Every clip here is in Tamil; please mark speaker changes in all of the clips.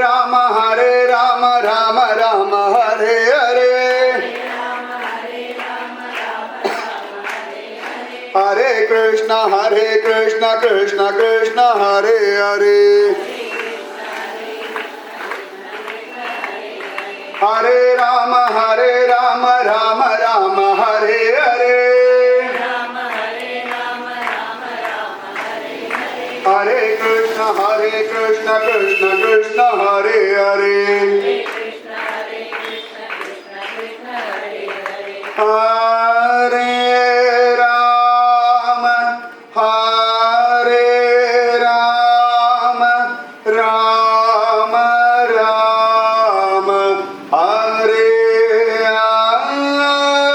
Speaker 1: Rama Rama Rama Hare Hare Hare Krishna Krishna Krishna Hare Hare Hare Rama Rama Rama Hare Hare Hare Krishna Krishna Krishna Hare Hare Hare Rama Rama Rama Hare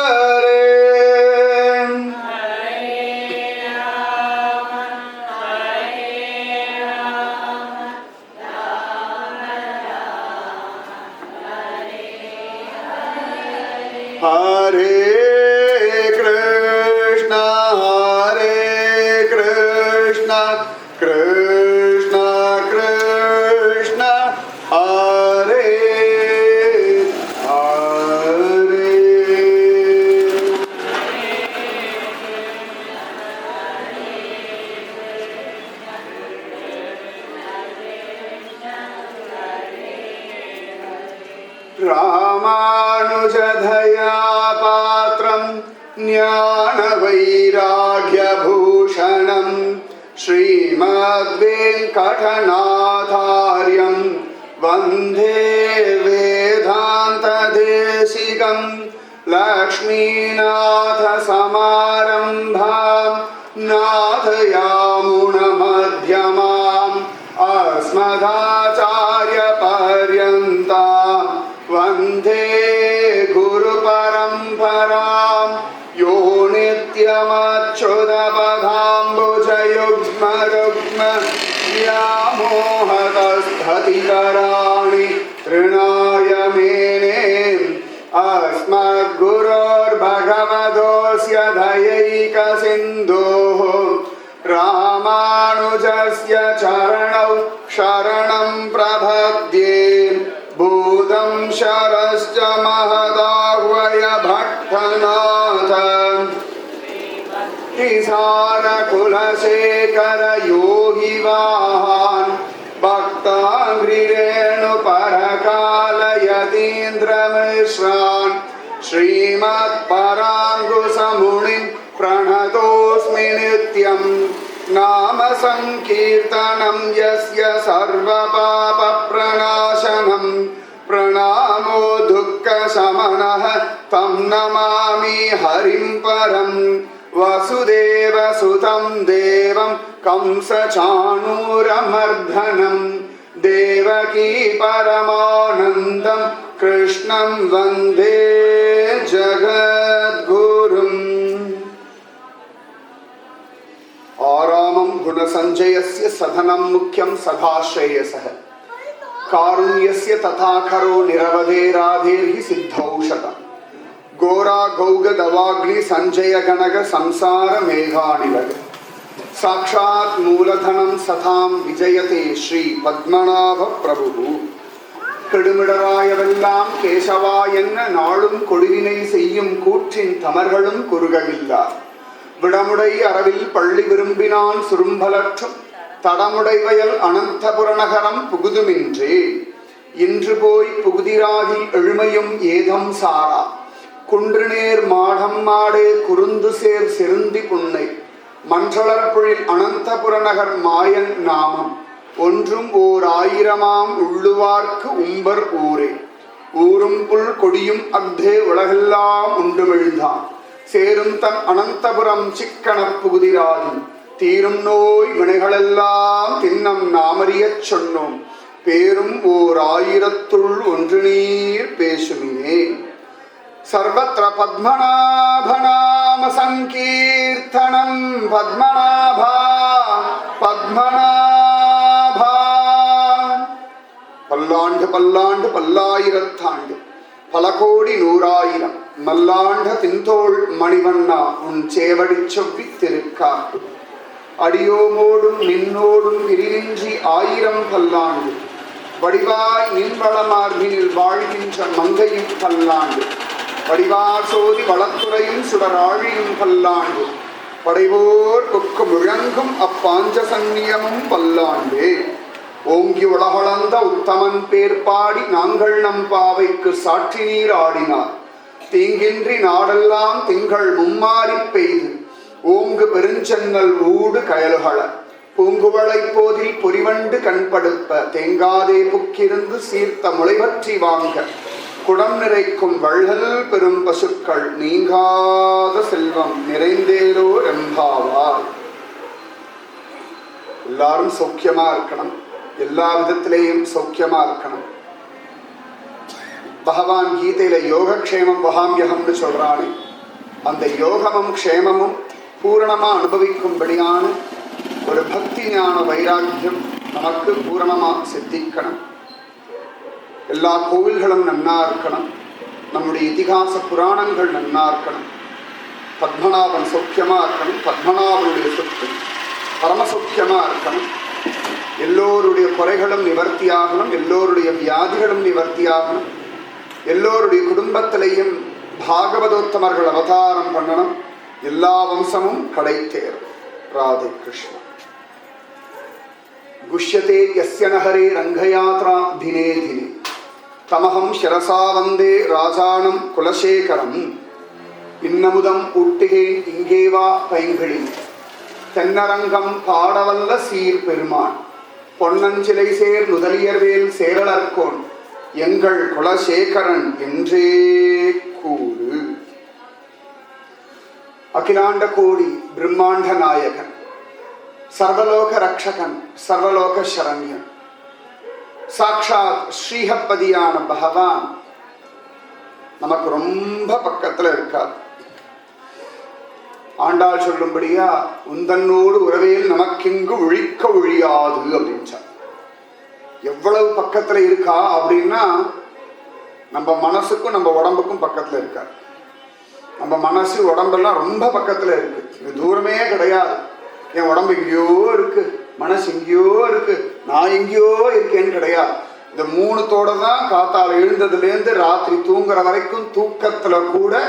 Speaker 1: Hare Krishna Krishna Krishna Hare Hare Ramanujadhaya Patram Jnana Vairagya Bhushanam Srimad Venkatanathāryam Vande Vedanta Desikam Lakshminatha Samarambham Nathayamuna Madhyamam Asmadhacharya Paryantam Vande Guru Paramparam Yo Nityamachyudapadhambuja Yugma Vyamohatasthati Karani Trinaya Mene Asmad Gurur Bhagavadosya Dayika Sindhu Ramanujasya Charanau Sharanam Prabhadye Bhudam Sharascha Mahadahvaya Bhattanatha Isara Kulasekara Yogi Vahan Bhaktangri Renu Parakala Yatindra Mishran Srimad Parangusa Munim Pranatosmi Nityam Nama Sankirtanam Yasya Sarva Papa Pranashanam Pranamo Dukkha Samanaha Tam Namami Harim Param Vasudeva Sutam Devam Kamsa Chanuramardanam Devaki Paramanandam Krishnam Vande Jagadgurum Aramam Gunasanjayasya Sadhanam Mukyam Sadhashreyasah Karunyasya Tathakaro Niravade Radherhi Siddhaushata Gora Gauga Davagni Sanjaya Ganaga Samsara Meghanivag Sakshat Mooladhanam Satham Vijayate Shri Padmanabha Prabhu Kedumidarayavellam Kesavayenna Naalum Kodivinai Seyyum Koottrin Thamargalum Kurugavilla Vidamudai Aravil Palli Virumbinan Surumbhalatram Tadamudai Vayal Ananthapuranagaram Pugudumintre Indru Poi Pugudiragil Ezhumayum Edham Sara Kundriner Madham Made Kurundu Ser Sirundi Punnai Mantralarpuril Anantapuranagar Mayan Namam Ondrum Or Ayiramam Ulluvarkku Umbar Ure Urumpul Kodiyum Agdhe Ulagillam Undumildhan Serum Tan Anantapuram Chikkanap Pugudiradi Thirum Noi Vinegalellam Thinnam Namariyach Sonnum Perum Or Ayirathul Ondrinir Pesumine Sarvatra Padmanabha Nama Sankirtanam Padmanabha Padmanabha Pallandu Pallandu Pallayirathandu Palakodi Nooraayiram Mallandha Tinthol Manivanna Un Chevadichavi Tirukkaattu Adiyomodum Ninnodum Piririnji Ayiram Pallandu வடிவாய் நின்வளமார்பினில் வாழ்கின்ற மங்கையும் பல்லாண்டு, வடிவார் சோதி வளத்துறையும் சுடராழியும் பல்லாண்டு, படைவோர் கொக்கு முழங்கும் அப்பாஞ்ச சந்நியமும் பல்லாண்டே. ஓங்கி உலகளந்த உத்தமன் பேர் பாடி நாங்கள் நம் பாவைக்கு சாட்சி நீர் ஆடினார். தீங்கின்றி நாடெல்லாம் திங்கள் மும்மாறி பெய்து ஓங்கு பெருஞ்சென்னல் ஊடு கயல்கள பூங்குவளை போதில் பொறிவண்டு கண்படுப்ப தேங்காதே புக்கிருந்து சீர்த்த முளைவற்றி வாங்க குடம் நிறைக்கும் வள்ளல் பெரும் பசுக்கள் நீங்காத செல்வம் நிறைந்தேரோ எம்பாவார். எல்லாரும் சௌக்கியமா இருக்கணும், எல்லா விதத்திலேயும் சௌக்கியமா இருக்கணும். பகவான் கீதையில யோகக்ஷேமம் வகாமியகம்னு சொல்றானே, அந்த யோகமும் க்ஷேமமும் பூரணமா அனுபவிக்கும்படியான ஒரு பக்தி ஞான வைராக்கியம் நமக்கு பூரணமா சித்திக்கணும். எல்லா கோவில்களும் நன்னா இருக்கணும், நம்முடைய இதிகாச புராணங்கள் நன்னா இருக்கணும், பத்மநாபன் சௌக்கியமா இருக்கணும், பத்மநாபனுடைய சொத்து பரமசௌக்கியமா இருக்கணும், எல்லோருடைய குறைகளும் நிவர்த்தியாகணும், எல்லோருடைய வியாதிகளும் நிவர்த்தியாகணும், எல்லோருடைய குடும்பத்திலையும் பாகவதோத்தமர்கள் அவதாரம் பண்ணணும், எல்லா வம்சமும் கடை தேரும். ராதே கிருஷ்ண. குஷ்யதே யஸ்ய நகரே ரங்கயாத்ரா தினே தினே தமகம் சிரசா வந்தே ராஜானம் குலசேகரம். இன்னமுதம் ஊட்டுகேன் இங்கேவா பைங்கிழி தென்னரங்கம் பாடவல்ல சீர் பெருமான் பொன்னஞ்சிலை சேர் நுதலியர்வேல் சேரலர்கோன் எங்கள் குலசேகரன் என்றே கூறு. அகிலாண்ட கோடி பிரம்மாண்ட நாயகன், சர்வலோக ரக்ஷகன், சர்வலோக சரண்யன், சாட்சாத் ஸ்ரீஹப்பதியான பகவான் நமக்கு ரொம்ப பக்கத்துல இருக்கார். ஆண்டாள் சொல்லும்படியா உந்தன்னோடு உறவேல் நமக்கிங்கு ஒழிக்க ஒழியாது அப்படின்ச்சா. எவ்வளவு பக்கத்துல இருக்கா அப்படின்னா, நம்ம மனசுக்கும் நம்ம உடம்புக்கும் பக்கத்துல இருக்கார். நம்ம மனசு உடம்பெல்லாம் ரொம்ப பக்கத்துல இருக்கு, இது தூரமே கிடையாது. என் உடம்பு எங்கேயோ இருக்கு, மனசு எங்கேயோ இருக்கு, நான் எங்கேயோ இருக்கேன்னு கிடையாது. இந்த மூணுத்தோட தான் காத்தால எழுந்ததுலேருந்து ராத்திரி தூங்குற வரைக்கும் தூக்கத்துல கூட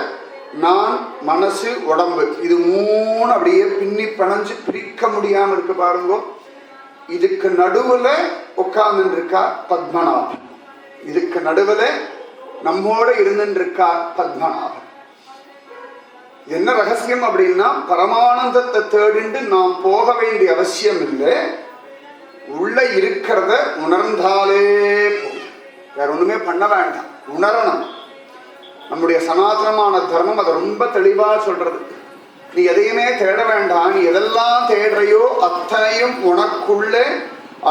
Speaker 1: நான், மனசு, உடம்பு இது மூணு அப்படியே பின்னி பிணைஞ்சு பிரிக்க முடியாம இருக்கு பாருங்க. இதுக்கு நடுவுல உட்கார்ந்து இருக்கா பத்மநாபன், இதுக்கு நடுவுல நம்மோட இருந்துட்டு இருக்கா பத்மநாபன். என்ன ரகசியம் அப்படின்னா, பரமானந்தத்தை தேடிண்டு நாம் போக வேண்டிய அவசியம் இல்லை, உள்ள இருக்கிறத உணர்ந்தாலே போதும், வேற ஒண்ணுமே பண்ண வேண்டாம், உணரணும். நம்முடைய சனாதனமான தர்மம் அதை ரொம்ப தெளிவா சொல்றது. நீ எதையுமே தேட வேண்டாம், நீ எதெல்லாம் தேடுறையோ அத்தனையும் உனக்குள்ளே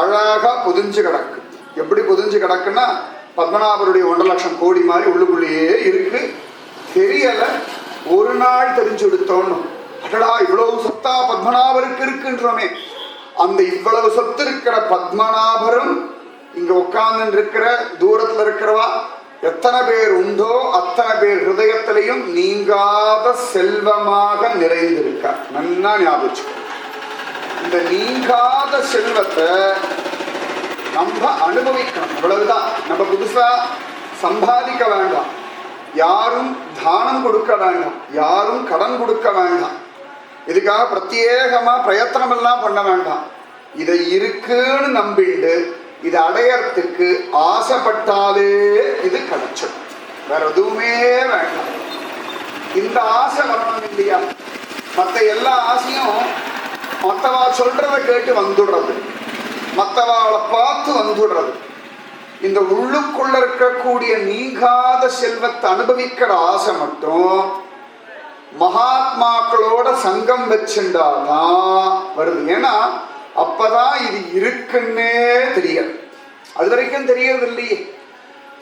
Speaker 1: அழகா பொதிஞ்சு கிடக்கு. எப்படி பொதிஞ்சு கிடக்குன்னா, பத்மநாபருடைய 1.5 லட்சம் கோடி மாதிரி உள்ளுக்குள்ளேயே இருக்கு, தெரியல. ஒரு நாள் தெரிஞ்சு எடுத்தோன்னு, அடடா இவ்வளவு சொத்தா பத்மநாபருக்கு இருக்குன்றோமே, அந்த இவ்வளவு சொத்து இருக்கிற பத்மநாபரும் இங்க உட்கார்ந்து இருக்கிற தூரத்துல இருக்கிறவா எத்தனை பேர் உண்டோ அத்தனை பேர் ஹிருதயத்திலையும் நீங்காத செல்வமாக நிறைந்திருக்கார். நன்னா ஞாபகம். இந்த நீங்காத செல்வத்தை நம்ம அனுபவிக்கணும், அவ்வளவுதான். நம்ம புதுசா சம்பாதிக்க வேண்டாம், யாரும் தானம் கொடுக்க வேண்டாம், யாரும் கடன் கொடுக்க வேண்டாம், இதுக்காக பிரத்யேகமா பிரயத்தனம் எல்லாம் பண்ண வேண்டாம். இதை இருக்குன்னு நம்பிண்டு இதை அடையறதுக்கு ஆசைப்பட்டாலே இது கிடைச்சிடும், வேற எதுவுமே வேண்டாம். இந்த ஆசை வரணும் இல்லையா? மற்ற எல்லா ஆசையும் மற்றவா சொல்றத கேட்டு வந்துடுறது, மற்றவாளை பார்த்து வந்துடுறது. இந்த உள்ளுக்குள்ள இருக்கக்கூடிய நீங்காத செல்வத்தை அனுபவிக்கிற ஆசை மட்டும் மகாத்மாக்களோட சங்கம் வச்சுண்டாதான் வருது. ஏன்னா அப்பதான் இது இருக்குன்னே தெரியாது, அது வரைக்கும் தெரியறது இல்லையே.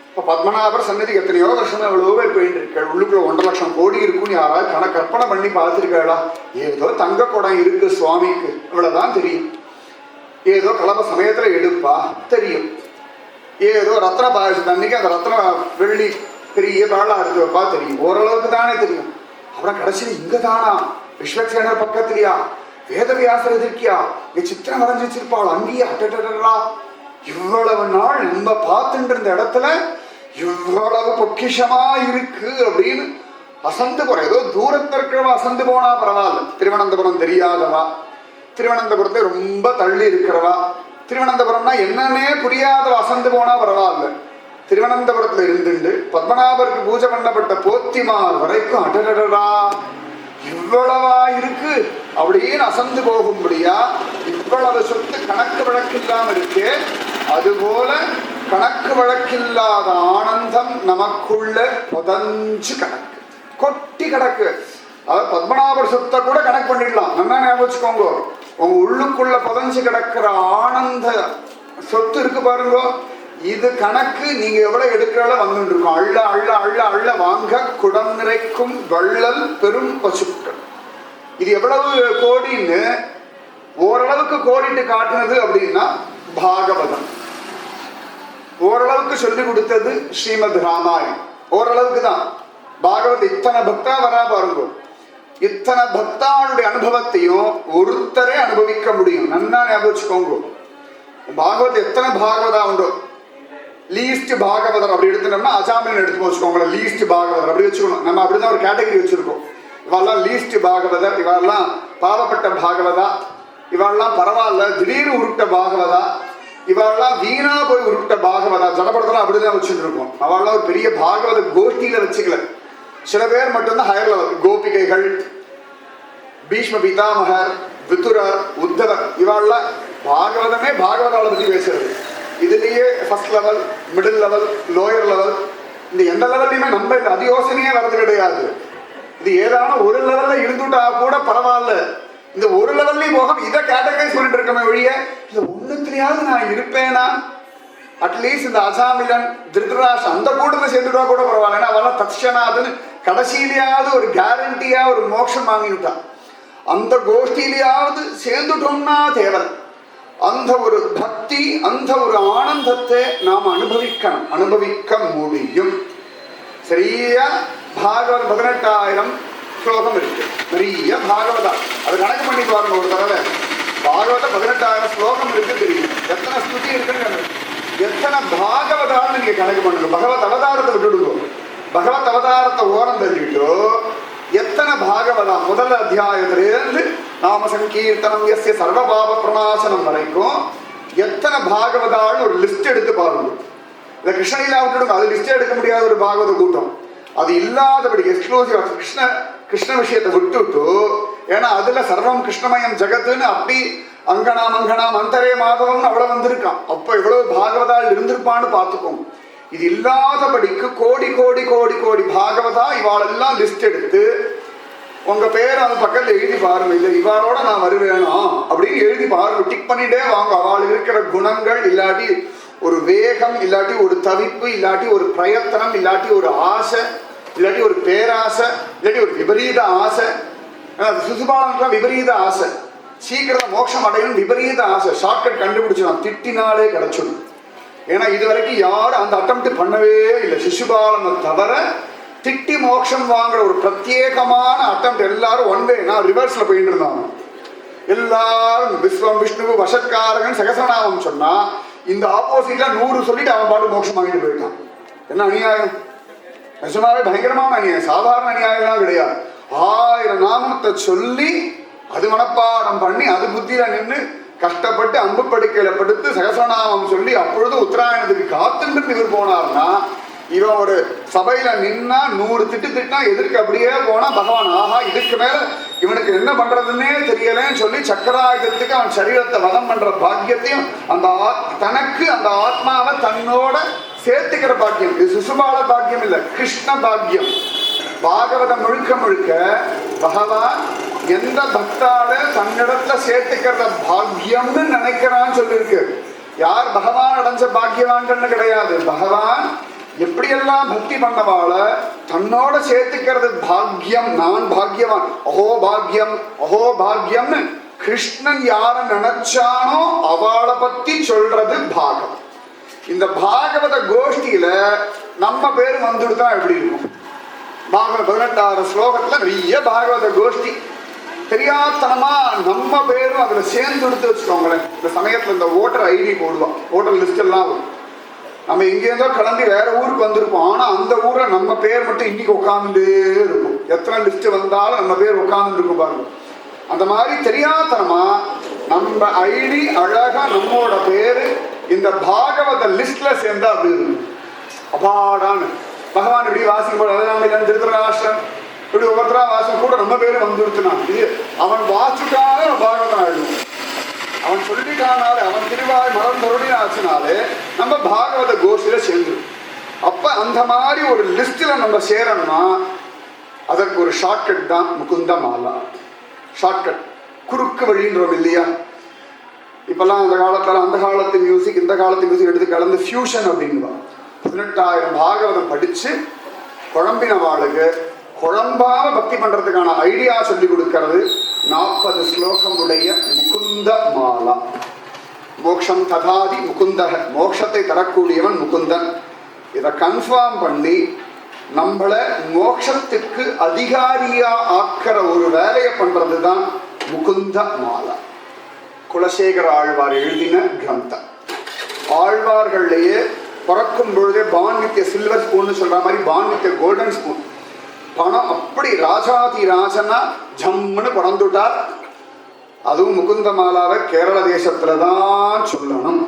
Speaker 1: இப்ப பத்மநாபர் சன்னதி எத்தனையோ வருஷம் எவ்வளவோ பேர் போயிட்டு இருக்க, உள்ளுக்குள்ள 1.5 லட்சம் கோடி இருக்குன்னு யாராவது கற்பனை பண்ணி பார்த்துருக்காளா? ஏதோ தங்க குடம் இருக்கு சுவாமிக்கு, இவ்வளவுதான் தெரியும். ஏதோ கலப்ப சமயத்துல எடுப்பா தெரியும், ஏதோ ரத்ன பாயசம் அன்னைக்கு அந்த ரத்ன வெள்ளி பெரிய பாலா எடுத்து வைப்பா தெரியும், ஓரளவுக்கு தானே தெரியும். அப்புறம் கடைசியில் இங்க தானா விஸ்வக்சேனர் பக்கத்துலயா வேதவியாசர் இருக்கியா, இங்க சித்திரம் வரைஞ்சி வச்சிருப்பாள் அங்கேயே, அட்டா இவ்வளவு நாள் நம்ம பார்த்துட்டு இருந்த இடத்துல இவ்வளவு பொக்கிஷமா இருக்கு அப்படின்னு அசந்து போற. ஏதோ தூரத்துல இருக்கிறவா அசந்து போனா பரவாயில்ல. திருவனந்தபுரம் தெரியாதவா, திருவனந்தபுரத்தை ரொம்ப தள்ளி இருக்கிறவா, திருவனந்தபுரம்னா என்னன்னே புரியாத அசந்து போனா பரவாயில்ல. திருவனந்தபுரத்துல இருந்துட்டு பத்மநாபருக்கு பூஜை பண்ணப்பட்ட போத்திமார் வரைக்கும் அடடடா இவ்வளவா இருக்கு அப்படின்னு அசந்து போகும்படியா இவ்வளவு சொத்து கணக்கு வழக்கில்லாம இருக்கு. அதுபோல கணக்கு வழக்கில்லாத ஆனந்தம் நமக்குள்ள புதஞ்சு கணக்கு கொட்டி கிடக்கு. அதாவது பத்மநாபர் சொத்தை கூட கணக்கு பண்ணிடலாம். நல்லா ஞாபகம் வச்சுக்கோங்க. உங்க உள்ளுக்குள்ள புதஞ்சு கிடக்கிற ஆனந்த சொத்து இருக்கு பாருங்க, இது கணக்கு நீங்க எவ்வளவு எடுக்கிறால வந்துட்டு இருக்கோம். அள்ள அள்ள அள்ள அள்ள வாங்க குடம் நிறைக்கும் வள்ளல் பெரும் பசுக்கள். இது எவ்வளவு கோடின்னு ஓரளவுக்கு கோடிட்டு காட்டுனது அப்படின்னா பாகவதம். ஓரளவுக்கு சொல்லி கொடுத்தது ஸ்ரீமத் ராமாயணம். ஓரளவுக்கு தான். பாகவத் இத்தனை பக்தா வரா பாருங்க. இத்தனை பக்தாளுடைய அனுபவத்தையும் ஒருத்தரே அனுபவிக்க முடியும். நன்னா ஞாபகம் வச்சுக்கோங்க. பாகவத் எத்தனை பாகவதா உண்டோ, லீஸ்ட் பாகவதர் அப்படி எடுத்துட்டோம்னா அஜாமிலன் எடுத்து வச்சுக்கோங்களேன். லீஸ்ட் பாகவதர் அப்படி வச்சுக்கணும். நம்ம அப்படிதான் ஒரு கேட்டகரி வச்சிருக்கோம். இவாள்லாம் லீஸ்ட் பாகவதர், இவாள்லாம் பாவப்பட்ட பாகவதா, இவாள்லாம் பரவாயில்ல திடீர்னு உருட்ட பாகவதா, இவாள்லாம் வீணா போய் உருட்ட பாகவதா, ஜனபடத்தெல்லாம் அப்படிதான் வச்சுட்டு இருக்கோம். அவள்லாம் ஒரு பெரிய பாகவத கோஷ்டியில வச்சுக்கல. சில பேர் மட்டும்தான் ஹையர் லெவல். கோபிகைகள், பீஷ்ம பிதாமகர், விதுரர், உத்தவர், இவாள்லாம் பாகவதமே பாகவதாவை பத்தி பேசுறது. இதுலயே first level, middle level, lower level, இந்த எந்த லெவல்லையுமே நம்ம இந்த அதியோசனையே வர்றது கிடையாது. இது ஏதான ஒரு லெவல்ல இருந்துட்டா கூட பரவாயில்ல. இந்த ஒரு லெவல்லையும் போக இதை கேட்டகரைஸ் பண்ணிட்டு இருக்கமே ஒழிய இந்த ஒண்ணுத்திலேயாவது நான் இருப்பேனா, அட்லீஸ்ட் இந்த அசாமிலன், திருதராஷ் அந்த கூட்டத்தை சேர்ந்துட்டா கூட பரவாயில்ல. ஏன்னா அவெல்லாம் தட்சணாதுன்னு கடைசியிலேயாவது ஒரு கேரண்டியா ஒரு மோட்சம் வாங்கிவிட்டான். அந்த கோஷ்டியிலேயாவது சேர்ந்துட்டோம்னா தேவல். அந்த ஒரு பக்தி, அந்த ஒரு ஆனந்தத்தை நாம் அனுபவிக்க முடியும். சரியா பாகவத் 18,000 ஸ்லோகம் இருக்கு. நிறைய பாகவதா அதை கணக்கு பண்ணி பாருங்க ஒரு தடவை. பாகவத 18,000 ஸ்லோகம் இருக்கு. தெரியும் எத்தனை ஸ்துதி இருக்குன்னு, எத்தனை பாகவதான்னு நீங்க கணக்கு பண்ணுங்க. பகவத் அவதாரத்தை விட்டுடுங்க. பகவத் அவதாரத்தை ஓரம் தள்ளிவிட்டோ எத்தனை பாகவதா முதல் அத்தியாயத்திலிருந்து நாம சங்கீர்த்தனம் எஸ்ய சர்வபாப பிரணாசனம் வரைக்கும் எத்தனை பாகவதான்னு ஒரு லிஸ்ட் எடுத்து பாருங்க. இந்த கிருஷ்ணலீலா விட்டுடுங்க, அது லிஸ்டே எடுக்க முடியாத ஒரு பாகவத கூட்டம். அது இல்லாதபடி எக்ஸ்க்ளூசிவா கிருஷ்ண விஷயத்தை விட்டுட்டு, ஏன்னா அதுல சர்வம் கிருஷ்ணமயம் ஜெகத்துன்னு அப்படி அங்கனா மங்கனா மந்தரே மாதவம்னு அவ்வளவு வந்திருக்கான். அப்ப எவ்வளவு பாகவதால் இருந்திருப்பான்னு பார்த்துக்கோங்க. இது இல்லாதபடிக்கு கோடி கோடி கோடி கோடி பாகவதா இவாளெல்லாம் லிஸ்ட் எடுத்து உங்க பேர் அந்த பக்கத்துல எழுதி பாருங்க. இல்லை இவாளோட நான் வருவேணும் அப்படின்னு எழுதி பாருங்க. டிக் பண்ணிட்டே வாங்க. அவள் இருக்கிற குணங்கள், இல்லாட்டி ஒரு வேகம், இல்லாட்டி ஒரு தவிப்பு, இல்லாட்டி ஒரு பிரயத்தனம், இல்லாட்டி ஒரு ஆசை, இல்லாட்டி ஒரு பேராசை, இல்லாட்டி ஒரு விபரீத ஆசை. சிசுபாலனுக்குலாம் விபரீத ஆசை, சீக்கிரம் மோட்சம் அடையணும் விபரீத ஆசை. ஷார்ட்கட் கண்டுபிடிச்சிடும், திட்டினாலே கிடைச்சிடும். ஏன்னா இது வரைக்கும் யாரும் அந்த அட்டெம்ப்ட் பண்ணவே இல்லை. சிசுபாலனை தவிர திட்டி மோட்சம் வாங்குற ஒரு பிரத்யேகமான அட்டெம்ப்ட் எல்லாரும் ஒன் வே. நான் ரிவர்ஸ்ல போயிட்டு இருந்தாங்க. எல்லாரும் விஸ்வம் விஷ்ணுவு வசத்காரகன் சகசநாமம் சொன்னா இந்த ஆப்போசிட்ல 100 சொல்லிட்டு அவன் பாட்டு மோட்சம் வாங்கிட்டு போயிட்டான். என்ன அநியாயம்! நிஜமாவே பயங்கரமான அநியாயம். சாதாரண அநியாயம்லாம் கிடையாது. 1000 நாமத்தை சொல்லி அது மனப்பாடம் பண்ணி அது புத்தியில நின்று கஷ்டப்பட்டு அம்பு படுக்கையில படுத்து சகசநாமம் சொல்லி அப்பொழுது உத்தராயணத்துக்கு காத்துட்டு இவர் போனார்னா, இவன் ஒரு சபையில நின்னா 100 திட்டினா எதிர்க்கு அப்படியே போனா பகவான் ஆஹா இதுக்கு மேல இவனுக்கு என்ன பண்றதுன்னே தெரியலன்னு சொல்லி சக்கராயுதத்துக்கு அவன் சரீரத்தை வதம் பண்ற பாக்கியத்தையும் அந்த தனக்கு அந்த ஆத்மாவை தன்னோட சேர்த்துக்கிற பாக்கியம். இது சிசுபால பாக்கியம் இல்ல, கிருஷ்ண பாக்கியம். பாகவதம் முழுக்க முழுக்க பகவான் எந்த பக்தால தன்னிடத்துல சேர்த்துக்கிறத பாக்கியம்னு நினைக்கிறான்னு சொல்லியிருக்கு. யார் பகவான் அடைஞ்ச பாக்கியவான்கள்னு கிடையாது. பகவான் எப்படியெல்லாம் பக்தி பண்ணவாள தன்னோட சேர்த்துக்கிறது பாக்கியம். நான் பாக்கியவான், அஹோ பாக்கியம் அஹோ பாக்கியம்னு கிருஷ்ணன் யார நினைச்சானோ அவளை பத்தி சொல்றது பாகவம். இந்த பாகவத கோஷ்டியில நம்ம பேர் வந்துடுதான் எப்படி இருக்கும்? பாகவத 18,000 ஸ்லோகத்துல நிறைய பாகவத கோஷ்டி. தெரியாதனமா நம்ம பேரும் அதுல சேர்ந்து எடுத்து வச்சுக்கோங்களேன். இந்த சமயத்துல இந்த ஓட்டர் ஐடி போடுவான், ஓட்டர் லிஸ்ட் எல்லாம் வரும். நம்ம எங்கேருந்தோ கிளம்பி வேற ஊருக்கு வந்திருப்போம், ஆனா அந்த ஊரை நம்ம பேர் மட்டும் இன்னைக்கு உட்காந்துட்டே இருக்கும். எத்தனை லிஸ்ட் வந்தாலும் நம்ம பேர் உட்கார்ந்து இருக்கும் பாருங்க. அந்த மாதிரி தெரியாதனமா நம்ம ஐடி அழகா நம்மோட பேரு இந்த பாகவத லிஸ்ட்ல சேர்ந்தா அப்படி இருக்கும். அப்பாடான்னு பகவான் இப்படி வாசிக்கும் போது அதான் திருத்தராஷ்டிரம் இப்படி ஒவ்வொருத்தரா வாசம் கூட நம்ம பேரு வந்துருச்சுனா இது அவன் வாசிக்காத பாகவதன் ஆயிடும். அவன் சொல்லிட்டானாலே அவன் திருவாய் மரம் தருணி ஆச்சுனாலே நம்ம பாகவத கோஷில சேர்ந்துடும். அப்ப அந்த மாதிரி ஒரு லிஸ்ட்ல நம்ம சேரணும்னா அதற்கு ஒரு ஷார்ட்கட் தான் முகுந்த மாலா. ஷார்ட்கட், குறுக்கு வழின்றோம் இல்லையா? இப்பெல்லாம் அந்த காலத்துல அந்த காலத்து மியூசிக் இந்த காலத்து மியூசிக் எடுத்து கலந்து ஃபியூஷன் அப்படின்வாங்க. 18,000 பாகவதம் படிச்சு குழம்பினவாளுக்கு குழம்பாம பக்தி பண்றதுக்கான ஐடியா சொல்லி கொடுக்கிறது 40 ஸ்லோகம் உடைய முகுந்த மாலா. மோக்ஷம் ததாதி முகுந்தக, மோட்சத்தை தரக்கூடியவன் முகுந்தன். இதை கன்ஃபார்ம் பண்ணி நம்மளை மோட்சத்துக்கு அதிகாரியா ஆக்கிற ஒரு வேலையை பண்றது தான் முகுந்த மாலா. குலசேகர ஆழ்வார் எழுதின கிரந்தம். ஆழ்வார்கள்லேயே பிறக்கும் பொழுதே பான் வித் சில்வர் ஸ்பூன் சொல்ற மாதிரி பான் வித் கோல்டன் ஸ்பூன். பணம் அப்படி ராஜாதி ராஜனா ஜம்முன்னு பிறந்துட்டார். அதுவும் முகுந்த மாலாவை கேரள தேசத்துல தான் சொல்லணும்,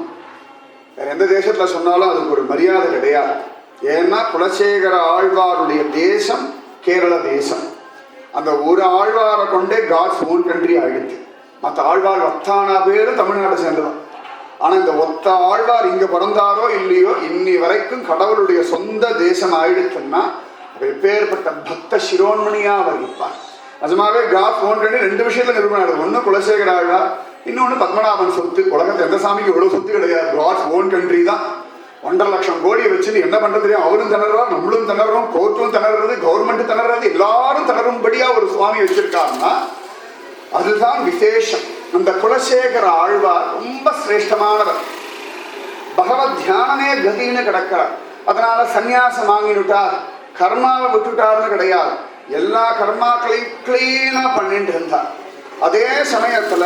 Speaker 1: வேற எந்த தேசத்துல சொன்னாலும் அதுக்கு ஒரு மரியாதை கிடையாது. ஏன்னா குலசேகர ஆழ்வாருடைய தேசம் கேரள தேசம். அந்த ஒரு ஆழ்வாரை கொண்டே காட்ஸ் ஓன் கண்ட்ரி ஆயிடுச்சு. மற்ற ஆழ்வார் அத்தானா பேரு தமிழ்நாட்டை சேர்ந்ததான். ஆனா இந்த ஒத்த ஆழ்வார் இங்க பிறந்தாரோ இல்லையோ இன்னி வரைக்கும் கடவுளுடைய சொந்த தேசம் ஆயிடுச்சுன்னா எப்பேற்பட்ட பக்த சிரோன்மணியா வகிப்பார். நிஜமாவே காட் ஓன் கண்ட்ரி 2 விஷயத்துல நிறுவனம். ஒண்ணு குலசேகர ஆழ்வார், இன்னொன்னு பத்மநாபன் சொத்து. உலகத்தை எந்த சாமிக்கு இவ்வளவு சொத்து கிடையாது, காட்ஸ் ஓன் கண்ட்ரி தான். 1.5 லட்சம் கோடி வச்சுன்னு என்ன பண்றது தெரியும். அவரும் திணறார், நம்மளும் திணறோம், கோர்ட்டும் திணறது, கவர்மெண்ட் திணறது, எல்லாரும் திணறும்படியா ஒரு சுவாமி வச்சிருக்காருன்னா அதுதான் விசேஷம். அந்த குலசேகர ஆழ்வார் ரொம்ப சிரேஷ்டமானவர். பகவத் தியானமே கதின்னு கிடக்கிறார். அதனால சன்னியாசம் வாங்கினுட்டார், கர்மாவை விட்டுட்டார்னு கிடையாது. எல்லா கர்மாக்களையும் கிளீனா பண்ணிட்டு இருந்தார். அதே சமயத்துல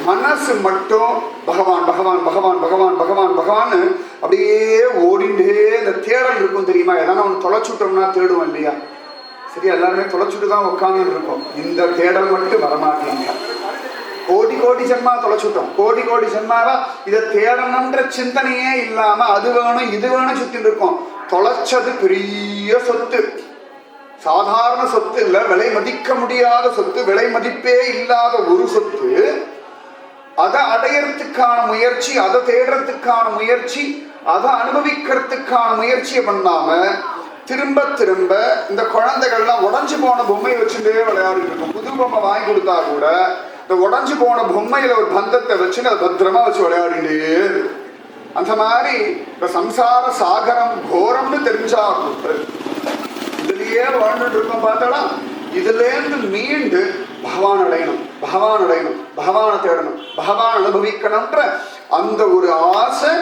Speaker 1: மனசு மட்டும் பகவான் பகவான் பகவான் பகவான் பகவான் பகவான் அப்படியே ஓடிண்டே. இந்த தேடல் இருக்கும் தெரியுமா, எதனா ஒன்று தொலைச்சுட்டோம்னா தேடுவோம் இல்லையா? சரி, எல்லாருமே தொலைச்சுட்டு தான் உட்காந்து இருக்கோம். இந்த தேடல் மட்டும் வரமாட்டீங்க. கோடி கோடி ஜென்மா தொலைச்சுட்டோம். கோடி கோடி ஜென்மாவா இதை தேடணும்ன்ற சிந்தனையே இல்லாம அது வேணும் இது வேணும் சுத்தின்னு இருக்கோம். தொலைச்சது பெரிய சொத்து, சாதாரண சொத்து இல்ல, விலை மதிக்க முடியாத சொத்து, விலை மதிப்பே இல்லாத ஒரு சொத்து. அதை அடையறதுக்கான முயற்சி, அதை தேடுறதுக்கான முயற்சி, அதை அனுபவிக்கிறதுக்கான முயற்சியை பண்ணாம திரும்ப திரும்ப இந்த குழந்தைகள்லாம் உடஞ்சு போன பொம்மையை வச்சுட்டே விளையாடிட்டு இருக்கும். புது பொம்மை வாங்கி கொடுத்தா கூட இந்த உடஞ்சு போன பொம்மையில ஒரு பந்தத்தை வச்சு அதை பத்திரமா வச்சு விளையாடிட்டே. அந்த மாதிரி இந்த சம்சார சாகரம் கோரம்னு தெரிஞ்சா இதுலயே வாழ்ந்துட்டு இருக்கோம். பார்த்தாலும் இதுல இருந்து மீண்டு பகவான் அடையணும், பகவான் அடையணும், பகவானை தேடணும், பகவான் அனுபவிக்கணும்ன்ற அந்த ஒரு ஆசை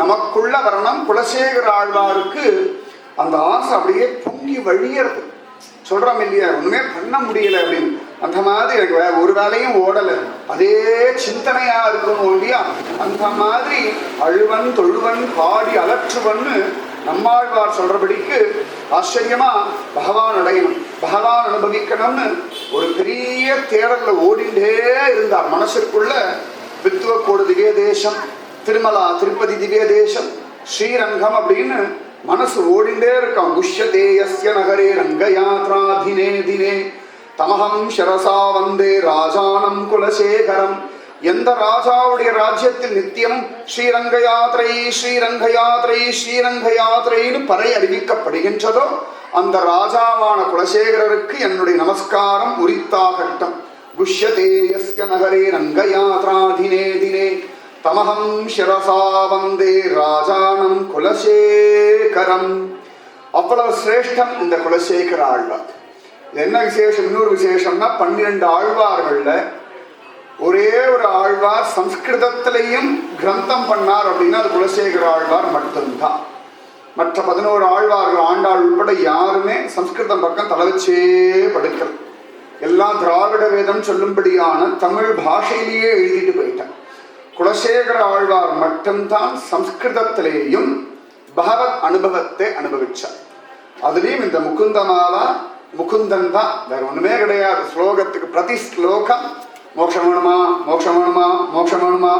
Speaker 1: நமக்குள்ள வரணும். குலசேகர ஆழ்வாருக்கு அந்த ஆசை அப்படியே பொங்கி வழியறது. சொல்றோம் இல்லையா, ஒண்ணுமே பண்ண முடியல அப்படின்னு. அந்த மாதிரி எனக்கு ஒரு வேலையும் ஓடலை, அதே சிந்தனையா இருக்கணும் இல்லையா? அந்த மாதிரி அழுவன் தொழுவன் பாடி அலற்றுவன்னு நம்மாழ்வார் சொல்றபடிக்கு ஆச்சரியமா பகவான் அடையணும், பகவான் அனுபவிக்கணும்னு ஒரு பெரிய தேடல்ல ஓடிண்டே இருந்தார். மனசுக்குள்ள வித்துவக்கோடு திவ்ய தேசம், திருமலா திருப்பதி திவ்ய தேசம், ஸ்ரீரங்கம் அப்படின்னு மனசு ஓடிண்டே இருக்கான். குஷ்யதேயஸ்ய நகரே ரங்கயாத்ரா தினே தினே தமஹம் ஷரசா வந்தே ராஜானம் குலசேகரம். எந்த ராஜாவுடைய ராஜ்யத்தில் நித்தியம் ஸ்ரீரங்க யாத்திரை ஸ்ரீரங்க யாத்திரை ஸ்ரீரங்க யாத்திரைன்னு பறை அறிவிக்கப்படுகின்றதோ அந்த ராஜாவான குலசேகரருக்கு என்னுடைய நமஸ்காரம் உரித்தாகட்டும். குஷ்யதேயஸ்ய நகரே ரங்கயாத்ரா தினே தினே தமஹம் ஷிரசா வந்தே ராஜானம் குலசேகரம். அவ்வளவு சிரேஷ்டம் இந்த குலசேகர ஆழ்வார். என்ன விசேஷம், இன்னொரு விசேஷம்னா 12 ஆழ்வார்கள்ல ஒரே ஒரு ஆழ்வார் சம்ஸ்கிருதத்திலையும் கிரந்தம் பண்ணார் அப்படின்னா அது குலசேகர ஆழ்வார் மட்டும்தான். மற்ற 11 ஆழ்வார்கள் ஆண்டாள் உட்பட யாருமே சம்ஸ்கிருதம் பக்கம் தலை வச்சே படுக்கிறது. எல்லாம் திராவிட வேதம் சொல்லும்படியான தமிழ் பாஷையிலேயே எழுதிட்டு போயிட்டான். குலசேகர ஆழ்வார் மட்டும்தான் சம்ஸ்கிருதத்திலேயும் பகவத் அனுபவத்தை அனுபவிச்சார். அதுலேயும் இந்த முகுந்தமாலா முகுந்தன் தான், வேற ஒண்ணுமே கிடையாது. ஸ்லோகத்துக்கு பிரதி ஸ்லோகம் மோட்சம் வேணுமா, மோட்சம் வேணுமா, மோட்சம் வேணுமா,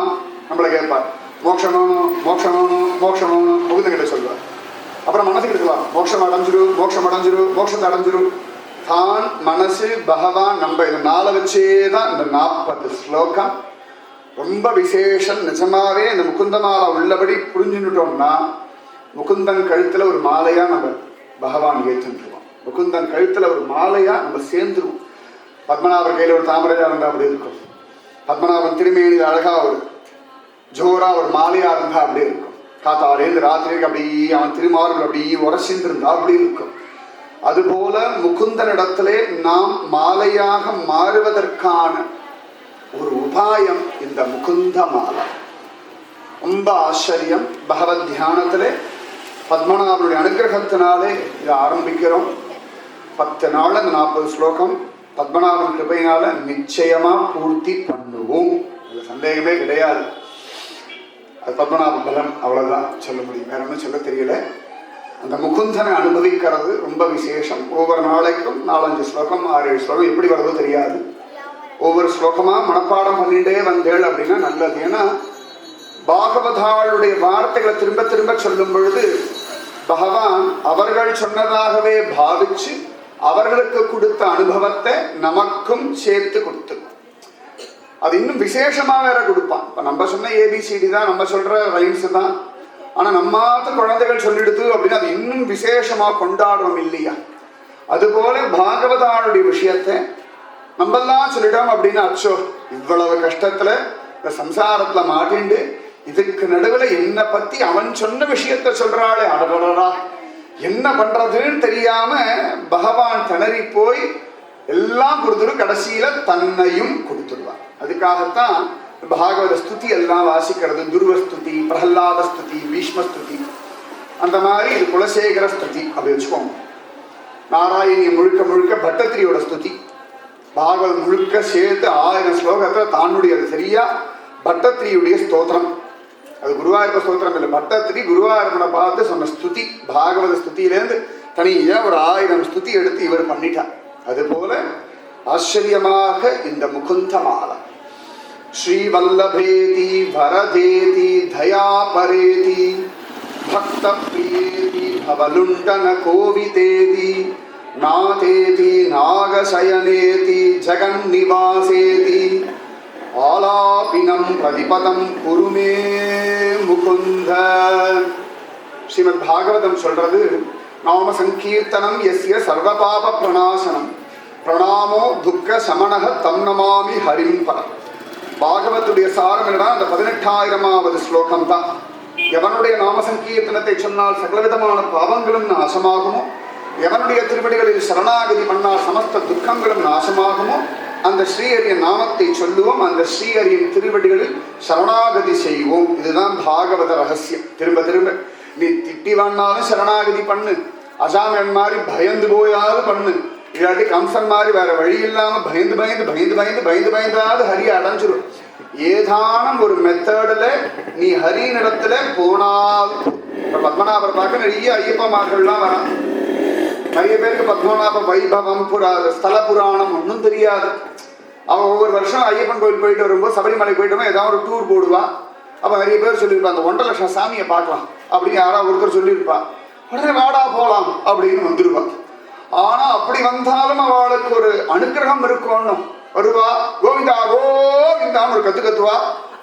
Speaker 1: நம்மளை கேட்பார். மோட்சம் வேணும், மோட்சம் வேணும், மோட்சம் வேணும், முகுந்தங்கிட்ட சொல்லுவார். அப்புறம் மனசுக்கு இருக்கலாம், மோட்சம் அடைஞ்சிரு, மோட்சம் அடைஞ்சிரு, மோட்சத்தை அடைஞ்சிரு. தான் மனசு பகவான் நம்ம இதை நாளை வச்சேதான் இந்த 40 ஸ்லோகம் ரொம்ப விசேஷம். நிஜமாவே இந்த முகுந்தமாலா உள்ளபடி புரிஞ்சுட்டோம்னா முகுந்தன் கழுத்துல ஒரு மாலையா நம்ம பகவான் ஏற்றுருவோம். முகுந்தன் கழுத்துல ஒரு மாலையா நம்ம சேர்ந்துருவோம். பத்மநாபர் கையில ஒரு தாமரையா இருந்தா அப்படி இருக்கும். பத்மநாபன் திருமேனியில் அழகா ஒரு ஜோரா ஒரு மாலையா இருந்தா அப்படி இருக்கும். காத்தாலேருந்து ராத்திரிக்கு அப்படி அவன் திருமார்கள் அப்படி உரசிந்து இருந்தா அப்படி இருக்கும். அதுபோல முகுந்தனிடத்திலே நாம் மாலையாக மாறுவதற்கான ஒரு உபாயம் இந்த முகுந்த மாலை. ரொம்ப ஆச்சரியம். பகவத் தியானத்திலே பத்மநாபனுடைய அனுகிரகத்தினாலே இதை ஆரம்பிக்கிறோம். 10 நாள் அந்த 40 ஸ்லோகம் பத்மநாபன் கிருபையினால நிச்சயமா பூர்த்தி பண்ணுவோம். அதுல சந்தேகமே கிடையாது. அது பத்மநாப பலம், அவ்வளவுதான் சொல்ல முடியும், வேற ஒன்றும் சொல்ல தெரியல. அந்த முகுந்தனை அனுபவிக்கிறது ரொம்ப விசேஷம். ஒவ்வொரு நாளைக்கும் 4-5 ஸ்லோகம் 6-7 ஸ்லோகம் எப்படி வருதோ தெரியாது. ஒவ்வொரு ஸ்லோகமா மனப்பாடம் பண்ணிட்டே வந்தேள் அப்படின்னா நல்லது. ஏன்னா பாகவதாளுடைய வார்த்தைகளை திரும்ப திரும்ப சொல்லும் பொழுது பகவான் அவர்கள் சொன்னதாகவே பாவிச்சு அவர்களுக்கு கொடுத்த அனுபவத்தை நமக்கும் சேர்த்து கொடுத்து அது இன்னும் விசேஷமா வேற கொடுப்பான். இப்ப நம்ம சொன்ன ABCD தான், நம்ம சொல்ற ரைம்ஸ் தான். ஆனா நம்மாத்த குழந்தைகள் சொல்லிடுது அப்படின்னா அது இன்னும் விசேஷமா கொண்டாடுறோம் இல்லையா? அதுபோல பாகவதாளுடைய விஷயத்தை நம்மெல்லாம் சொல்லிட்டோம் அப்படின்னா அச்சோ இவ்வளவு கஷ்டத்துல இந்த சம்சாரத்துல மாட்டிண்டு இதுக்கு நடுவுல என்னை பத்தி அவன் சொன்ன விஷயத்த சொல்றாளே, அடடடா என்ன பண்றதுன்னு தெரியாம பகவான் திணறி போய் எல்லாம் கொடுத்துடும். கடைசியில தன்னையும் கொடுத்துடுவான். அதுக்காகத்தான் பாகவத ஸ்துதி எல்லாம் வாசிக்கிறது. துருவ ஸ்துதி, பிரஹ்லாத ஸ்துதி, பீஷ்ம ஸ்துதி, அந்த மாதிரி இது குலசேகர ஸ்துதி அப்படி வச்சுக்கோங்க. நாராயணிய முழுக்க முழுக்க பட்டத்திரியோட ஸ்துதி. பாகவத் முழுக்க சேர்த்து 1000 ஸ்லோகத்துல தானுடைய அது சரியா பட்டத்திரியுடைய ஸ்தோத்திரம். அது குருவாயூரப்ப ஸ்தோத்திரம் இல்லை, பட்டத்திரி குருவாயூரப்பனை பார்த்து சொன்ன ஸ்துதி. பாகவத ஸ்துதியிலேருந்து தனியா ஒரு 1000 ஸ்துதி எடுத்து இவர் பண்ணிட்டார். அதுபோல ஆச்சரியமாக இந்த முகுந்த மாலை ஸ்ரீவல்லபேதி வரதேதி தயாபரேதி பக்த பிரியேதி பவலுண்டன கோவிதேதி நாதேதி நாகசயனேதி ஜெகன்னிவாசேதி ஆலாபினம் பிரதிபதம் குருமே முகுந்த. ஸ்ரீமத் பாகவதம் சொல்றது நாம சங்கீர்த்தனம் எஸ்ய சர்வபாப பிரணாசனம் பிரணாமோ துக்க சமணக தம் நமாமி ஹரிம் பரம். பாகவத்துடைய சாரம் என்னடா அந்த 18,000வது ஸ்லோகம் தான். எவனுடைய நாம சங்கீர்த்தனத்தை சொன்னால் சகலவிதமான பாவங்களும் நாசமாகுமோ, எவனுடைய திருவடிகளில் சரணாகதி பண்ணால் சமஸ்த துக்கங்களும் நாசமாகுமோ அந்த ஸ்ரீஹரியின் நாமத்தை சொல்லுவோம், அந்த ஸ்ரீஹரியின் திருவடிகளில் சரணாகதி செய்வோம். இதுதான் பாகவத ரகசியம். திரும்ப திரும்ப நீ திட்டி வாங்கினாலும் சரணாகதி பண்ணு, அசாமியன் மாதிரி பயந்து போயாவது பண்ணு, இல்லாட்டி கம்சன் மாதிரி வேற வழி இல்லாம பயந்து பயந்து பயந்து பயந்து பயந்து பயந்தாவது ஹரியை அடைஞ்சிடும். ஏதானும் ஒரு மெத்தடில் நீ ஹரியினிடத்துல போனால் பத்மநாபர் பார்க்க நிறைய ஐயப்பமார்கள்லாம் வரான். நிறைய பேருக்கு பத்மநாப வைபவம் ஸ்தல புராணம் ஒன்றும் தெரியாது. அவன் ஒவ்வொரு வருஷம் ஐயப்பன் கோயில் போயிட்டு வரும்போது சபரிமலை போயிட்டு ஏதாவது ஒரு டூர் போடுவான். அப்போ நிறைய பேர் சொல்லியிருப்பான் அந்த 1.5 லட்சம் சாமியை பார்க்கலாம் அப்படின்னு யாராவது ஒருத்தர் சொல்லியிருப்பான். உடனே வாடா போகலாம் அப்படின்னு வந்துடுவான். ஆனா அப்படி வந்தாலும் அவளுக்கு ஒரு அனுக்கிரகம் இருக்கணும். வருவா, கோவிந்தா கோவிந்தான்னு ஒரு கத்துவா,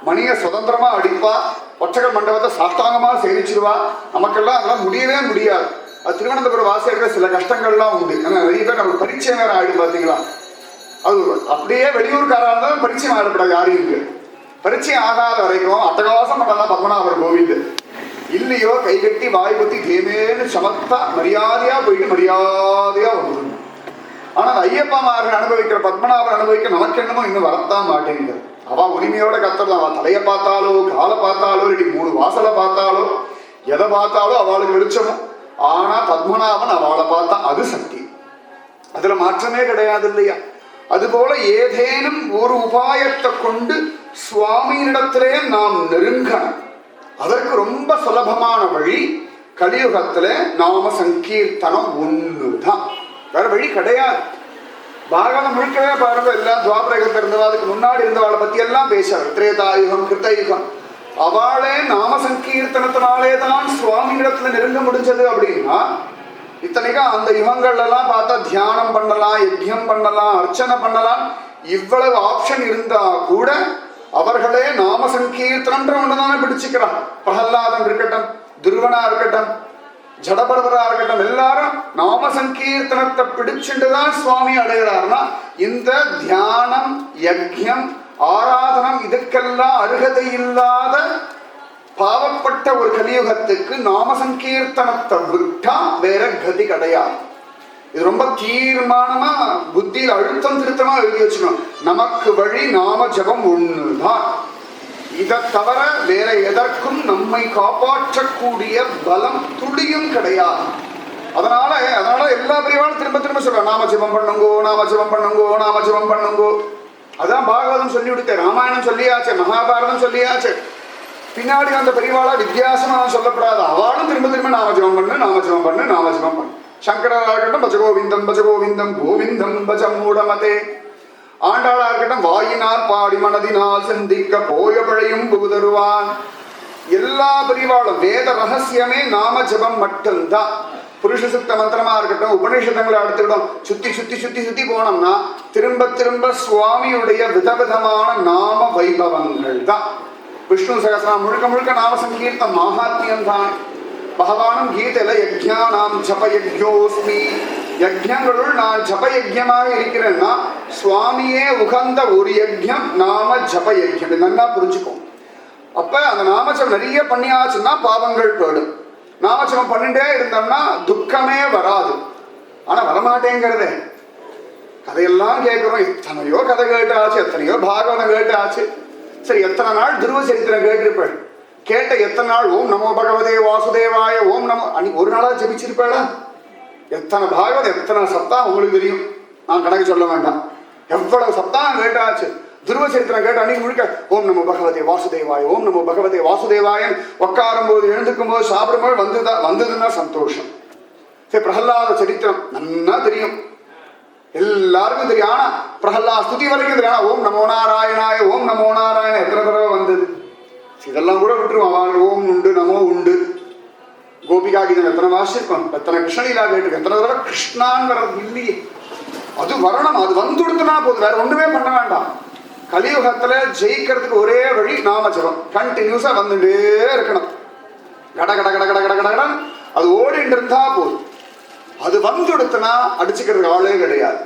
Speaker 1: மணியை சுதந்திரமா அடிப்பா, ஒற்றைகள் மண்டபத்தை சாஷ்டாங்கமா சேவிச்சிருவா. நமக்கெல்லாம் அதெல்லாம் முடியவே முடியாது. அது திருவனந்தபுரம் வாசிக்கிற சில கஷ்டங்கள்லாம் உண்டு. ஏன்னா நிறைய பேர் நம்ம பரிச்சயம் வேற ஆயிடும் பார்த்தீங்களா. அது அப்படியே வெளியூர்காராக இருந்தாலும் பரிச்சயம் ஆயிடப்படாது. யாரையும் பரிச்சயம் ஆகாத வரைக்கும் அட்டகாசம் பண்ணலாம் பத்மநாபர் கோவிந்து. இல்லையோ கைகட்டி வாய் பத்தி தேமேன்னு சமத்தா மரியாதையா போயிட்டு மரியாதையா வந்துடும். ஆனா அந்த ஐயப்பமார்கள் அனுபவிக்கிற பத்மநாபர் அனுபவிக்க நமக்கு என்னமோ இன்னும் வரத்தான் மாட்டேங்குது. அவ உரிமையோட கத்துறலாம். அவன் தலையை பார்த்தாலோ காலை பார்த்தாலோ இல்லாட்டி 3 வாசலை பார்த்தாலோ எதை பார்த்தாலோ அவளுக்கு வெளிச்சமும். ஆனா பத்மநாபன் அவளை பார்த்தா அது சக்தி. அதுல மாற்றமே கிடையாது இல்லையா. அதுபோல ஏதேனும் ஒரு உபாயத்தை கொண்டு சுவாமியிடத்திலே நாம் நெருங்கணும். அதற்கு ரொம்ப சுலபமான வழி கலியுகத்துல நாம சங்கீர்த்தனம் ஒண்ணுதான், வேற வழி கிடையாது. பாகவதம் முழுக்கவே பாருங்க, எல்லாம் துவாபரகத்தில் இருந்தவா, அதுக்கு முன்னாடி இருந்தவாளை பத்தி எல்லாம் பேசுறாரு. திரேதாயுகம் கிருத்தயுகம், அவளே நாம சங்கீர்த்தனத்தினாலே தான் சுவாமியிடத்துல நெருங்க முடிஞ்சது. அப்படின்னா இத்தனைக்கும் அந்த யுகங்கள்ல எல்லாம் பார்த்தா தியானம் பண்ணலாம், யஜ்யம் பண்ணலாம், அர்ச்சனை பண்ணலாம், இவ்வளவு ஆப்ஷன் இருந்தா கூட அவர்களே நாம சங்கீர்த்தனம்ன்ற ஒன்றுதானே பிடிச்சுக்கிறான். பிரகல்லாதன் இருக்கட்டும், துருவனா இருக்கட்டும், ஜடபரதரா இருக்கட்டும், எல்லாரும் நாம சங்கீர்த்தனத்தை பிடிச்சுட்டுதான் சுவாமி அடைகிறார்னா, இந்த தியானம், யஜ்யம், ஆராதனம் இதுக்கெல்லாம் அருகதை இல்லாத பாவப்பட்ட ஒரு கலியுகத்துக்கு நாம சங்கீர்த்தனத்தை விட்டா வேற கதி கிடையாது. இது ரொம்ப தீர்மானமா புத்தியில் அழுத்தம் திருத்தமா எழுதி வச்சுக்கணும். நமக்கு வழி நாம ஜபம் ஒண்ணுதான். இதை தவிர வேற எதற்கும் நம்மை காப்பாற்றக்கூடிய பலம் துளியும் கிடையாது. அதனால எல்லா பிரிவாலும் திரும்ப திரும்ப சொல்றேன், நாம ஜபம் பண்ணுங்கோ, நாம ஜபம் பண்ணுங்கோ, நாம ஜபம் பண்ணுங்கோ. அதான் பாகவதம் சொல்லி விடுத்தேன், ராமாயணம் சொல்லியாச்சு, மகாபாரதம் சொல்லியாச்சு. பின்னாடி அந்த பெரியவாளா வித்தியாசமா சொல்லப்படாது, அவளும் திரும்ப திரும்ப நாம ஜபம் பண்ணு, நாம ஜபம் பண்ணு, நாம ஜபம் பண்ணு. சங்கரா இருக்கட்டும் பஜகோவிந்தம் பஜகோவிந்தம் கோவிந்தம் பஜ மூடமதே. ஆண்டாளா இருக்கட்டும் வாயினால் பாடி மனதினால் சிந்திக்க போய பழையும் புகுதருவான். எல்லா பெரியவாளும் வேத ரகசியமே நாம ஜபம் மட்டும்தான். புருஷ சுத்த மந்திரமா இருக்கட்டும், உபநிஷதங்களை எடுத்துக்கிட்டோம், சுத்தி சுத்தி சுத்தி சுத்தி போனோம்னா திரும்ப திரும்ப சுவாமியுடைய விதவிதமான நாம வைபவங்கள் தான். விஷ்ணு சகஸ்ரநாமம் முழுக்க முழுக்க நாம சங்கீர்த்தம் மகாத்மியம் தான். பகவானும் கீதையில யஜ்ஞானாம் ஜப யஜ்யோஸ்மி, யஜ்ஞங்களுள் நான் ஜப யஜ்யமாக இருக்கிறேன்னா சுவாமியே உகந்த ஒரு யஜ்யம் நாம ஜப யஜ்யம். நல்லா புரிஞ்சுக்கும். அப்ப அந்த நாமஜபம் நிறைய பண்ணியாச்சுன்னா பாவங்கள் போயிடும். நாமஜபம் பண்ணிட்டே இருந்தோம்னா துக்கமே வராது. ஆனா வரமாட்டேங்கிறதே. கதையெல்லாம் கேட்கிறோம், எத்தனையோ கதை கேட்டாச்சு, எத்தனையோ பாகவதம் கேட்டாச்சு. சரி, எத்தனை நாள் துருவ சரித்திரம் கேட்டிருப்பேன், கேட்ட எத்தனை நாள் ஓம் நமோ பகவதே வாசுதேவாய ஓம் நமோ, அன்னைக்கு ஒரு நாளா ஜபிச்சிருப்பேடா. எத்தனை பாகவதம், எத்தனை சப்தா உங்களுக்கு தெரியும், நான் கணக்கு சொல்ல வேண்டாம். எவ்வளவு சப்தா கேட்டாச்சு. துருவ சரித்திரம் கேட்ட அன்னைக்கு முழுக்க ஓம் நமோ பகவதே வாசுதேவாய ஓம் நமோ பகவதே வாசுதேவாயன். உட்காரும் போது, எழுந்துக்கும் போது, சாப்பிடும் போது வந்ததுன்னா சந்தோஷம். சரி, பிரகல்லாத சரித்திரம் நன்னா தெரியும், எல்லாருக்கும் தெரியும். ஆனா பிரகல்லாத ஸ்துதி வரைக்கும் தெரியும். ஓம் நமோ நாராயணாய ஓம் நமோ நாராயண எத்தனை தடவை வந்தது. இதெல்லாம் கூட விட்டுருவோம். ஓம் உண்டு, நமோ உண்டு. கோபிகா கீதம் எத்தனை வாசிருக்கோம், எத்தனை கிருஷ்ணலீலா கேட்டு எத்தனை தடவை கிருஷ்ணாங்கிறது இல்லையே. அது வரணும், அது வந்துடுத்துனா போதும், வேற ஒண்ணுமே பண்ண வேண்டாம். கலியுகத்துல ஜெயிக்கிறதுக்கு ஒரே வழி நாம ஜபம். கண்டினியூஸா வந்துட்டே இருக்கணும். கட கட கட கட கட கட அது ஓடிட்டு இருந்தா போதும். அது வந்துடுத்துனா அடிச்சுக்கிறதுக்கு ஆளே கிடையாது.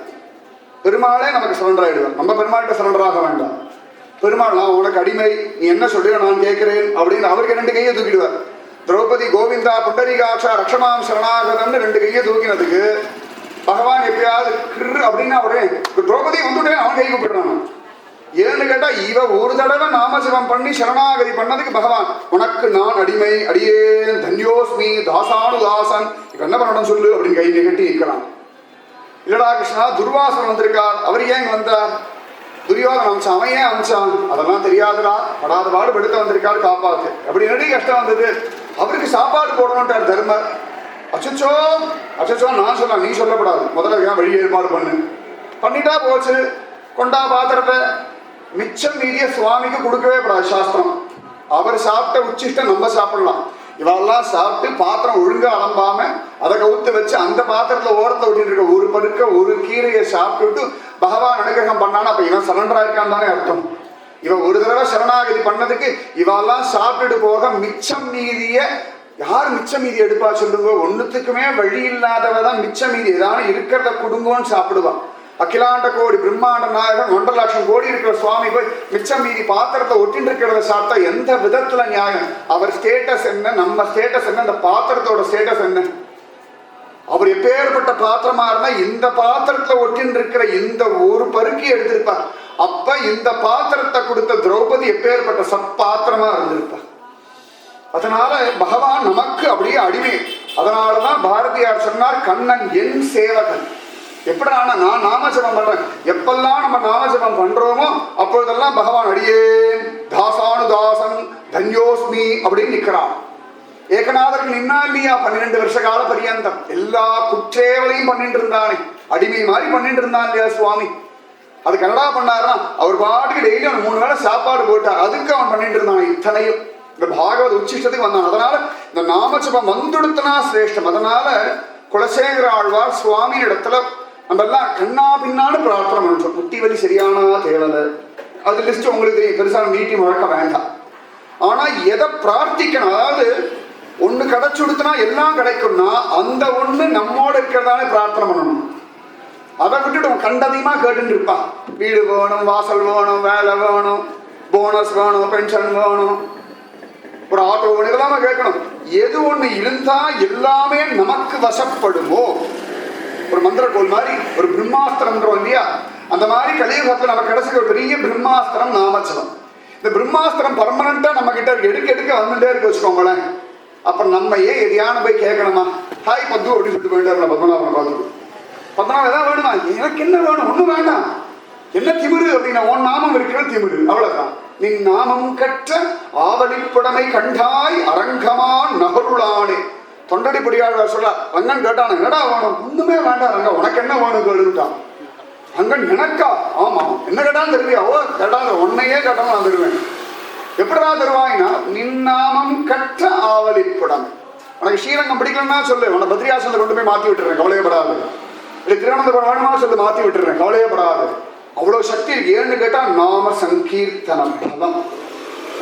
Speaker 1: பெருமாளே நமக்கு சரண்டர் ஆயிடுவார். நம்ம பெருமாள்கிட்ட சரண்டர் ஆக வேண்டாம். பெருமாள் நான் உனக்கு அடிமை, நீ என்ன சொல்றியோ நான் கேட்கிறேன் அப்படின்னு அவருக்கு 2 கையை தூக்கிடுவார். திரௌபதி கோவிந்தா புண்டரீகாட்சா ரக்ஷமாம் சரணாகதம்னு 2 கையை தூக்கினதுக்கு பகவான் எப்பயாவது கிரு அப்படின்னா உடனே திரௌபதி வந்துட்டே அவன் கை கூப்பிடுறான். ஏன்னு கேட்டா இவ ஒரு தடவை நாமஜபம் பண்ணி சரணாகதி பண்ணதுக்கு பகவான் உனக்கு நான் அடிமை, அடியேன் தன்யோஸ்மி தாசானு தாசன், இப்ப என்ன பண்ணணும் சொல்லு அப்படின்னு கை நிகட்டி நிற்கிறான். இல்லடா கிருஷ்ணா, துர்வாசன் வந்திருக்கார், அவர் ஏன் வந்தார், துரியோதன அம்சம், அவன் ஏன் அம்சம், அதெல்லாம் தெரியாதுடா, படாத பாடு படுத்த வந்திருக்காரு காப்பாத்து. அப்படி என்னடி கஷ்டம் வந்தது, அவருக்கு சாப்பாடு போடணும்ட்டார் தர்மர். அச்சோ அச்சோ நான் சொல்ல, நீ சொல்லப்படாது, முதல்ல வழி ஏற்பாடு பண்ணிட்டா போச்சு. கொண்டா பாத்திரத்தை, மிச்சம் மீதிய சுவாமிக்கு கொடுக்கவே கூடாது சாஸ்திரம். அவர் சாப்பிட்ட உச்சிஷ்டம் நம்ம சாப்பிடலாம். இவெல்லாம் சாப்பிட்டு பாத்திரம் ஒழுங்கா அலம்பாம அதை கவுத்து வச்சு அந்த பாத்திரத்துல ஓரத்தை விட்டு இருக்க ஒரு பருக்க ஒரு கீரையை சாப்பிட்டுட்டு பகவான் அனுகிரகம் பண்ணானா அப்ப இவன் சரண்டரா இருக்கான்னு தானே அர்த்தம். இவன் ஒரு தடவை சரணாகதி பண்ணதுக்கு இவெல்லாம் சாப்பிட்டுட்டு போக மிச்சம் மீதிய யார் மிச்சம் மீதி எடுப்பா சொல்லுங்க. ஒன்னுத்துக்குமே வழி இல்லாதவதான் மிச்சம் மீதி ஏதாவது இருக்கிறத குடுங்கன்னு சாப்பிடுவான். அகிலாண்ட கோடி பிரம்மாண்ட நாயகன் 1.5 லட்சம் கோடி இருக்கிற சுவாமி போய் மிச்சம் மீதி பாத்திரத்தை ஒட்டின்னு இருக்கிறத சாப்பிட்டா எந்த விதத்துல நியாயம்? அவர் ஸ்டேட்டஸ் என்ன, நம்ம ஸ்டேட்டஸ் என்ன, அந்த பாத்திரத்தோட ஸ்டேட்டஸ் என்ன? அவர் எப்பேற்பட்ட பாத்திரமா இருந்தா இந்த பாத்திரத்துல ஒட்டின்னு இருக்கிற இந்த ஒரு பருக்கி எடுத்திருப்பார். அப்ப இந்த பாத்திரத்தை கொடுத்த திரௌபதி எப்பேற்பட்ட சப்பாத்திரமா இருந்திருப்பார். அதனால பகவான் நமக்கு அப்படியே அடிமை. அதனாலதான் பாரதியார் சொன்னார், கண்ணன் என் சேவகன். எப்படான நான் நாமஜபம் பண்றேன், எப்பெல்லாம் நம்ம நாமஜபம் பண்றோமோ அப்பொழுதெல்லாம் பகவான் அடியேன் தாசானுதாசன் தன்யோஸ்மி அப்படின்னு நிக்கிறான். ஏகநாதருக்கு நின்னா இல்லையா 12 வருஷ கால பரியந்தம் எல்லா குற்றேவலையும் பண்ணிட்டு இருந்தானே, அடிமை மாதிரி பண்ணிட்டு இருந்தான் இல்லையா சுவாமி. அது கனடா பண்ணாருன்னா அவர் பாட்டுக்கு டெய்லி அவன் 3 வேளை சாப்பாடு போட்டார், அதுக்கு அவன் பண்ணிட்டு இருந்தான் இத்தனையும். இந்த பாகவத உச்சிஷ்டத்துக்கு வந்தான். அதனால இந்த நாமஜபம் வந்துடுத்தனா சிரேஷ்டம். அதனால குலசேகர ஆழ்வார் சுவாமி இடத்துல நம்ம எல்லாம் கண்ணா பின்னான்னு பிரார்த்தனை பண்றோம். முட்டி வலி சரியானா தேவலை, அது லிஸ்ட் உங்களுக்கு தெரியும், பெருசா நீட்டி முழக்க வேண்டாம். ஆனா எதை பிரார்த்திக்கணும், அதாவது ஒண்ணு கிடைச்சுடுத்துனா எல்லாம் கிடைக்கும்னா அந்த ஒண்ணு நம்மோட இருக்கிறதானே பிரார்த்தனை பண்ணணும். அதை விட்டுட்டு கண்டதியமா கேட்டுட்டு இருப்பான். வீடு வேணும், வாசல் வேணும், வேலை வேணும், போனஸ் வேணும், பென்ஷன் வேணும், ஒரு ஆட்டோ வேணும், இதெல்லாம் கேட்கணும். எது ஒண்ணு இருந்தா எல்லாமே நமக்கு வசப்படுமோ, ஒரு மந்திரக்கோள் மாதிரி ஒரு பிரம்மாஸ்திரம்ன்றோம் இல்லையா, அந்த மாதிரி கலியுகத்துல நம்ம கிடைச்ச ஒரு பெரிய பிரம்மாஸ்திரம் நாமஜபம். இந்த பிரம்மாஸ்திரம் பர்மனண்டா நம்ம கிட்ட எடுக்க வந்துட்டே இருக்கு வச்சுக்கோங்களேன். அப்புறம் நம்ம ஏன் எதையான போய் கேட்கணுமா, ஹாய் பத்து அப்படின்னு சொல்லிட்டு போயிட்டு பத்மநாபனை பார்த்துட்டு பத்மநாபம் எதாவது வேணுமா, எனக்கு என்ன வேணும், ஒண்ணும் வேண்டாம், என்ன திமிரு அப்படின்னா உன் நாமம் இருக்கிற திமிரு, அவ்வளவுதான். நின் நாமம் கற்ற ஆவலிப்புடமை கண்டாய் அரங்கமான் நகருளானே. தொண்டடி பொடியாழ்வார் சொல்ல, ரங்கன் கேட்டான் என்னடா வேணும், ஒண்ணுமே வேண்டாம் ரங்க, உனக்கு என்ன வேணும் கேளுட்டான். ரங்கன் எனக்கா, ஆமா என்ன கேட்டாலும் தருவியா, ஓ கேட்டாங்க உன்னையே கேட்டாலும் நான் தருவேன். எப்படா தருவாய்னா நின்னாமம் கற்ற ஆவலிப்புடமை. உனக்கு ஸ்ரீரங்கம் பிடிக்கலன்னா சொல்லு, உன பத்ரியாசனத்தை கொண்டு போய் மாத்தி விட்டுறேன், கவலையப்படாது. இல்லை திருவனந்தபுரம் வேணுமா சொல்லு, மாத்தி விட்டுறேன், கவலையப்படாது. அவ்வளவு சக்தி இருக்கு. ஏன்னு கேட்டா நாம சங்கீர்த்தனம். அதான்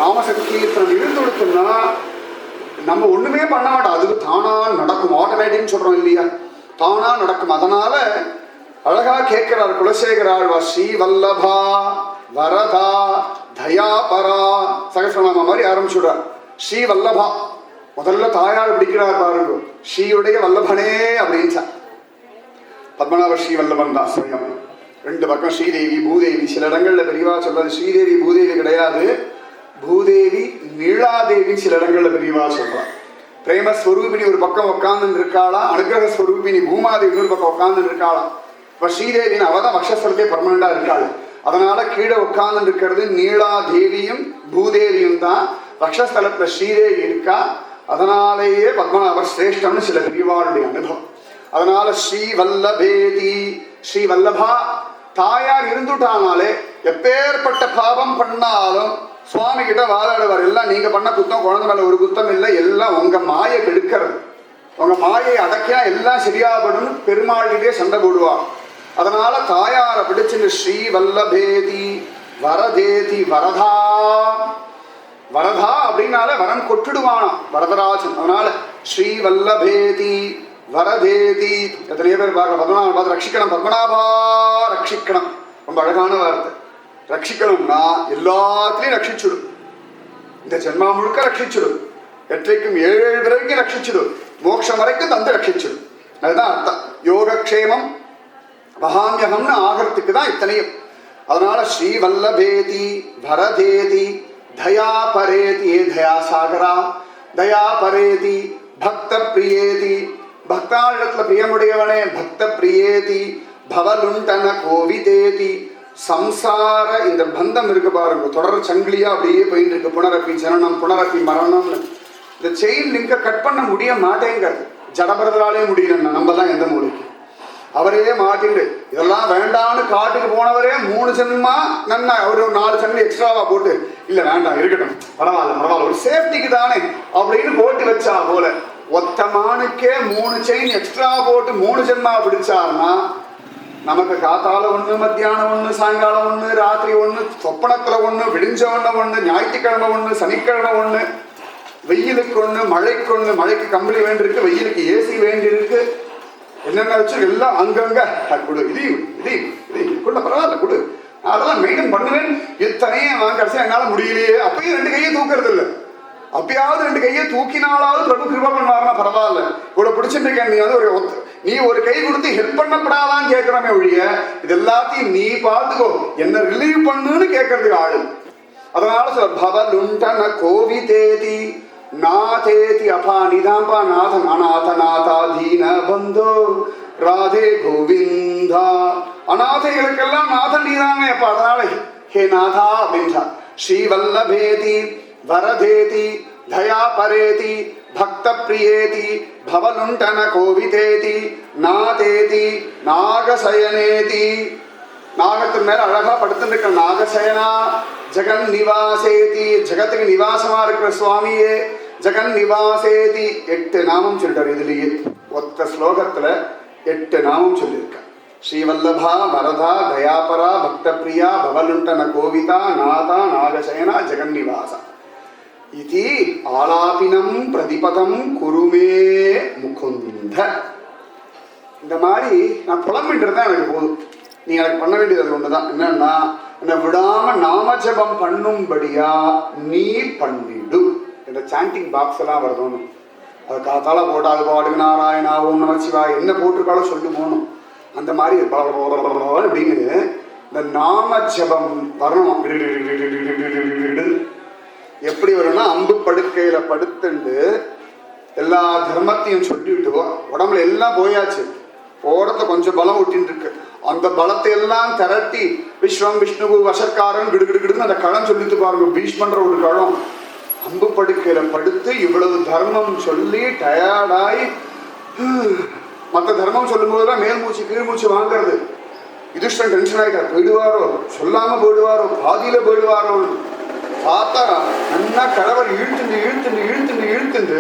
Speaker 1: நாம சங்கீர்த்தனம் இருந்து கொடுத்தோம்னா நம்ம ஒண்ணுமே பண்ண மாட்டோம், அதுக்கு தானா நடக்கும். ஆட்டோமேட்டிக்னு சொல்றோம் இல்லையா, தானா நடக்கும். அதனால அழகா கேட்கிறார் குலசேகரார், ஸ்ரீ வல்லபா வரதா தயாபரா சகசிரநாம மாதிரி ஆரம்பிச்சுடுறார். ஸ்ரீ வல்லபா முதல்ல தாயார் பிடிக்கிறார் பாருங்க, ஸ்ரீயுடைய வல்லபனே அப்படின்னு. பத்மநாப ஸ்ரீ வல்லபன் தான் சுயம். 2 பக்கம் ஸ்ரீதேவி பூதேவி. சில இடங்கள்ல பெரியவா சொல்றது ஸ்ரீதேவி பூதேவி கிடையாது, பூதேவி நீளாதேவி சில இடங்கள்ல பெரியவா சொல்றான். பிரேமஸ்வரூபினி ஒரு பக்கம் உட்கார்ந்து இருக்காளா, அனுகிரகஸ்வரூபினி பூமாதேவி ஒரு பக்கம் உட்கார்ந்து இருக்காளா. இப்ப ஸ்ரீதேவின் அவதான் வக்ஷஸ்தலத்தை பர்மனண்டா இருக்காள். அதனால கீழே உட்கார்ந்து இருக்கிறது நீளா தேவியும் பூதேவியும் தான். வக்ஷஸ்தலத்துல ஸ்ரீதேவி இருக்கா. அதனாலேயே பத்மநாபர் சிரேஷ்டம்னு சில பெரியவாளுடைய அனுபவம். அதனால ஸ்ரீ வல்லபேதி, ஸ்ரீ வல்லபா தாயார் இருந்துட்டானாலே எப்பேற்பட்ட பாவம் பண்ணாலும் சுவாமி கிட்ட வாதாடுவார். எல்லாம் நீங்க பண்ண குத்தம், குழந்தை மேல ஒரு குத்தம் இல்லை, எல்லாம் உங்க மாயை கெடுக்கிறது, உங்க மாயை அடக்கியா எல்லாம் சரியாபடும் பெருமாளிலே சண்டை போடுவார். அதனால தாயாரை பிடிச்சுன்னு ஸ்ரீ வல்லபேதி வரதேதி வரதா. வரதா அப்படின்னால வரம் கொட்டுடுவானாம் வரதராஜன். அதனால ஸ்ரீ வல்லபேதி வரதேதி. எத்தனையோ பேர் பார்க்க பத்மநாபன் பார்த்து ரட்சிக்கணும், பத்மநாபா ரட்சிக்கணும், ரொம்ப அழகான வார்த்தை. ரட்சிக்கணும்னா எல்லாத்திலையும் ரட்சிச்சுடும், இந்த ஜென்மா முழுக்க ரட்சிச்சுடும், எற்றைக்கும் 7 பிறவிக்கும் ரட்சிச்சுடும், மோட்சம் வரைக்கும் தந்து ரட்சிச்சுடும். அதுதான் அர்த்தம். யோகக்ஷேமம் மகாமியகம்னு ஆகிறதுக்கு தான் இத்தனையும். அதனால ஸ்ரீ வல்லபேதி வரதேதி தயாபரேதி. ஏ தயா சாகரா, தயாபரேதி பக்த பிரியேதி, பக்தாளிடத்துல பிரியமுடையவனே பக்த பிரியேதி, பவலுண்டன கோவிதேதி. சம்சார இந்த பந்தம் இருக்கு பாருங்க, தொடர் சங்கிலியா அப்படியே போயிட்டு இருக்கு. புனரப்பி ஜனனம் புனரப்பி மரணம்னு இந்த செயின் லிங்க கட் பண்ண முடிய மாட்டேங்கிறது. ஜடபரதராலே முடியலன்னா நம்ம தான் எந்த மூலைக்கு, அவரே மாட்டிண்டு இதெல்லாம் வேண்டான்னு காட்டுக்கு போனவரே 3 ஜென்மா நன்னா ஒரு 4 ஜென்மம் எக்ஸ்ட்ராவா போட்டு இல்ல வேண்டாம் இருக்கட்டும் பரவாயில்ல ஒரு சேஃப்டிக்கு தானே அப்படின்னு போட்டு வச்சா போல ஒத்தமானுக்கே 3 செயின் எக்ஸ்ட்ரா போட்டு 3 ஜென்மா பிடிச்சாருன்னா நமக்கு காத்தால 1, மத்தியானம் 1, சாயங்காலம் 1, ராத்திரி 1, சொப்பனத்துல 1, விடிஞ்ச 1, ஞாயிற்றுக்கிழமை 1, சனிக்கிழமை 1, வெயிலுக்கு 1, மழைக்கு 1, மழைக்கு கம்பளி வேண்டியிருக்கு, வெயிலுக்கு ஏசி வேண்டியிருக்கு, என்னென்ன வச்சு எல்லாம் அங்கங்க கொடு, இது கொண்ட பரவாயில்ல கொடு, நான் அதெல்லாம் மெயின்டைன் பண்ணுவேன். இத்தனையும் நான் கடைசியா என்னால முடியலையே. அப்பயும் 2 கையை தூக்குறது இல்லை, அப்பயாவது 2 கையை தூக்கினாலாவது பிரபு கிருபா பண்ணுவாருன்னா பரவாயில்ல. இவ்வளவு பிடிச்சிருக்கேன், நீ ஒரு கை கொடுத்து ஹெல்ப் பண்ணப்படாதான்னு கேட்கிறமே ஒழிய இது எல்லாத்தையும் நீ பார்த்துக்கோ என்ன ரிலீவ் பண்ணுன்னு கேட்கறதுக்கு ஆளு. அதனால சார் பவலுண்டன கோவிதேதி நாதேதி அப்பா நீதான்பா நாதன் அநாத நாதா தீன பந்தோ ராதே கோவிந்தா. அநாதைகளுக்கெல்லாம் நாதன் நீதானே அப்ப, அதனால ஹே நாதா அப்படின்றா. ஸ்ரீவல்லபேதி வரதேதி தயாபரேதி பக்த பிரியேதி பவலுண்டன கோவிதேதி நாதேதி நாகசயனேதி. நாகத்தின் மேல அழகா படுத்துட்டு இருக்க நாகசயனா. ஜெகன் நிவாசேதி, ஜெகத்துக்கு நிவாசமா இருக்கிற சுவாமியே. ஜெகன் நிவாசேதி 8 நாமம் சொல்லிட்டார். இதுலயே ஒத்த ஸ்லோகத்துல 8 நாமம் சொல்லியிருக்க. ஸ்ரீவல்லபா வரதா தயாபரா பக்த பிரியா பவலுண்டன கோவிதா நாதா நாகசயனா ஜெகன்னிவாசா இது ஆலாபினம் பிரதிபதம் குருமே முகுந்த. இந்த மாதிரி நான் புலம்பின்றது தான் எனக்கு போதும். நீ எனக்கு பண்ண வேண்டியது அது ஒண்ணுதான். என்னன்னா, என்னை விடாம நாமஜபம் பண்ணும்படியா நீ பண்ணிடு. இந்த சாண்டிங் பாக்ஸ் எல்லாம் வருதோன்னு அது காத்தால போட்டு அது பாடுக்கு நாராயணா ஓம் நமச்சிவா என்ன போட்டிருக்காலோ சொல்லி போகணும். அந்த மாதிரி அப்படின்னு இந்த நாம ஜபம் வரணும். எப்படி வரும்னா, அம்பு படுக்கையில படுத்துண்டு எல்லா தர்மத்தையும் சொல்லிட்டு உடம்புல எல்லாம் போயாச்சு, போடத்த கொஞ்சம் பலம் ஒட்டின்னு இருக்கு. அந்த பலத்தை எல்லாம் திரட்டி விஸ்வம் விஷ்ணுவு வசக்காரன் கிடுகிடுன்னு அந்த களம் சொல்லிட்டு பாருங்க. பீஷ்மன்ற ஒரு களம் அம்பு படுக்கையில படுத்து இவ்வளவு தர்மம் சொல்லி டயர்டாயி மற்ற தர்மம் சொல்லும் போதுதான் மேல் மூச்சு கீழ் மூச்சு வாங்கிறது. யுதிஷ்டன் டென்ஷன் ஆகிட்டார். போயிடுவாரோ, சொல்லாம போயிடுவாரோ, பாதியில போயிடுவாரோ பார்த்தா நல்லா கடவர் இழுத்துண்டு இழுத்துண்டு இழுத்துண்டு இழுத்துண்டு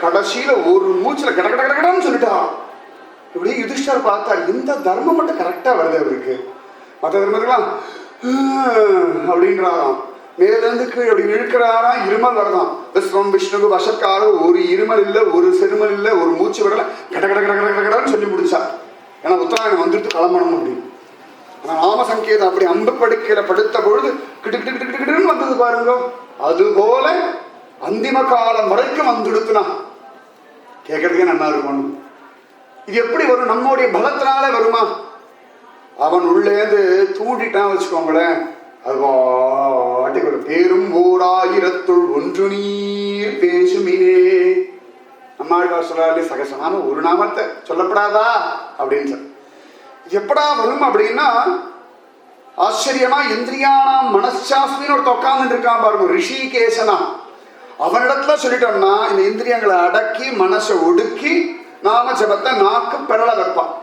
Speaker 1: கடைசியில ஒரு மூச்சுல கட கட கடன்னு சொல்லிட்டா. இப்படி யுதிஷ்டர் பார்த்தா இந்த தர்மம் மட்டும் கரெக்டா வருது அவருக்கு. மற்ற தர்மத்துக்கெல்லாம் அப்படின்றாராம். மேலிருந்து கீழ் அப்படி இழுக்கிறாராம். இருமல் வரதான். விஸ்வம் விஷ்ணுக்கு வசக்காரோ ஒரு இருமல் இல்லை, ஒரு செருமல் இல்லை, ஒரு மூச்சு வரல, கட கட கட கட கடன்னு சொல்லி முடிச்சா. ஏன்னா உத்தராயணம் வந்துட்டு கிளம்பணும் அப்படின்னு. ஆனால் நாம சங்கேதம் அப்படி அம்பு படுக்கையில படுத்த பொழுது கிட்டு கிட்டு கிட்டு கிட்டுன்னு வந்தது பாருங்க. அதுபோல அந்திம காலம் வரைக்கும் வந்துடுத்துனா கேட்கறதுக்கே நல்லா இருக்கும். இது எப்படி வரும்? நம்முடைய பலத்தினாலே வருமா? அவன் உள்ளேந்து தூண்டிட்டான் வச்சுக்கோங்களேன், அது பாட்டுக்கு ஒரு பேரும் ஓர் ஆயிரத்துள் ஒன்று நீர் பேசுமினே. நம்மாழ்வார் சொல்றாரு, சகசனாம ஒரு நாமத்தை சொல்லப்படாதா அப்படின்னு சொல்லி. இது எப்படா வரும் அப்படின்னா, ஆச்சரியமா இந்திரியானாம் மனசாஸ்மின்னு ஒருத்த உட்கார்ந்து இருக்கான் பாருங்க, ரிஷிகேசனா. அவனிடத்துல சொல்லிட்டோம்னா இந்த இந்திரியங்களை அடக்கி மனசை ஒடுக்கி நாம ஜபத்தை நாக்கு பெறல வைப்பான்.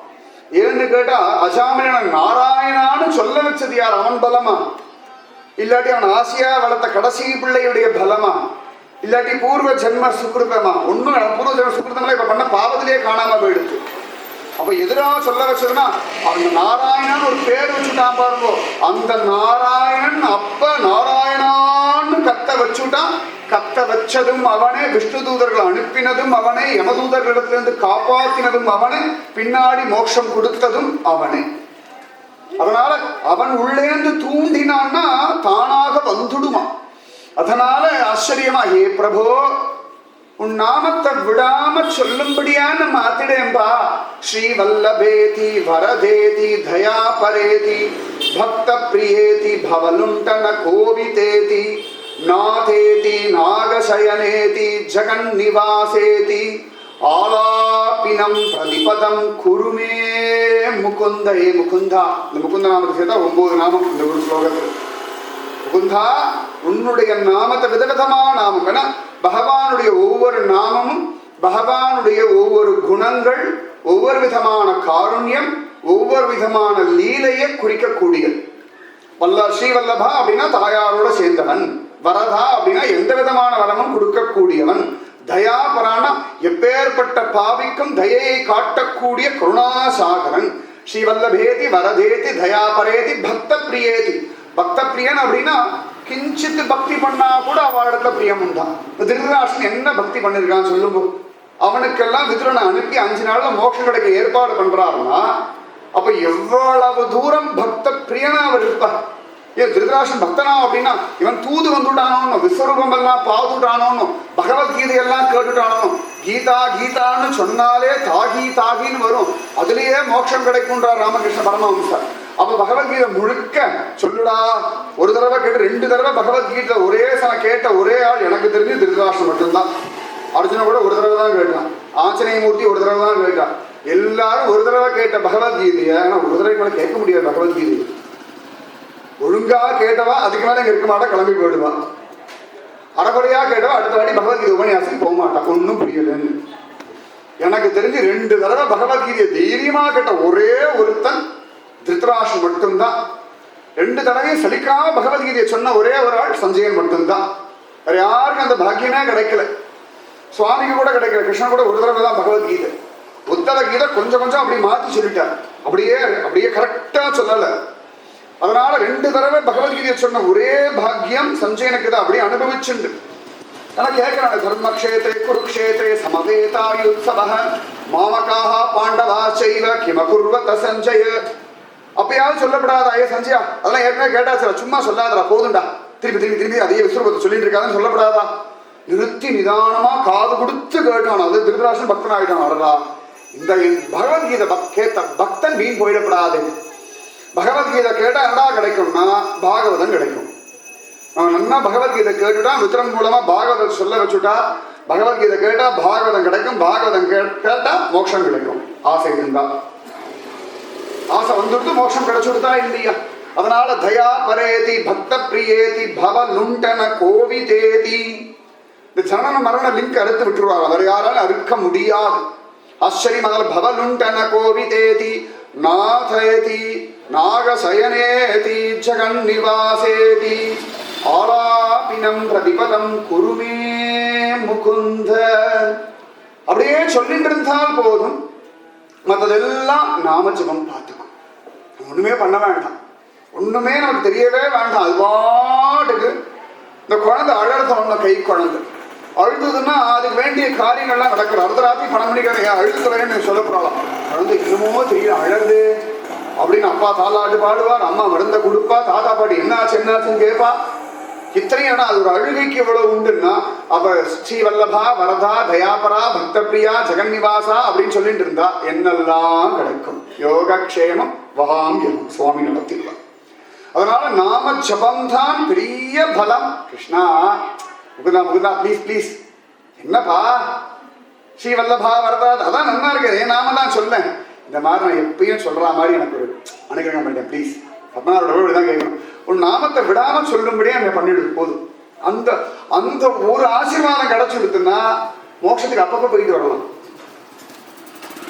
Speaker 1: ஏன்னு கேட்டா, அஜாமிலன் நாராயணான்னு சொல்ல வச்சது யார்? அவன் பலமா? இல்லாட்டி அவன் ஆசையா வளர்த்த கடைசி பிள்ளையுடைய பலமா? இல்லாட்டி பூர்வ ஜென்ம சுகிருதமா? ஒன்னும் பூர்வ ஜென்ம சுகிருதம்லாம் இப்ப பண்ண பாவத்திலேயே காணாம போயிடுச்சு. அப்ப எதிராக சொல்ல வச்சதுன்னா அந்த நாராயணன் ஒரு பேர் வச்சுட்டான் பாருங்க. அந்த நாராயணன் அப்ப நாராயணான்னு கத்த வச்சுட்டான். கத்த வச்சதும் அவனே, விஷ்ணு தூதர்கள் அனுப்பினதும் அவனே, யமதூதர்களிடத்திலிருந்து காப்பாற்றினதும் அவனே, பின்னாடி மோட்சம் கொடுத்ததும் அவனே. அதனால அவன் உள்ளேந்து தூண்டினான்னா தானாக வந்துடுமா. அதனால ஆச்சரியமா, ஹே பிரபோ உன் நாமத்தை விடாம சொல்லும்படியான மாத்திடேம்பா. ஸ்ரீ வல்லபேதி வரதேதி தயாபரேதி பக்த பிரியேதி பவலுண்டன கோவிதேதி நாதேதி நாகசயனேதி ஜெகன் நிவாசேதி ஆலாபினம் பிரதிபதம் குருமே முகுந்த. ஏ முகுந்தா, இந்த முகுந்த நாமத்தை சேர்த்தா 9 நாமம் இந்த ஒரு ஸ்லோகத்தில். முகுந்தா, உன்னுடைய நாமத்தை விதவிதமான நாமம். ஏன்னா பகவானுடைய ஒவ்வொரு நாமமும் பகவானுடைய ஒவ்வொரு குணங்கள், ஒவ்வொரு விதமான காருண்யம், ஒவ்வொரு விதமான லீலையை குறிக்கக்கூடியது. ஸ்ரீவல்லபா அப்படின்னா தாயாரோட சேர்ந்தவன். வரதா அப்படின்னா எந்த விதமான வரமும் கொடுக்கக்கூடியவன். தயாபரானா எப்பேற்பட்ட பாவிக்கும் தயையை காட்டக்கூடிய கருணாசாகரன். ஸ்ரீவல்லபேதி வரதேதி தயாபரேதி பக்த பிரியேதி. பக்த பிரியன் அப்படின்னா கிஞ்சித்து பக்தி பண்ணா கூட அவளிடத்துல பிரியம் உண்டா. திருதராஷ்டிரன் என்ன பக்தி பண்ணிருக்கான்னு சொல்லுங்க. அவனுக்கெல்லாம் விதுரனை அனுப்பி 5 நாள்ல மோட்சம் கிடைக்க ஏற்பாடு பண்றாருன்னா அப்ப எவ்வளவு தூரம் பக்த பிரியனா அவர் இருப்பார். ஏன் திருதராஷ்டிரன் பக்தனா அப்படின்னா இவன் தூது வந்துட்டானோ, விஸ்வரூபம் எல்லாம் பாதுட்டானோ, பகவத்கீதையெல்லாம் கேட்டுட்டானோ. கீதா கீதான்னு சொன்னாலே தாகி தாகின்னு வரும். அதுலயே மோட்சம் கிடைக்கும்ன்றார் ராமகிருஷ்ண பரமஹம்சர். அப்ப பகவத்கீதை முழுக்க சொல்லுடா. ஒரு தடவை கேட்டு 2 தடவை பகவத்கீதை ஒரே கேட்ட ஒரே ஆள் எனக்கு தெரிஞ்சு திருதராஷ்டிரன் மட்டும்தான். அர்ஜுன கூட ஒரு தடவை தான் கேட்டான். ஆஞ்சநேய மூர்த்தி ஒரு தடவை தான் கேட்டான். எல்லாரும் ஒரு தடவை கேட்ட பகவத்கீதைய ஒரு தடவை மேல கேட்க முடியாது. பகவத்கீதை ஒழுங்கா கேட்டவா அதுக்கு மேல இங்க இருக்க மாட்டா, கிளம்பி போயிடுவா. அறகுறையா கேட்டவா அடுத்த வாட்டி பகவத்கீதை உபன்யாசம் போக மாட்டான், ஒன்னும் புரியலன்னு. எனக்கு தெரிஞ்சு 2 தடவை பகவத்கீதையை தைரியமா கேட்ட ஒரே ஒருத்தன் திருத்தராஷ்டிரன் மட்டும்தான். 2 தடவையும் சலிக்காம பகவத்கீதையை சொன்ன ஒரே ஒரு ஆள் சஞ்சயன் மட்டும்தான். வேற யாருக்கும் அந்த பாக்கியமே கிடைக்கல. சுவாமிக்கு கூட கிடைக்கல. கிருஷ்ணன் கூட ஒரு தடவை தான் பகவத்கீதை. உத்தர கீதை கொஞ்சம் கொஞ்சம் அப்படி மாற்றி சொல்லிட்டார். அப்படியே கரெக்டா சொல்லல. அதனால 2 தடவை பகவத்கீதையை சொன்ன ஒரே பாக்கியம் சஞ்சயனுக்கு தான். அப்படியே அனுபவிச்சுண்டு ஆனா கேட்கிறாங்க, தர்மக்ஷேத்ரே குருக்ஷேத்ரே சமவேதாயுத்சவ மாமகாஹ பாண்டவா சைவ கிமகுர்வத சஞ்சய. அப்பயாவது சொல்லப்படாதா? ஏ சஞ்சயா, அதெல்லாம் ஏற்கனவே கேட்டாச்சுடா, சும்மா சொல்லாதடா, போதுண்டா, திருப்பி திருப்பி திருப்பி அதே விஸ்வரூபத்தை சொல்லிட்டு இருக்காதுன்னு சொல்லப்படாதா? நிறுத்தி நிதானமா காது கொடுத்து கேட்டான். அது திருதராஷ்டிரன் பக்தன் ஆகிட்டான். அடடா, இந்த பகவத்கீதை கேட்ட பக்தன் வீண் போயிடப்படாது. பகவத்கீதை கேட்டா என்னடா கிடைக்கும்னா பாகவதம் கிடைக்கும். அவன் நல்லா பகவத்கீதை கேட்டுட்டா, மித்திரம் மூலமா பாகவதத்தை சொல்ல வச்சுட்டா, பகவத்கீதை கேட்டா பாகவதம் கிடைக்கும். பாகவதம் கேட்டா மோட்சம் கிடைக்கும். ஆசை இருந்தா, ஆசை வந்துட்டு மோட்சம் கிடைச்சுடுதா இல்லையா? அதனால தயா பரேதி பக்த பிரியேதி பவ லுண்டன கோவிதேதி. இந்த ஜனன மரண லிங்க் அறுத்து விட்டுருவாங்க, வேற யாராலும் அறுக்க முடியாது. ஆச்சரியம். அதில் பவ லுண்டன கோவிதேதி நாதேதி நாகசயனேதி ஜெகன் நிவாசேதி ஆலாபினம் பிரதிபதம் குருமே முகுந்த. அப்படியே சொல்லிட்டு இருந்தால் போதும், மற்றதெல்லாம் நாமஜபம் பார்த்துக்கும். ஒண்ணுமே பண்ண வேண்டாம், ஒண்ணுமே நமக்கு தெரியவே வேண்டாம். அது பாட்டுக்கு இந்த குழந்தை அழறத கை குழந்தை அழுதுன்னா அதுக்கு வேண்டிய காரியங்கள்லாம் நடக்கிற. அர்த்தராத்திரி 12 மணிக்கு அழுதுறேன்னு சொல்ல போறாளாம். குழந்தை இன்னமோ தெரியல அழகு அப்படின்னு அப்பா தாலாட்டு பாடுவார், அம்மா மருந்த கொடுப்பா, தாத்தா பாட்டி என்னாச்சு என்னாச்சுன்னு கேட்பா. இத்தனையும் அது ஒரு அழுகைக்கு எவ்வளவு உண்டுன்னா, அப்ப ஸ்ரீ வல்லபா வரதா தயாபரா பக்த பிரியா ஜெகன்னிவாசா அப்படின்னு சொல்லிட்டு இருந்தா என்னெல்லாம் கிடைக்கும். யோகக்ஷேமம் வகாம் யோகம் சுவாமி நடத்திடுவார். அதனால நாம ஜபம்தான் பெரிய பலம். கிருஷ்ணா முகுந்தா முகுந்தா ப்ளீஸ் ப்ளீஸ், என்னப்பா ஸ்ரீ வல்லபா வரதா அதான் நல்லா இருக்கு, என் நாம தான் சொல்லேன். இந்த மாதிரி நான் எப்பயும் சொல்ற மாதிரி எனக்கு ஒரு அனுகிரகம் பண்ணிட்டேன் ப்ளீஸ். பத்மநாபோட தான் கேட்கணும், உன் நாமத்தை விடாம சொல்லும்படியே அங்க பண்ணிடுது போதும். அந்த அந்த ஒரு ஆசீர்வாதம் கிடைச்சுடுதுன்னா மோட்சத்துக்கு அப்பப்போ போயிட்டு வரலாம்.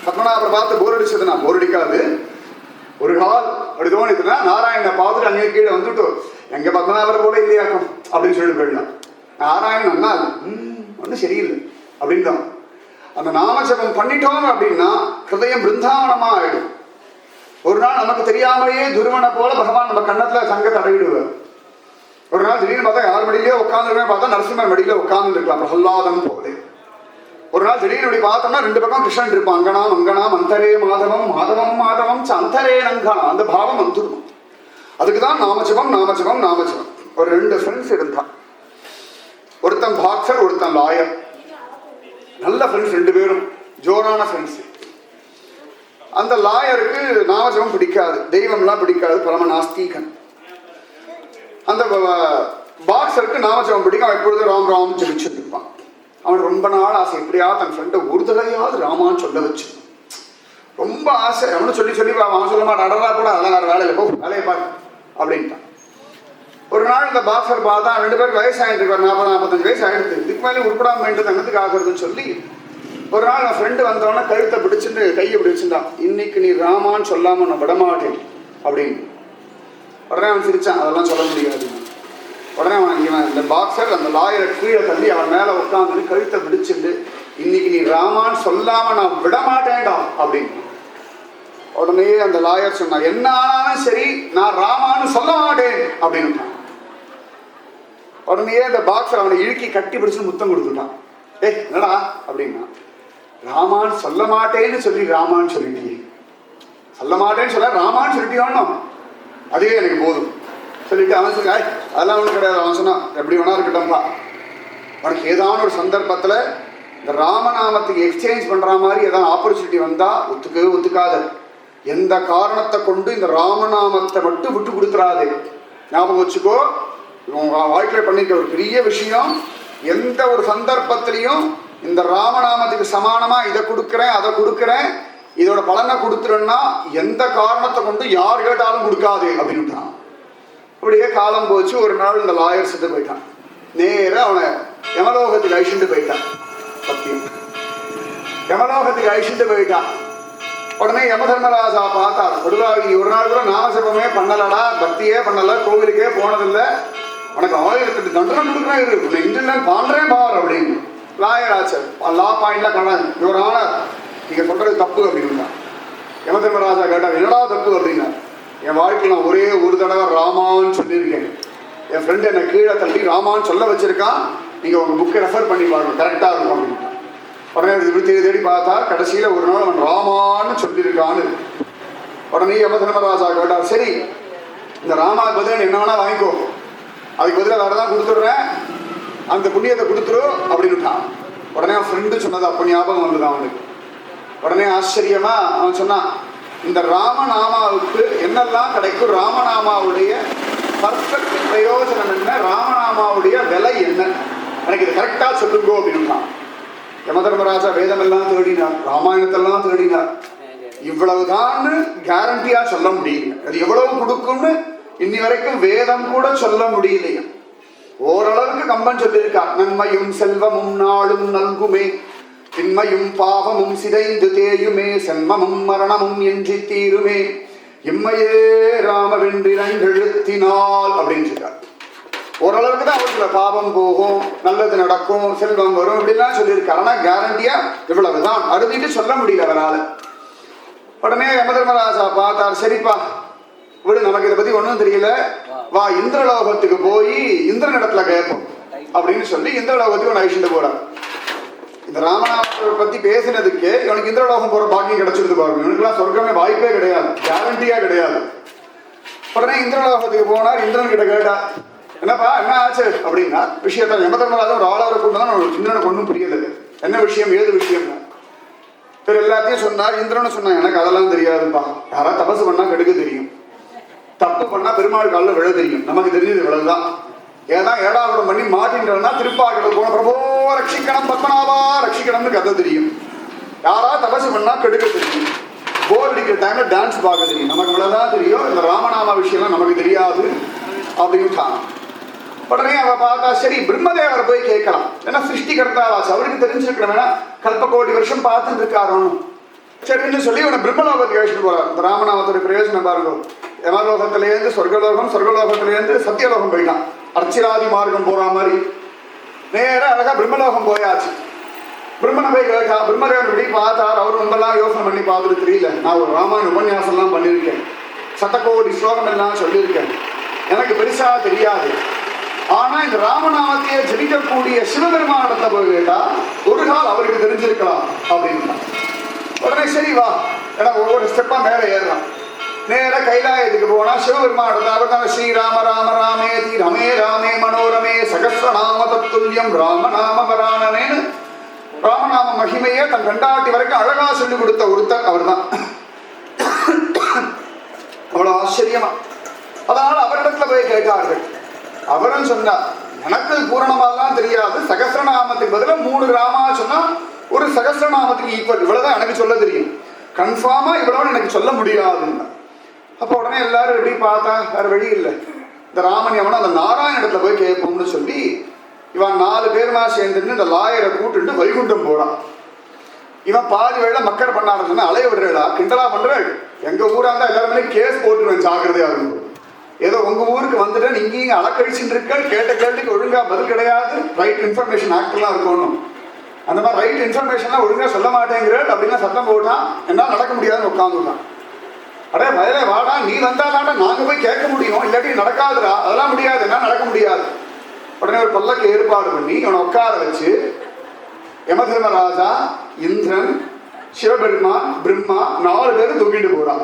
Speaker 1: பத்மநாபரை பார்த்து போர் அடிச்சதுன்னா போர் அடிக்காது. ஒரு நாள் அப்படி தோணிதுன்னா நாராயணனை பார்த்துட்டு அங்கே கீழே வந்துட்டு எங்க பத்மநாபர் போல இல்லையாக்கும் அப்படின்னு சொல்லிட்டு போயிடலாம். நாராயணன் அண்ணா ஒன்றும் சரியில்லை அப்படின்னு தான். அந்த நாமஜபம் பண்ணிட்டோம் அப்படின்னா ஹிருதயம் பிருந்தாவனமா ஆயிடும். ஒரு நாள் நமக்கு தெரியாமலேயே துருவனை போல பகவான் நம்ம கண்ணத்துல சங்கத்தை அடையிடுவார். ஒரு நாள் திடீர்னு பார்த்தா யார் மடியிலே உட்காந்துருக்கேன் பார்த்தா நரசிம்மன் மடியில உட்கார்ந்து இருக்கலாம் பிரகல்லாதம் போல. ஒரு நாள் திடீர்னு இப்படி பார்த்தோம்னா 2 பக்கம் கிருஷ்ணன் இருப்பான். அங்கனாம் அங்கனாம் அந்தரே மாதவம் மாதவம் மாதவம் அந்தரே நங்கனா, அந்த பாவம் வந்துடும். அதுக்குதான் நாமஜபம் நாமஜபம் நாமஜபம். ஒரு 2 ஃப்ரெண்ட்ஸ் இருந்தான். ஒருத்தன் பாக்ஸர், ஒருத்தன் லாயர். நல்ல ஃப்ரெண்ட்ஸ் 2 பேரும், ஜோரான ஃப்ரெண்ட்ஸ். அந்த லாயருக்கு நாமஜபம் பிடிக்காது, தெய்வம்லாம் பிடிக்காது, பரம நாஸ்தீகன். அந்த பாக்ஸருக்கு நாமஜபம் பிடிக்கும். அவன் எப்பொழுது ராம் ராம் ஜெபிச்சுட்டு இருப்பான். அவனுக்கு ரொம்ப நாள் ஆசை, எப்படியாவது தன் ஃப்ரெண்டை ஒரு தடவையாவது ராமான்னு சொல்ல வச்சு ரொம்ப ஆசை. அவனு சொல்லி சொல்லி அவன் சொல்ல மாட்டான், அடரா கூட அதெல்லாம் வேற வேலையில் போ வேலையை பாரு அப்படின்ட்டான். ஒரு நாள் இந்த பாக்ஸர் பார்த்தா 2 பேருக்கு வயசாகிட்டு 40-45 வயசு ஆகிடுது. இதுக்கு மேலே உருப்படாம வேண்டியது தங்கத்துக்கு ஆகுறதுன்னு சொல்லி ஒரு நாள் என் ஃப்ரெண்டு வந்தவொடனே கழுத்தை பிடிச்சிட்டு கையை பிடிச்சிருந்தான். இன்னைக்கு நீ ராமான்னு சொல்லாம நான் விடமாட்டேன் அப்படின்னு. உடனே அவன் சிரிச்சான், அதெல்லாம் சொல்ல முடியாது. உடனே அவன் இந்த பாக்ஸர் அந்த லாயரை கீழே தள்ளி அவன் மேலே உட்காந்து கழுத்தை பிடிச்சிட்டு இன்னைக்கு நீ ராமான்னு சொல்லாம நான் விடமாட்டேன்டா அப்படின்னு. உடனே அந்த லாயர் சொன்னான், என்ன ஆனாலும் சரி நான் ராமான்னு சொல்ல மாட்டேன் அப்படின்னு. உடனே அந்த பாக்ஸர் அவனை இழுக்கி கட்டி பிடிச்சு முத்தம் கொடுத்துட்டான். ஏய் என்னடா அப்படின்னா, ராமான்னு சொல்ல மாட்டேன்னு சொல்லி ராமான்னு சொல்லிட்டியே, சொல்ல மாட்டேன்னு சொல்ல ராமான்னு சொல்லிட்டியோன்னு அதுவே எனக்கு போதும் சொல்லிட்டு அவன் சொன்ன அதெல்லாம் ஒன்றும் கிடையாது. அவன் சொன்னான், எப்படி வேணா இருக்கட்டும்பா, உனக்கு ஏதான ஒரு சந்தர்ப்பத்தில் இந்த ராமநாமத்துக்கு எக்ஸ்சேஞ்ச் பண்ணுற மாதிரி ஏதாவது ஆப்பர்ச்சுனிட்டி வந்தால் ஒத்துக்காத. எந்த காரணத்தை கொண்டு இந்த ராமநாமத்தை மட்டும் விட்டு கொடுத்துறாது. ஞாபகம் வச்சுக்கோ, உங்கள் வாழ்க்கையில் பண்ணிக்க ஒரு பெரிய விஷயம். எந்த ஒரு சந்தர்ப்பத்திலையும் இந்த ராமநாமத்துக்கு சமானமாக இதை கொடுக்குறேன் அதை கொடுக்குறேன் இதோட பலனை கொடுத்துருன்னா எந்த காரணத்தை கொண்டு யார் கேட்டாலும் கொடுக்காது அப்படின்ட்டான். அப்படியே காலம் போச்சு. ஒரு நாள் இந்த லாயர் செத்து போயிட்டான். நேர அவனை யமலோகத்துக்கு அழிச்சுட்டு போயிட்டான். சத்தியம் யமலோகத்துக்கு அழிச்சுட்டு போயிட்டான். உடனே யமதர்மராஜா பார்த்தார், கொடுவாவி ஒரு நாள் கூட நாமசபமே பண்ணலடா, பக்தியே பண்ணல, கோவிலுக்கே போனதில்லை, உனக்கு 1008 தண்டனை கொடுக்குறேன், இரு இன்றில் பாண்டேன் பார் அப்படின்னு. லாயர் ஆச்சர் லா பாயிண்ட்ல கடன் இவரான நீங்க சொல்றது தப்பு அப்படின்னா. யமதர்மராஜா கேட்டார், என்னடா தப்பு அப்படின்னா. என் வாழ்க்கையில் நான் ஒரே ஒரு தடவை ராமான்னு சொல்லியிருக்கேன். என் ஃப்ரெண்டு என்னை கீழே தள்ளி ராமான்னு சொல்ல வச்சிருக்கான், நீங்கள் உங்கள் புக்கை ரெஃபர் பண்ணி பாருங்க, கரெக்டாக இருக்கும் அப்படின்ட்டு. உடனே இப்படி தேடி பார்த்தா கடைசியில் ஒரு நாள் அவன் ராமான்னு சொல்லியிருக்கான்னு. உடனே யமதர்மராஜா கேட்டார், சரி இந்த ராமா பதில் என்ன வேணா வாங்கிக்கோ, அதுக்கு பதிலாக வேறு தான் கொடுத்துட்றேன், அந்த புண்ணியத்தை கொடுத்துரு அப்படின்னுட்டான். உடனே அவன் ஃப்ரெண்டு சொன்னது அப்போ ஞாபகம் வந்தது அவனுக்கு. உடனே ஆச்சரியமா அவன் சொன்னான், இந்த ராமநாமாவுக்கு என்னெல்லாம் கிடைக்கும், ராமநாமாவுடைய பர்ஃபெக்ட் பிரயோஜனம் என்ன, ராமநாமாவுடைய விலை என்ன, எனக்கு இது கரெக்டா சொல்லுங்கோ அப்படின்னுட்டான். யமதர்மராஜா வேதமெல்லாம் தேடினார், ராமாயணத்தெல்லாம் தேடினார். இவ்வளவுதான் கேரண்டியா சொல்ல முடியல, அது எவ்வளவு கொடுக்கும்னு இன்னி வரைக்கும் வேதம் கூட சொல்ல முடியலையா. ஓரளவுக்கு கம்பன் சொல்லியிருக்கார், நன்மையும் செல்வமும் நாளும் நல்குமே, திண்மையும் பாவமும் சிதைந்து தேயுமே, சென்மமும் மரணமும் என்றி தீருமே, இம்மையே ராமவென்றிரண்டெழுத்தினால் அப்படின்னு சொல்றார். ஓரளவுக்கு தான் அவருக்குள்ள பாவம் போகும், நல்லது நடக்கும், செல்வம் வரும் அப்படின்லாம் சொல்லியிருக்காரு. ஆனால் கேரண்டியா இவ்வளவுதான் அறுதிட்டு சொல்ல முடியல அவரால். உடனே யமதர்மராஜா பார்த்தார், சரிப்பா விடு, நமக்கு இதை பத்தி ஒன்றும் தெரியல, வா இந்திரலோகத்துக்கு போய் இந்திரன் இடத்துல கேட்போம் அப்படின்னு சொல்லி இந்திரலோகத்துக்கு ஒன்று அழிச்சுட்டு போறார். இந்த ராமநாமத்தை பத்தி பேசினதுக்கு இவனுக்கு இந்திரலோகம் போற பாக்கியம் கிடைச்சிருந்து பாருங்க. இவனுக்குலாம் சொர்க்கமே வாய்ப்பே கிடையாது, கேரண்டியா கிடையாது. உடனே இந்திரலோகத்துக்கு போனார். இந்திரன் கிட்ட கேட்டார், என்னப்பா என்ன ஆச்சு அப்படின்னா விஷயத்த. யமதர்மராஜா ஒரு ஆளவரை கொண்டு தான் இந்திரனுக்கு ஒன்றும் புரியல, என்ன விஷயம் ஏது விஷயம்னா. சரி எல்லாத்தையும் சொன்னார். இந்திரன் சொன்னான், எனக்கு அதெல்லாம் தெரியாதுப்பா, யாராவது தபசு பண்ணா கெடுக்க தெரியும், தப்பு பண்ணா பெருமாள் காலில் விழ தெரியும், நமக்கு தெரிஞ்சது இவ்வளவுதான். ஏன்னா ஏடாகுடம் பண்ணி மாட்டின்றா திருப்பாக்கள் போன பிரபோ ரட்சிக்கணும் பத்மநாபா ரட்சிக்கணும்னு கதை தெரியும். யாராவது தபசு பண்ணா கெடுக்க தெரியும், போர் அடிக்கிற டைம்ல டான்ஸ் பார்க்க தெரியும், நமக்கு இவ்வளவுதான் தெரியும், இந்த ராமநாமா விஷயம்லாம் நமக்கு தெரியாது அப்படின்ட்டான். உடனே அவ பார்த்தா, சரி பிரம்மதேவரை போய் கேட்கலாம், ஏன்னா சிருஷ்டிகர்த்தாவாச்சு, அவருக்கு தெரிஞ்சிருக்கணும், வேணா கல்ப வருஷம் பார்த்துட்டு இருக்காரு. சரின்னு சொல்லி இவனை பிரம்மலோகத்துக்கு அழைச்சிட்டு போறார். இந்த ராமநாமத்துடைய பிரயோஜனம் பாருங்க, யமலோகத்திலேருந்து சொர்க்கலோகம், சொர்க்கலோகத்திலேருந்து சத்தியலோகம் போயிட்டான், அர்ச்சிராதி மார்க்கம் போற மாதிரி. நேரம் அழகா பிரம்மலோகம் போயாச்சு. பிரம்மனை போய் கேட்டா, பிரம்மதேவன் இப்படி பார்த்தார். அவர் ரொம்பலாம் யோசனை பண்ணி பார்த்துட்டு தெரியல, நான் ஒரு ராமாயண உபன்யாசம் எல்லாம் பண்ணியிருக்கேன், சட்டக்கோடி ஸ்லோகம் எல்லாம் சொல்லியிருக்கேன், எனக்கு பெருசா தெரியாது, ஆனா இந்த ராமநாமத்தையே ஜபிக்கக்கூடிய சிவபெருமானத்தை போய் கேட்டா ஒரு நாள் அவருக்கு தெரிஞ்சிருக்கலாம் அப்படின்னா. உடனே சரி வா, ஏன்னா ஒவ்வொரு ஸ்டெப்பா மேல ஏறலாம். நேர கைலாயத்துக்கு போனா சிவபெருமானத்தை ஸ்ரீராம ராம ராமேதி ரமே ராமே மனோரமே சகஸ்ரநாம தத்துல்யம் ராமநாம வரானனேன்னு ராமநாம மகிமையே தன் கண்டாட்டி வரைக்கும் அழகா சொல்லி கொடுத்த ஒருத்தர் அவர் தான். அவ்வளவு ஆச்சரியமா. அதனால அவரிடத்துல போய் கேட்டார்கள். அவரும் சொன்னார், எனக்கு பூரணமாலாம் தெரியாது, சகஸ்ரநாமத்துக்கு பதிலாக 3 ராமா சொன்னா ஒரு சகஸ்ரநாமத்துக்கு ஈக்குவல், இவ்வளவுதான் எனக்கு சொல்ல தெரியும், கன்ஃபார்மா இவ்வளவு எனக்கு சொல்ல முடியாதுன்னா. அப்போ உடனே எல்லாரும் எப்படி பார்த்தா வேற வழி இல்லை, இந்த ராமன் எவனோ அந்த நாராயண இடத்துல போய் கேட்போம்னு சொல்லி இவன் 4 பேருமா சேர்ந்துட்டு இந்த லாயரை கூட்டுட்டு வைகுண்டம் போறான். இவன் பாதி வேலை மக்கள் பண்ண ஆரம்பிச்சோன்னா, அலைய விடுறா கிண்டலா பண்றாள், எங்க ஊரா இருந்தா எல்லாருமே கேஸ் போட்டுருவேன், ஜாக்கிரதையா இருக்கும், ஏதோ உங்க ஊருக்கு வந்துட்டு நீங்க இங்க அலக்கழிச்சுட்டு இருக்க, கேட்ட கேள்விக்கு ஒழுங்கா பதில் கிடையாது, ரைட் இன்ஃபர்மேஷன் ஆக்ட்லாம் இருக்கணும், அந்த மாதிரி ரைட் இன்ஃபர்மேஷன்லாம் ஒழுங்கா சொல்ல மாட்டேங்கிறாள் அப்படின்னா சத்தம் போட்டான், என்ன நடக்க முடியாதுன்னு உட்காந்துட்டான். அடே வயலே வாடா, நீ வந்தா தாண்டா நாங்க போய் கேட்க முடியும், இல்லாட்டி நடக்காதுடா, அதெல்லாம் முடியாது, என்ன நடக்க முடியாது. உடனே ஒரு பல்லக்கு ஏற்பாடு பண்ணி இவனை உட்கார வச்சு யமதர்மராஜா, இந்திரன், சிவபெருமான், பிரம்மா 4 பேரும் தூக்கிட்டு போறான்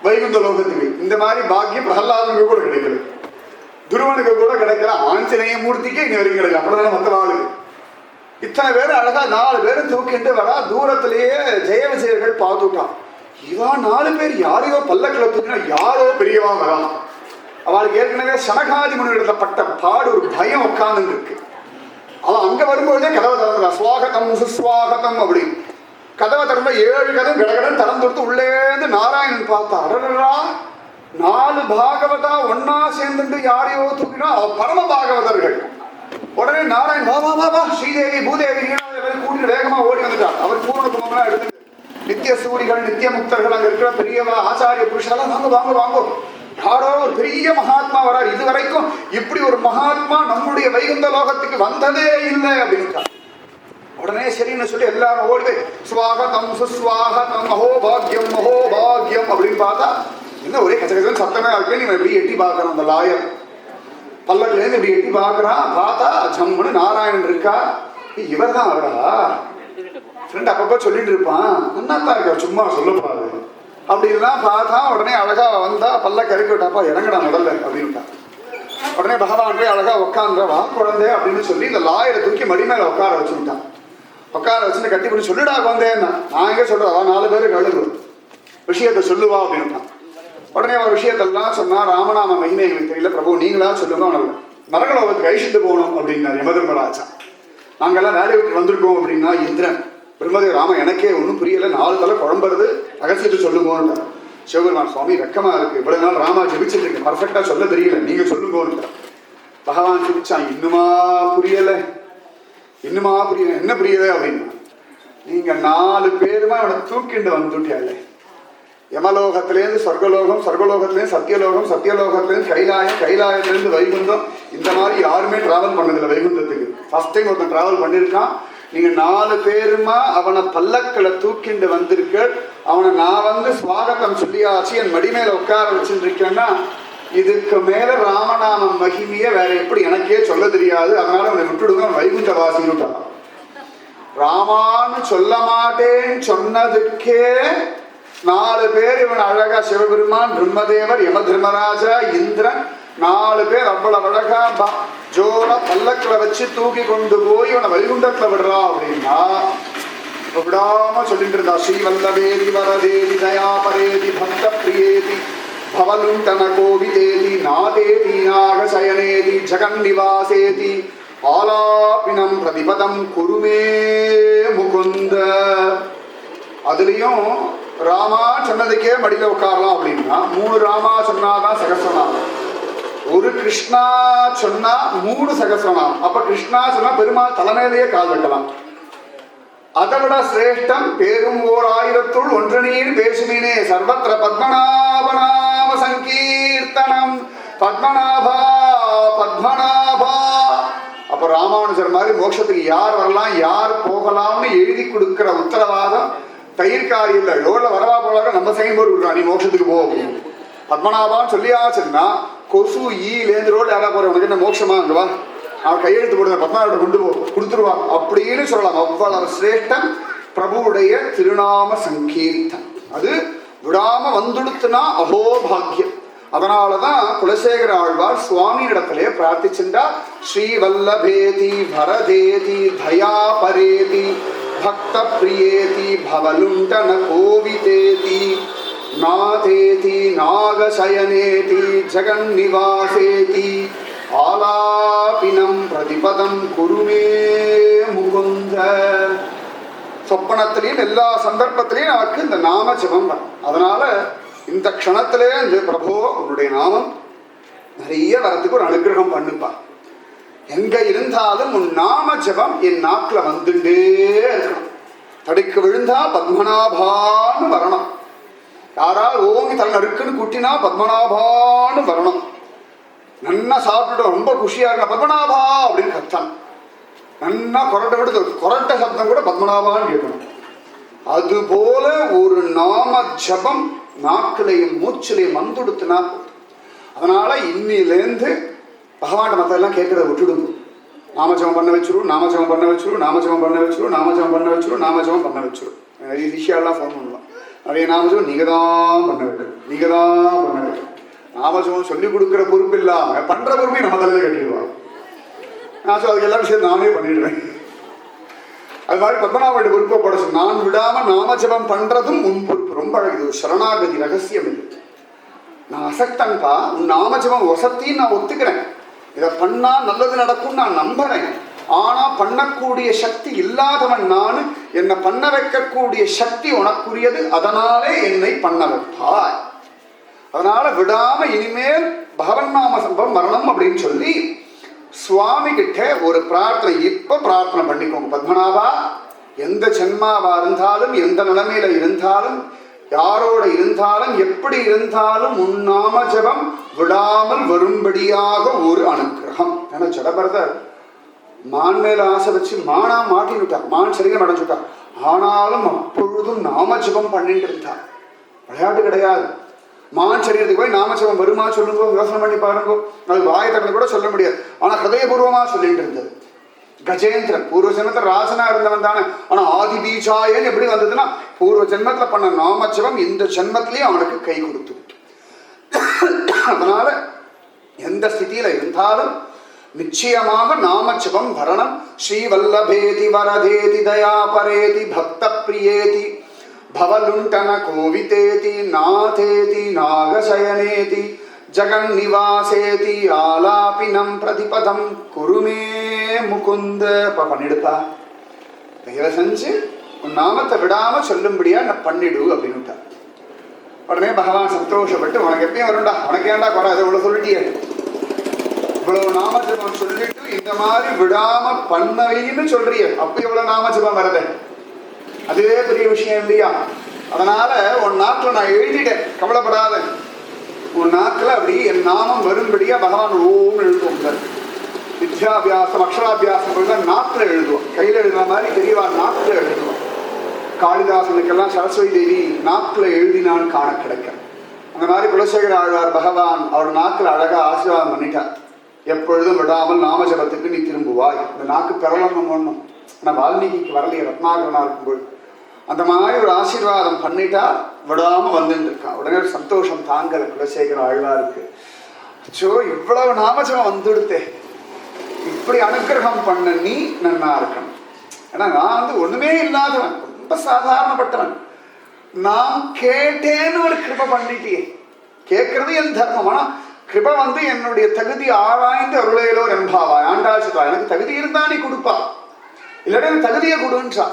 Speaker 1: வைகுந்த லோகத்துக்கு. இந்த மாதிரி பாக்கியம் பிரகலாதனுக்கு கூட கிடைக்கல, துருவனுக்கு கூட கிடைக்கல, ஆஞ்சநேய மூர்த்திக்கு இங்க வரைக்கும் கிடைக்கல, அப்படிதான் மற்ற ஆளுக்கு. இத்தனை பேர் அழகா 4 பேரும் தூக்கிட்டு வரா. தூரத்திலேயே ஜெய விஜயர்கள் பார்த்துட்டான். இவா 4 பேர் யாரையோ பல்லக்கில் தூக்கினா யாரோ பெரியவா வரா. அவளுக்கு ஏற்கனவே சனகாதி முனிவரிடத்துல பட்ட பாடு ஒரு பயம் உட்கார்ந்து இருக்கு. அவன் அங்க வரும்போதே கதவை திறந்துடா, சுவாகதம் சுஸ்வாகதம் அப்படின்னு. கதவை திறந்த 7 கதவும் கடகடன் திறந்து கொடுத்து உள்ளேந்து நாராயணன் பார்த்தா, அடடா 4 பாகவதா ஒன்னா சேர்ந்துட்டு யாரையோ தூக்கினா பரம பாகவதர்கள். உடனே நாராயண் வா வா வா வா ஸ்ரீதேவி பூதேவி கூட்டிட்டு வேகமா ஓடி வந்துட்டார். அவர் பூர்ண கும்பம்லாம் எடுத்து நித்திய சூரிகள் நித்திய முக்தர்கள் அங்க இருக்கிற பெரியவா ஆச்சாரிய புருஷெல்லாம் வாங்க வாங்க வாங்க, யாரோ ஒரு பெரிய மகாத்மா வரார், இதுவரைக்கும் இப்படி ஒரு மகாத்மா நம்முடைய வைகுந்த லோகத்துக்கு வந்ததே இல்லை அப்படின்னு. உடனே சரின்னு சொல்லி எல்லாரும் ஓடி போய் ஸ்வாகதம் சுஸ்வாகதம் மகோபாகியம் மகோபாகியம் அப்படின்னு பார்த்தா என்ன ஒரே கச்சகச்சம் சத்தமே இருக்கு. நீ எப்படி எட்டி பார்க்கறான் அந்த லாயர் பல்லக்கிலேருந்து இப்படி எட்டி பார்க்கறான். பார்த்தா ஜம்முன்னு நாராயணன் இருக்கா. இவர் தான் அவரா? ஃப்ரெண்ட் அப்பப்போ சொல்லிட்டு இருப்பான், நன்னாத்தான் இருக்கா சும்மா சொல்லப்பாரு அப்படின்லாம் பார்த்தா. உடனே அழகா வந்தா பல்ல கறக்கி விட்டாப்பா இறங்கடா முதல்ல அப்படின்ட்டா. உடனே பகவான் போய் அழகா உட்காந்துவா குழந்தை அப்படின்னு சொல்லி இந்த லாயரை தூக்கி மடி மேல உட்கார வச்சுட்டான். உட்கார வச்சுட்டு கட்டி பண்ணி சொல்லிடா குழந்தைன்னா. நான் எங்கே சொல்றதா 4 பேரு கழுகு விஷயத்த சொல்லுவா அப்படின்ட்டான். உடனே ஒரு விஷயத்தெல்லாம் சொன்னா, ராமநாம மகிமை எங்களுக்கு தெரியல பிரபு, நீங்களா சொல்லுங்க, அவனை நரகலோகத்துக்கு அழிச்சிட்டு போகணும் அப்படின்னாரு யமதர்மராஜா. நாங்கெல்லாம் வேலையை விட்டு வந்திருக்கோம் அப்படின்னா இந்திரன் பிரம்மதேவ ராம எனக்கே ஒன்றும் புரியல, 4 தலை குழம்புறது ரகசியத்தை சொல்லுங்கோன்னு. சிவபெருமான் சுவாமி வெக்கமா இருக்கு, இவ்வளவு நாள் ராமா ஜெபிச்சுட்டு இருக்கு, பர்ஃபெக்டா சொல்ல தெரியல, நீங்க சொல்லுங்கோன்னு. பகவான் சிரிச்சான், இன்னுமா புரியல என்ன புரியல அப்படின்னா, நீங்க 4 பேருமா அவனை தூக்கிண்டு வந்துட்டியாலே, யமலோகத்திலேருந்து சொர்க்கலோகம், சொர்க்கலோகத்திலேருந்து சத்தியலோகம், சத்தியலோகத்திலேருந்து கைலாயம், கைலாயத்திலேருந்து வைகுந்தம், இந்த மாதிரி யாருமே டிராவல் பண்ணதில்லை வைகுந்தத்துக்கு. ஃபர்ஸ்ட் டைம் ஒருத்தன் டிராவல் பண்ணியிருக்கான். நீங்க 4 பேருமா அவனை பல்லக்களை தூக்கிண்டு வந்திருக்க, அவனை நான் வந்து ஸ்வாகத்தம் சொல்லியாச்சு என் மடி மேல உட்கார வச்சுட்டு இருக்கேன்னா, இதுக்கு மேல ராமநாமம் மகிமைய வேற எப்படி எனக்கே சொல்ல தெரியாது, அதனால அவனை விட்டுடுங்க, வைகுண்ட வாசின்னு. ராமான்னு சொல்ல மாட்டேன்னு சொன்னதுக்கே 4 பேர் இவன் அழகா சிவபெருமான், பிரம்மதேவர், யம தர்மராஜா, இந்திரன் 4 பேர் அவ்வளவு அழகா ஜோர பல்லக்கில வச்சு தூக்கி கொண்டு போய் இவனை வைகுண்டத்துல விடுறா அப்படின்னா விடாம சொல்லிட்டு இருந்தா. ஸ்ரீவல்லவேதி வரதேதி தயாபரேதி பக்த பிரியேதி பவலுண்டன கோவிதேதி நாதேதி நாகசயனேதி ஜெகன்னிவாசேதி ஆலாபினம் பிரதிபதம் குருமே முகுந்த. அதுலயும் ராமா சொன்னதுக்கே மடியில உட்காரலாம் அப்படின்னா 3 ராமா சொன்னாதான் சகஸ்ரநாமம், 1 கிருஷ்ணா சொன்னா 3 சகஸ்ரநாமம். அப்ப கிருஷ்ணா சொன்னா பெருமாள் தலைமையிலேயே கால் வைக்கலாம். அதை விட சிரேஷ்டம் பேரும் ஓர் 1000த்துள் ஒன்றனீர் பேசுமீனே சர்வத்திர பத்மநாபநாம சங்கீர்த்தனம் பத்மநாபா பத்மநாபா. அப்ப ராமானுஜர் மாதிரி மோட்சத்துக்கு யார் வரலாம் யார் போகலாம்னு எழுதி கொடுக்கிற உத்தரவாதம் தயிர்காரி இல்லை. எவ்வளோ வரவா போலாக நம்ம சைன் போர்டு விடுறான், நீ மோட்சத்துக்கு போ அப்படின்னு. பத்மநாபான்னு சொல்லியாச்சுன்னா கொசு ஈலேந்து ரோடு யாரா போற உனக்கு என்ன மோட்சமா அங்கே வா, அவன் கையெழுத்து போடுற பத்மநாபத்தை கொண்டு போ கொடுத்துருவா அப்படின்னு சொல்லலாம். அவ்வளவு சிரேஷ்டம் பிரபுவுடைய திருநாம சங்கீர்த்தம். அது விடாம வந்துடுத்துனா அகோபாகியம். அதனாலதான் குலசேகர ஆழ்வார் சுவாமியிடத்திலே பிரார்த்திச்சுண்டா, ஸ்ரீவல்லபேதி வரதேதி தயாபரேதி பக்த பிரியேதி பவலுண்டன கோவிதேதி நாதேதி நாகசயனேதி ஜெகன்னிவாசேதி ஆலாபினம் பிரதிபதம் குருமே முகுந்த. சொப்பனத்திலையும் எல்லா சந்தர்ப்பத்திலையும் நமக்கு இந்த நாம ஜபம் வரும். அதனால இந்த க்ஷணத்திலே இந்த பிரபு உன்னுடைய நாமம் நிறைய வரத்துக்கு ஒரு அனுகிரகம் பண்ணுப்பா. எங்க இருந்தாலும் உன் நாம ஜபம் என் நாக்குல வந்துட்டே இருக்கணும். தடுக்கு விழுந்தா பத்மநாபான்னு வரணும். யாராவது ஓங்கி தலை நறுக்குன்னு குட்டினா பத்மநாபான்னு வரணும். நன்னா சாப்பிட்டுட்டு ரொம்ப குஷியா இருக்க பத்மநாபா அப்படின்னு கத்தான். நன்னா கொரட்டை விடுது, கொரட்ட சப்தம் கூட பத்மநாபான்னு கேட்கணும். அது போல ஒரு நாம ஜபம் நாக்கிலையும் மூச்சிலையும் வந்துடுத்துனா போதும். அதனால இன்னிலேருந்து பகவான் மற்றெல்லாம் கேட்கறத விட்டுடுங்க. நாமஜபம் பண்ண வச்சிரும், நாமஜபம் பண்ண வச்சிரும், நாமஜபம் பண்ண வச்சிரும், நாமஜபம் பண்ண வச்சிரும், நாமஜபம் பண்ண வச்சிரும். நிறைய விஷயம்லாம் ஃபோன் பண்ணலாம். நிறைய நாமஜபம் நீங்க தான் பண்ண வைக்கணும், நீங்க தான் பண்ண வைக்கணும். நாமஜபம் சொல்லி கொடுக்குற பொறுப்பு இல்லாம பண்ற பொறுப்பையும் நம்ம தலையில கட்டிடுவாங்க. நான் சொல்ல அதுக்கு எல்லா விஷயம் நானே பண்ணிடுவேன். அது மாதிரி பத்மநாபனுடைய பொறுப்பை போட சொல்லு. நான் விடாம நாமஜபம் பண்றதும் உன் பொறுப்பு. ரொம்ப அழகு சரணாகதி ரகசியம் இது. நான் அசக்தன்பா, உன் நாமஜபம் வசத்தின்னு நான் ஒத்துக்கிறேன், இதை பண்ணா நல்லது நடக்கும் நான் நம்புறேன். ஆனா பண்ணக்கூடிய சக்தி இல்லாதவன் நான், என்னை பண்ண வைக்கக்கூடிய சக்தி உனக்குரியது, அதனாலே என்னை பண்ண வைப்பாய். அதனால விடாம இனிமேல் பகவன் நாம சம்பவம் மரணம் அப்படின்னு சொல்லி சுவாமி கிட்ட ஒரு பிரார்த்தனை இப்ப பிரார்த்தனை பண்ணிக்கோங்க. பத்மநாபா, எந்த ஜென்மாவா இருந்தாலும், எந்த நிலைமையில இருந்தாலும், யாரோட இருந்தாலும், எப்படி இருந்தாலும் உன் நாம ஜபம் விடாமல் வரும்படியாக ஒரு அனுக்கிரகம். ஏன்னா ஜடபரதர் மான் மேல ஆசை வச்சு மானா மாட்டி விட்டார், மான் சரீரம் அடைஞ்சுட்டார். ஆனாலும் அப்பொழுதும் நாம ஜபம் பண்ணிட்டு இருந்தார். விளையாட்டு கிடையாது. மான் சரீரத்துக்கு போய் நாமஜபம் வருமா சொல்லுங்க, யோசனை பண்ணி பாருங்க. அது வாயத்தமிழ் கூட சொல்ல முடியாது, ஆனா ஹதயபூர்வமா சொல்லிட்டு இருந்தது. கஜேந்திரன் பூர்வ ஜென்மத்தில் ராசனா இருந்தவன் தானே, ஆனா ஆதி பீஜாயன் எப்படி வந்ததுன்னா பூர்வ ஜென்மத்துல பண்ண நாமஜபம் இந்த ஜென்மத்திலேயே அவனுக்கு கை கொடுத்து. அதனால எந்த ஸ்திதியில இருந்தாலும் நிச்சயமாக நாமஜபம் வரணும். ஸ்ரீவல்லபேதி வரதேதி தயாபரேதி பக்த பிரியேதி भवलुंटन कोवितेति नाथेति नागशयनेति जगन्निवासेति आलापिनं प्रतिपदं कुरु मे मुकुंद. பண்ணிடுப்பா, தயவு செஞ்சு உன் நாமத்தை விடாம சொல்லும்படியா நான் பண்ணிடு அப்படின்னுட்டார். உடனே பகவான் சந்தோஷப்பட்டு, உனக்கு எப்பயும் வரும்டா, உனக்கு ஏன்டா குறை, அதை இவ்வளவு சொல்லிட்டியே, இவ்வளவு நாமஜபம் சொல்லிட்டு இந்த மாதிரி விடாம பண்ணவைன்னு சொல்றிய, அப்ப இவ்வளவு நாமஜபம் வரத, அதுவே பெரிய விஷயம் இல்லையா? அதனால உன் நாக்கில் நான் எழுதிட்டேன், கவலைப்படாத. உன் நாக்கில் அப்படி என் நாமம் வரும்படியா பகவான் ஓம் எழுதுவோம். வித்யாபியாசம் அக்ஷராபியாசம் நாக்கில் எழுதுவோம், கையில் எழுதுற மாதிரி தெரியவா நாக்கில் எழுதுவோம். காளிதாசனுக்கெல்லாம் சரஸ்வதி தேவி நாக்கில் எழுதினான் காண கிடைக்க. அந்த மாதிரி குலசேகர ஆழ்வார் பகவான் அவரோட நாக்கில் அழகா ஆசீர்வாதம் பண்ணிட்டார். எப்பொழுதும் விடாமல் நாமஜபத்துக்கு நீ திரும்புவாய். இந்த நாக்கு பெறலாம் ஒண்ணும், ஆனால் வால்மீகிக்கு வரலையே, ரத்னாகரனா இருக்கும்போது அந்த மாதிரி ஒரு ஆசீர்வாதம் பண்ணிட்டா விடாம வந்துட்டு இருக்கான். உடனே ஒரு சந்தோஷம் தாங்கல குலசேகர ஆழ்வாருக்கு. அச்சோ, இவ்வளவு நாமஜபம் வந்துடுத்தே, இப்படி அனுகிரகம் பண்ண நீ நன்னா இருக்கணும். ஏன்னா நான் ஒண்ணுமே இல்லாதவன், ரொம்ப சாதாரணப்பட்டவன். நான் கேட்டேன்னு ஒரு கிருபை பண்ணிட்டே. கேட்கறது என் தர்மம், ஆனா கிருபை என்னுடைய தகுதி ஆராய்ந்து அருளையிலோ என்பாவா ஆண்டாள் சொல்றா. எனக்கு தகுதி இருந்தா நீ கொடுப்பா, இல்லாட்டி எனக்கு தகுதியை கொடுன்றா.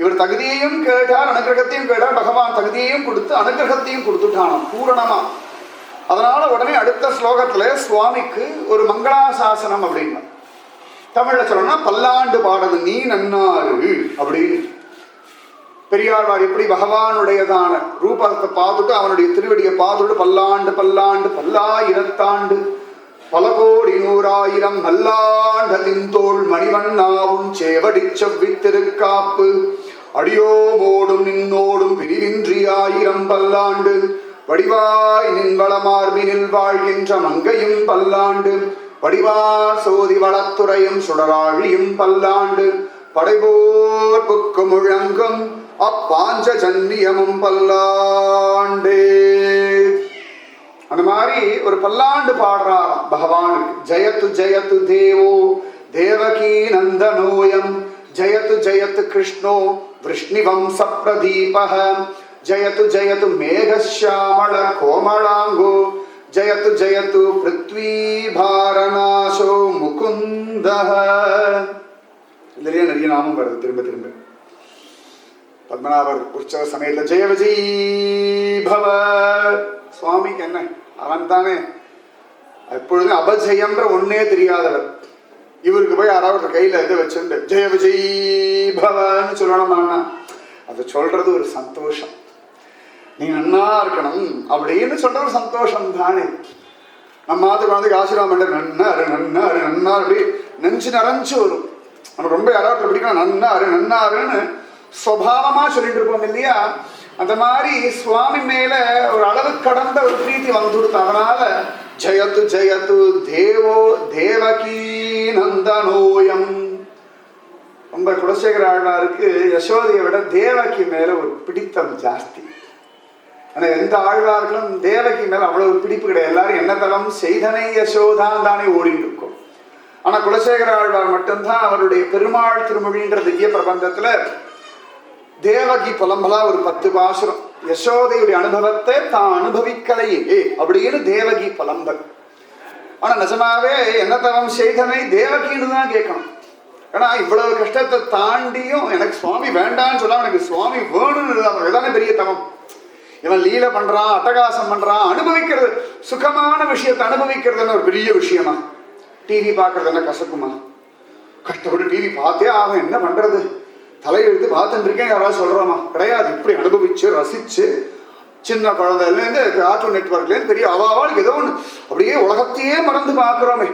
Speaker 1: இவர் தகுதியையும் கேட்டார், அனுகிரகத்தையும் கேட்டார். பகவான் தகுதியையும் கொடுத்து அனுகிரகத்தையும் கொடுத்துட்டானோ பூரணமா. அதனால உடனே அடுத்த ஸ்லோகத்துல சுவாமிக்கு ஒரு மங்களாசாசனம் அப்படின்னு தமிழ்ல சொல்லணும்னா பல்லாண்டு பாடது நீ நன்னாரு அப்படின்னு. பெரியாழ்வார் எப்படி பகவானுடையதான ரூபத்தை பார்த்துட்டு அவனுடைய திருவடியை பார்த்துட்டு பல்லாண்டு பல்லாண்டு பல்லாயிரத்தாண்டு பல கோடி நூறாயிரம் நல்லாண்டதின் தோள் மணிவண்ணாவும் சேவடி செவ்வித்திருக்காப்பு அடியோமோடும் நின்னோடும் பிரிவின்றி ஆயிரம் பல்லாண்டு வடிவாய் நின்வளமார்பினில் வாழ்கின்ற மங்கையும் பல்லாண்டு வடிவார் சோதி வளத்துறையும் சுடராழியும் பல்லாண்டு படைபோர் புக்கு முழங்கும் அப்பாஞ்ச ஜன்னியமும் பல்லாண்டே. அந்த மாதிரி ஒரு பல்லாண்டு பாடுறாராம் பகவானுக்கு. ஜெயத்து ஜெயத்து தேவோ தேவகி நந்தனோயம் ஜெயத்து ஜெயத்து கிருஷ்ணோ விஷ்ணிவம்ச பிரதீபः ஜெயத்து ஜெயத்து மேகശ്യാமள கோமளாங்கோ ஜெயத்து ஜெயத்து பிருத்வி பாரநாசோ முகுந்தः. இதுலயே நிறைய நாமம் வருது திரும்ப திரும்ப. பத்மநாபர் உற்சவ சமயத்துல ஜெய விஜய் பவ. சுவாமிக்கு என்ன, அவன் தானே எப்பொழுதும் அபஜயம்ன்ற ஒன்னே தெரியாதவர். இவருக்கு போய் யாராவது கையில இதை வச்சுட்டு ஜெய விஜய் பவன்னு சொல்லணும்னா அதை சொல்றது ஒரு சந்தோஷம். நீ நன்னா இருக்கணும் அப்படின்னு சொல்ற ஒரு சந்தோஷம் தானே. நம்ம மாதிரி குழந்தைக்கு ஆசீர்வாதம் பண்ற நன்னாரு நன்னாரு நன்னாரு அப்படி நெஞ்சு நிறைஞ்சு வரும். நம்ம ரொம்ப யாராவது பிடிக்கணும் நன்னாரு நன்னாருன்னு சுவாவமா சொல்லிட்டு இருப்போம் இல்லையா? அந்த மாதிரி சுவாமி மேல ஒரு அளவு கடந்த ஒரு பிரீத்தி வந்துடுது. அதனால ஜெயத்து ஜெயத்து தேவோ தேவகி நந்தனோயம். ரொம்ப குலசேகர ஆழ்வாருக்கு யசோதையை விட தேவகி மேல ஒரு பிடித்தம் ஜாஸ்தி. ஆனா எந்த ஆழ்வார்களும் தேவகி மேல அவ்வளவு பிடிப்பு கிடையாது. எல்லாரும் என்ன தலம் செய்தனை யசோதான் தானே ஓடிட்டு இருக்கும். ஆனா குலசேகர ஆழ்வார் மட்டும்தான் அவருடைய பெருமாள் திருமொழின்ற திவ்ய பிரபந்தத்துல தேவகி புலம்பலா ஒரு 10 பாசுரம் யசோதையுடைய அனுபவத்தை தான் அனுபவிக்கலையே அப்படின்னு தேவகி புலம்பல். ஆனா நிஜமாவே என்ன தவம் செய்தனை தேவகின்னு தான் கேட்கணும். ஏன்னா இவ்வளவு கஷ்டத்தை தாண்டியும் எனக்கு சுவாமி வேண்டான்னு சொன்னா எனக்கு சுவாமி வேணும்னு அதுதானே பெரிய தவம். இவன் லீலை பண்றான், அட்டகாசம் பண்றான், அனுபவிக்கிறது சுகமான விஷயத்தை அனுபவிக்கிறதுன்னு ஒரு பெரிய விஷயமா. டிவி பார்க்கறது என்ன கசக்குமா? கஷ்டப்பட்டு டிவி பார்த்தே ஆகும், என்ன பண்றது, தலையெழுத்து பார்த்துட்டு இருக்கேன் யாராவது சொல்றோமா? கிடையாது. இப்படி அனுபவிச்சு ரசிச்சு சின்ன குழந்தைலேருந்து கார்ட்டூன் நெட்வொர்க்லேருந்து பெரிய அவாவாளுக்கு ஏதோ ஒன்று அப்படியே உலகத்தையே மறந்து பார்க்குறோமே.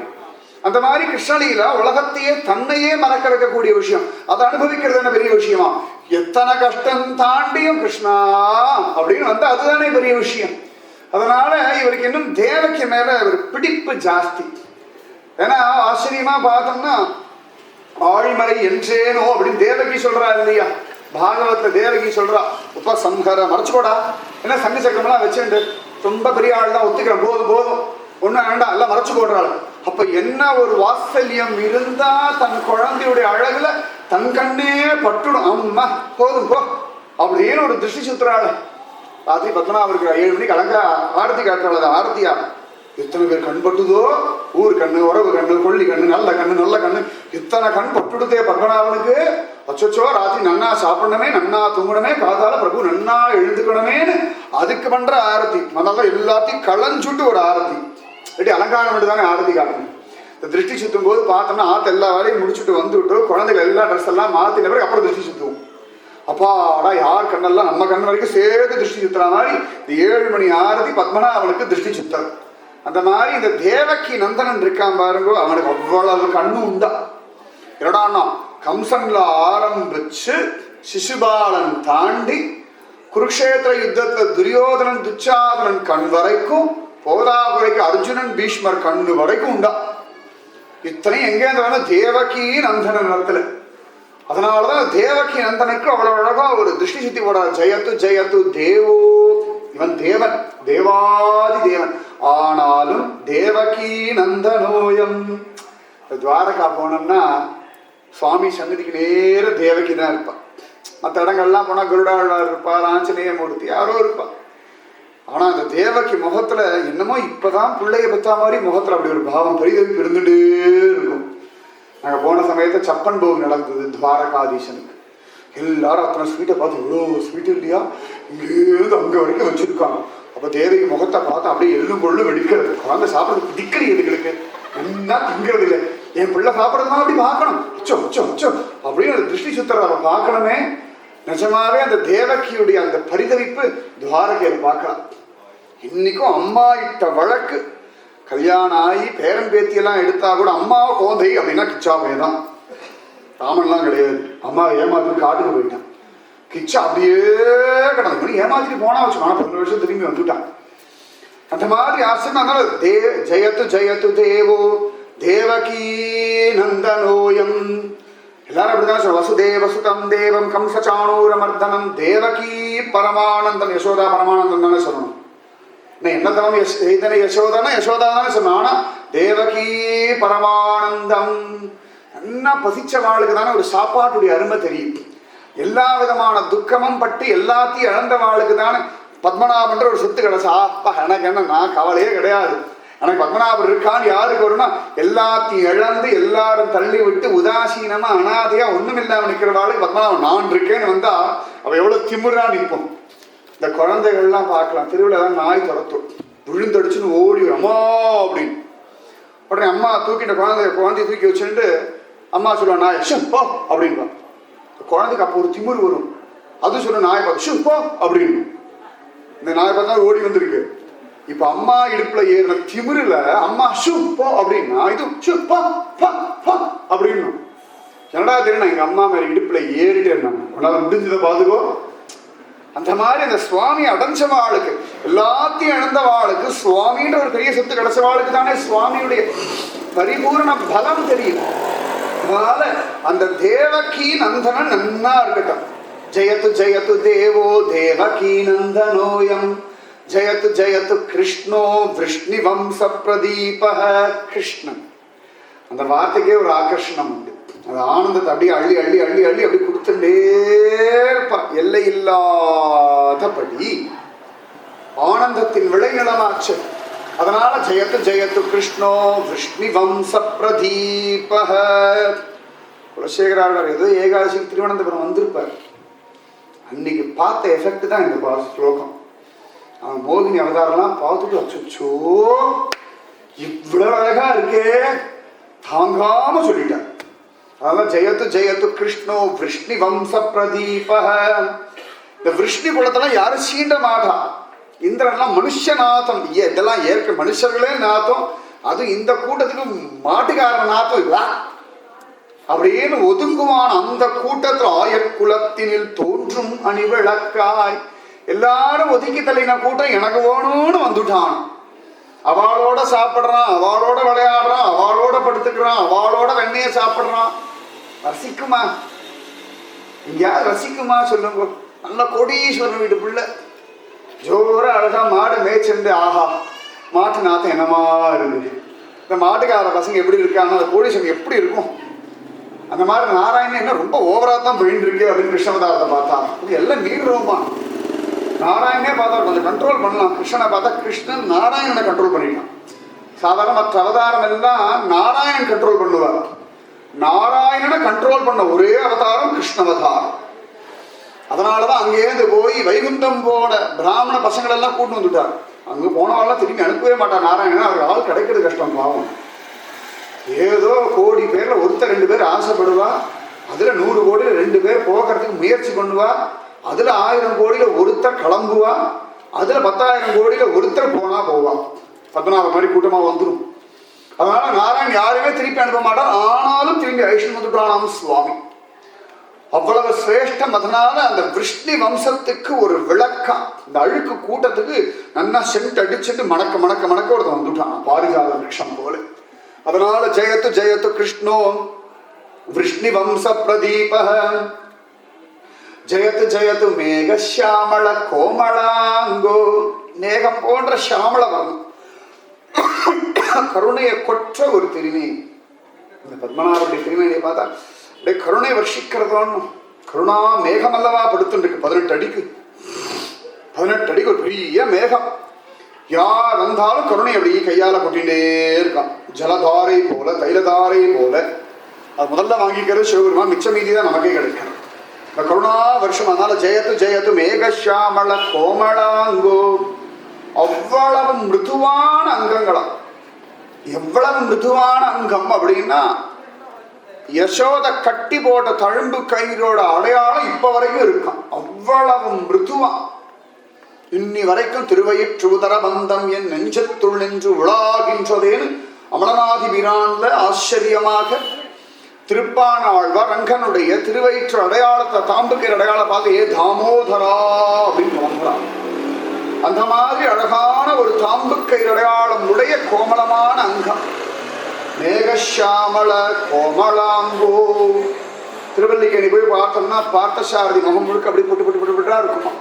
Speaker 1: அந்த மாதிரி கிருஷ்ணலீலா உலகத்தையே தன்னையே மறக்க வைக்கக்கூடிய விஷயம். அதை அனுபவிக்கிறது என்ன பெரிய விஷயமா? எத்தனை கஷ்டம் தாண்டியும் கிருஷ்ணா அப்படின்னு வந்து அதுதானே பெரிய விஷயம். அதனால இவருக்கு இன்னும் தேவகி மேல ஒரு பிடிப்பு ஜாஸ்தி. ஏன்னா ஆச்சரியமா பார்த்தோம்னா ஆழிமலை என்றேனோ அப்படின்னு தேவகி சொல்றா இல்லையா? பாகவத்துல தேவகி சொல்றா, உபசம்ஹர மறைச்சுக்கோடா, என்ன சங்கு சக்கரம்லாம் வச்சுட்டு ரொம்ப பெரிய ஆள் தான் ஒத்துக்கிறேன், போதும் போதும் ஒன்றும் வேண்டாம் எல்லாம் மறைச்சு போடுறாள். அப்ப என்ன ஒரு வாத்சல்யம் இருந்தா தன் குழந்தையுடைய அழகுல தன் கண்ணே பட்டுடும். அம்மா போதும் போ அப்படின்னு ஒரு திருஷ்டி சுத்துறாள். ராத்திரி 10 இருக்கிற 7 மணிக்கு அலங்க ஆரத்தி காட்டுறாள். அது ஆரத்தியா எத்தனை பேர் கண் பட்டுதோ, ஊர் கண்ணு, உறவு கண்ணு, கொள்ளி கண்ணு, நல்ல கண்ணு, நல்ல கண்ணு, இத்தனை கண் பட்டுடுதே பத்மநாபனுக்கு. அச்சோ ராத்திரி நன்னா சாப்பிடணுமே, நன்னா தூங்கணுமே, காதால பிரபு நன்னா எழுந்துக்கணுமேன்னு அதுக்கு பண்ற ஆரத்தி. முதல்ல எல்லாத்தையும் களைஞ்சுட்டு ஒரு ஆரத்தி எப்படி அலங்காரம் மட்டும் தானே ஆரத்தி காட்டணும். இந்த திருஷ்டி சுத்தும் போது பார்த்தோம்னா ஆற்று எல்லா வேலையும் முடிச்சுட்டு வந்துவிட்டு குழந்தைகள் எல்லா ட்ரெஸ் எல்லாம் மாற்றின பிறகு அப்புறம் திருஷ்டி சுத்துவோம். அப்பாடா யார் கண்ணெல்லாம் நம்ம கண் வரைக்கும் சேர்த்து திருஷ்டி சுத்துற மாதிரி இந்த 7 மணி ஆரத்தி பத்மநாபனுக்கு திருஷ்டி சுத்தல். அந்த மாதிரி இந்த தேவகி நந்தனன் இருக்கான் பாருங்கோ, அவனுக்கு அவ்வளவு கண்ணு உண்டா. என்னடான்னா கம்சன்ல ஆரம்பிச்சு சிசுபாலன் தாண்டி குருக்ஷேத்திர யுத்தத்துல துரியோதனன் துச்சாதனன் கண் வரைக்கும், போதாகுறைக்கு அர்ஜுனன் பீஷ்மர் கண்ணு வரைக்கும் உண்டா. இத்தனையும் எங்கேருந்து வேணும்? தேவகி நந்தனன் இடத்துல. அதனாலதான் தேவகி நந்தனுக்கு அவ்வளவு அழகா ஒரு திருஷ்டி சுத்தி போட, ஜெயத்து ஜெயத்து தேவோ, இவன் தேவன், தேவாதி தேவன், ஆனாலும் தேவகி நந்தனோயம். துவாரகா போனோம்னா சுவாமி சன்னதிக்கு நேர தேவகி தான் இருப்பான். மற்ற இடங்கள்லாம் போனா கருடாழ்வார் இருப்பார், ஆஞ்சநேய மூர்த்தி யாரோ இருப்பான். ஆனா அந்த தேவகி முகத்துல என்னமோ இப்பதான் பிள்ளைய பெற்றா மாதிரி முகத்துல அப்படி ஒரு பாவம் பரிதவிப்பு இருந்துட்டே இருக்கும். நாங்க போன சமயத்தை சப்பன் போகு நடந்தது துவாரகாதீசனுக்கு. எல்லாரும் அத்தனை ஸ்வீட்டை பார்த்து இவ்வளோ ஸ்வீட் இல்லையா, இங்கேருந்து அங்க வரைக்கும் வச்சிருக்காங்க. அப்ப தேவகி முகத்தை பார்த்து அப்படியே எள்ளும் கொள்ளும் வெடிக்கிறது. குழந்தை சாப்பிட்றது திக்கடி எதுகளுக்கு என்ன திங்கிறது இல்லை, என் பிள்ளை சாப்பிட்றதுனா அப்படி பார்க்கணும், அச்சோ அச்சோ அச்சோ அப்படின்னு அந்த திருஷ்டி சுத்தரை அவ பார்க்கணுமே. நிஜமாவே அந்த தேவகியுடைய அந்த பரிதவிப்பு துவாரகையில பார்க்கலாம். இன்னைக்கும் அம்மா இட்ட வழக்கு, கல்யாணம் ஆகி பேரன் பேத்தியெல்லாம் எடுத்தா கூட அம்மாவை கோதை அப்படின்னா கிச்சாபே தான். ராமன்லாம் கிடையாது. அம்மாவை ஏமாத்திட்டு காட்டுக்கு போயிட்டான். கிச்சா அப்படியே கிடந்து ஏமாத்திட்டு போனா வச்சு 15 வருஷம் திரும்பி வந்துட்டான். அந்த மாதிரி ஆசைன்னா ஜெயத்து ஜெயத்து தேவோ தேவகி நந்தனோயம். எல்லாரும் அப்படிதான் சொல்ல, வசுதேவ சுதம் தேவம் கம்சச்சாணூர மர்தனம் தேவகி பரமானந்தம். யசோதா பரமானந்தம் தானே சொல்லணும். என்ன தவம் இதனை யசோதானா யசோதா தானே சொன்ன. ஆனா தேவகி பரமானந்தம். என்ன பசிச்ச வாளுக்கு தானே ஒரு சாப்பாட்டுடைய அருமை தெரியும். எல்லா விதமான துக்கமும் பட்டு எல்லாத்தையும் இழந்த வாளுக்கு தானே பத்மநாபன்ற ஒரு சொத்து கிடைச்சா. அப்பா எனக்கு என்ன, நான் கவலையே கிடையாது, எனக்கு பத்மநாபர் இருக்கான்னு யாருக்கு வரும்னா எல்லாத்தையும் இழந்து எல்லாரும் தள்ளி விட்டு உதாசீனமா அனாதையா ஒண்ணுமில்லாம நிற்கிறவாளுக்கு பத்மநாபன் நான் இருக்கேன்னு வந்தா அவ எவ்வளவு திமிரா நிற்போம். இந்த குழந்தைகள்லாம் பார்க்கலாம், திருவிழா நாய் துரத்தும், விழுந்தடிச்சுன்னு ஓடி அம்மா அப்படின்னு. உடனே அம்மா தூக்கிட்ட குழந்தைய தூக்கி வச்சுட்டு அம்மா சொல்லுவா நாய் போ அப்படின்பா. குழந்தைக்கு அப்போ ஒரு திமிர் வரும். அது சொல்ல நாயை பார்த்து போ அப்படின்னு. இந்த நாயை பார்த்தா ஓடி வந்திருக்கு. இப்ப அம்மா இடுப்புல ஏறின திமிருல அம்மா போ அப்படின்னா இது அப்படின்னு. என்னடா தெரியும், எங்க அம்மா மேல இடுப்புல ஏறிட்டு உன்னால முடிஞ்சதை பாத்துக்கோ. அந்த மாதிரி அந்த சுவாமி அடைஞ்ச வாளுக்கு, எல்லாத்தையும் இழந்த வாளுக்கு சுவாமின்ற ஒரு பெரிய சொத்து கிடைச்ச வாளுக்கு தானே சுவாமியுடைய பரிபூர்ண பலம் தெரியும். அதனால அந்த தேவகி நந்தனன் நன்னா இருக்கட்டும். ஜெயத்து ஜெயத்து தேவோ தேவகி நந்தனோயம் ஜெயத்து ஜெயத்து கிருஷ்ணோ விஷ்ணு வம்ச பிரதீப. கிருஷ்ணன் அந்த வார்த்தைக்கே ஒரு ஆகர்ஷணம் உண்டு. அது ஆனந்தத்தை அப்படியே அள்ளி அள்ளி அள்ளி அள்ளி அப்படி கொடுத்துட்டே இருப்பான். எல்லை இல்லாதபடி ஆனந்தத்தின் விளைநிலமாச்சு. அதனால ஜெயத்து ஜெயத்து கிருஷ்ணோ விஷ்ணு வம்ச பிரதீப. குலசேகரார் ஏதோ ஏகாதசிக்கு திருவனந்தபுரம் வந்திருப்பார். அன்னைக்கு பார்த்த எஃபெக்ட் தான் இந்த ஸ்லோகம். அவன் மோகினி அவதாரம்லாம் பார்த்துட்டு அச்சோ இவ்வளவு அழகா இருக்கே தாங்காம சொல்லிட்டான். அதெல்லாம் ஜெயத்து ஜெயத்து கிருஷ்ணோ விஷ்ணி வம்ச பிரதீப. இந்த விஷ்ணி குலத்தெல்லாம் யாரும் சீண்ட மாட்டா. இந்திரன்லாம் மனுஷநாதம், இதெல்லாம் ஏற்க மனுஷர்களே நாத்தம். அது இந்த கூட்டத்துக்கு மாட்டுக்கார நாத்தம் இல்ல அப்படின்னு ஒதுங்குவான். அந்த கூட்டத்தில் ஆயக்குலத்தினில் தோன்றும் அணிவிளக்காய் எல்லாரும் ஒதுக்கி தள்ளின கூட்டம் எனக்கு வேணும்னு வந்துட்டான். அவளோட சாப்பிட்றான், அவளோட விளையாடுறான், அவளோட படுத்துக்கிறான், அவளோட வெண்ணைய சாப்பிட்றான். ரசிக்குமா? எங்கேயாவது ரசிக்குமா சொல்லுங்க? நல்ல கோடீஸ்வரன் வீட்டு பிள்ளை ஜோர அழகா மாடு மேய்ச்சிருந்து ஆஹா மாட்டு நாத்தம் என்னமா இருக்கு. இந்த மாட்டுக்கார பசங்க எப்படி இருக்காங்க, அந்த கோடீஸ்வரன் எப்படி இருக்கும்? அந்த மாதிரி நாராயணன் என்ன ரொம்ப ஓவரா தான் போயிட்டு இருக்கு அப்படின்னு கிருஷ்ணவதாரத்தை பார்த்தா இது எல்லாம் நீர்ரோமா. நாராயணனே பார்த்தா கொஞ்சம் கண்ட்ரோல் பண்ணலாம். கிருஷ்ணனை பார்த்தா கிருஷ்ணன் நாராயணனை கண்ட்ரோல் பண்ணிட்டான். சாதாரண மற்ற அவதாரம் எல்லாம் நாராயணன் கண்ட்ரோல் பண்ணுவார். நாராயணனை கண்ட்ரோல் பண்ண ஒரே அவதாரம் கிருஷ்ணவதாரம். அதனாலதான் அங்கேருந்து போய் வைகுண்டம் போன பிராமண பசங்கள் எல்லாம் கூட்டு வந்துட்டார். அங்க போனவாள்லாம் திரும்பி அனுப்பவே மாட்டார் நாராயணன். அவருக்கு ஆள் கிடைக்கிறது கஷ்டம் பாவம். ஏதோ கோடி பேர்ல ஒருத்தர் 2 பேர் ஆசைப்படுவா. அதுல 100 கோடியில 2 பேர் போகிறதுக்கு முயற்சி பண்ணுவா. அதுல 1000 கோடியில ஒருத்தர் கிளம்புவா. அதுல 10,000 கோடியில ஒருத்தர் போனா போவா. 14 மாதிரி கூட்டமா வந்துடும். அதனால நாராயணன் யாருமே திருப்பி அனுப்ப மாட்டார். ஆனாலும் திரும்பி ஐஷன் வந்துட்டானாம் சுவாமி. அவ்வளவு சிரேஷ்டம். அதனால அந்த விஷ்ணி வம்சத்துக்கு ஒரு விளக்கம். இந்த அழுக்கு கூட்டத்துக்கு நல்லா சென்ட் அடிச்சுட்டு மணக்க மணக்க மணக்க ஒருத்தன் வந்துட்டான் பாரிஜாத விருட்சம் போல. அதனால ஜெயத்து ஜெயத்து கிருஷ்ணோ விஷ்ணி வம்ச பிரதீப. ஜெயத்து ஜெயத்து மேக ஷியாமள கோமளாங்கோ. மேகம் போன்ற ஷியாமள வர்ணம், கருணையை கொற்ற ஒரு திருமேனி. இந்த பத்மநாபருடைய திருமேனியை பார்த்தா அப்படியே கருணை வர்ஷிக்கிறதோன்னு. கருணா மேகம் அல்லவா படுத்துருக்கு 18 அடிக்கு. 18 அடிக்கு ஒரு பெரிய மேகம். யார் வந்தாலும் கருணை அப்படி கையால கொட்டிகிட்டே இருக்கான். ஜலதாரை போல தைலதாரை போல. அது முதல்ல வாங்கிக்கிறது சிவபெருமான், மிச்ச மீதி தான் நமக்கே கிடைக்கணும். இந்த கருணா வருஷம். அதனால ஜெயத்து ஜெயத்து மேகஷாமள கோமளாங்கோ. அவ்வளவு மிருதுவான அங்கங்களாம். எவ்வளவு மிருதுவான அங்கம் அப்படின்னா யசோத கட்டி போட்ட தழும்பு கயிறோட அடையாளம் இப்ப வரைக்கும் இருக்கான். அவ்வளவு மிருதுவா. இன்னி வரைக்கும் திருவயிற்றுதர பந்தம் என் நெஞ்சத்துள் நின்று உலாகின்றதேன்னு அமலநாதி பிரான்ல ஆச்சரியமாக திருப்பானாழ்வார் ரங்கனுடைய திருவயிற்று அடையாளத்தை தாம்புக்கிற அடையாளம் பார்த்து ஏ தாமோதரா அப்படின்னு வளர்கிறான். அந்த மாதிரி அழகான ஒரு தாம்புக்கயிறு அடையாளம் உடைய கோமளமான அங்கம். மேகஷாமள கோமளாங்கோ. திருவல்லிக்கேணி போய் பார்த்தோம்னா பார்த்தசாரதி முகம் முழுக்க அப்படி போட்டு போட்டு போட்டு போட்டா இருக்குமா.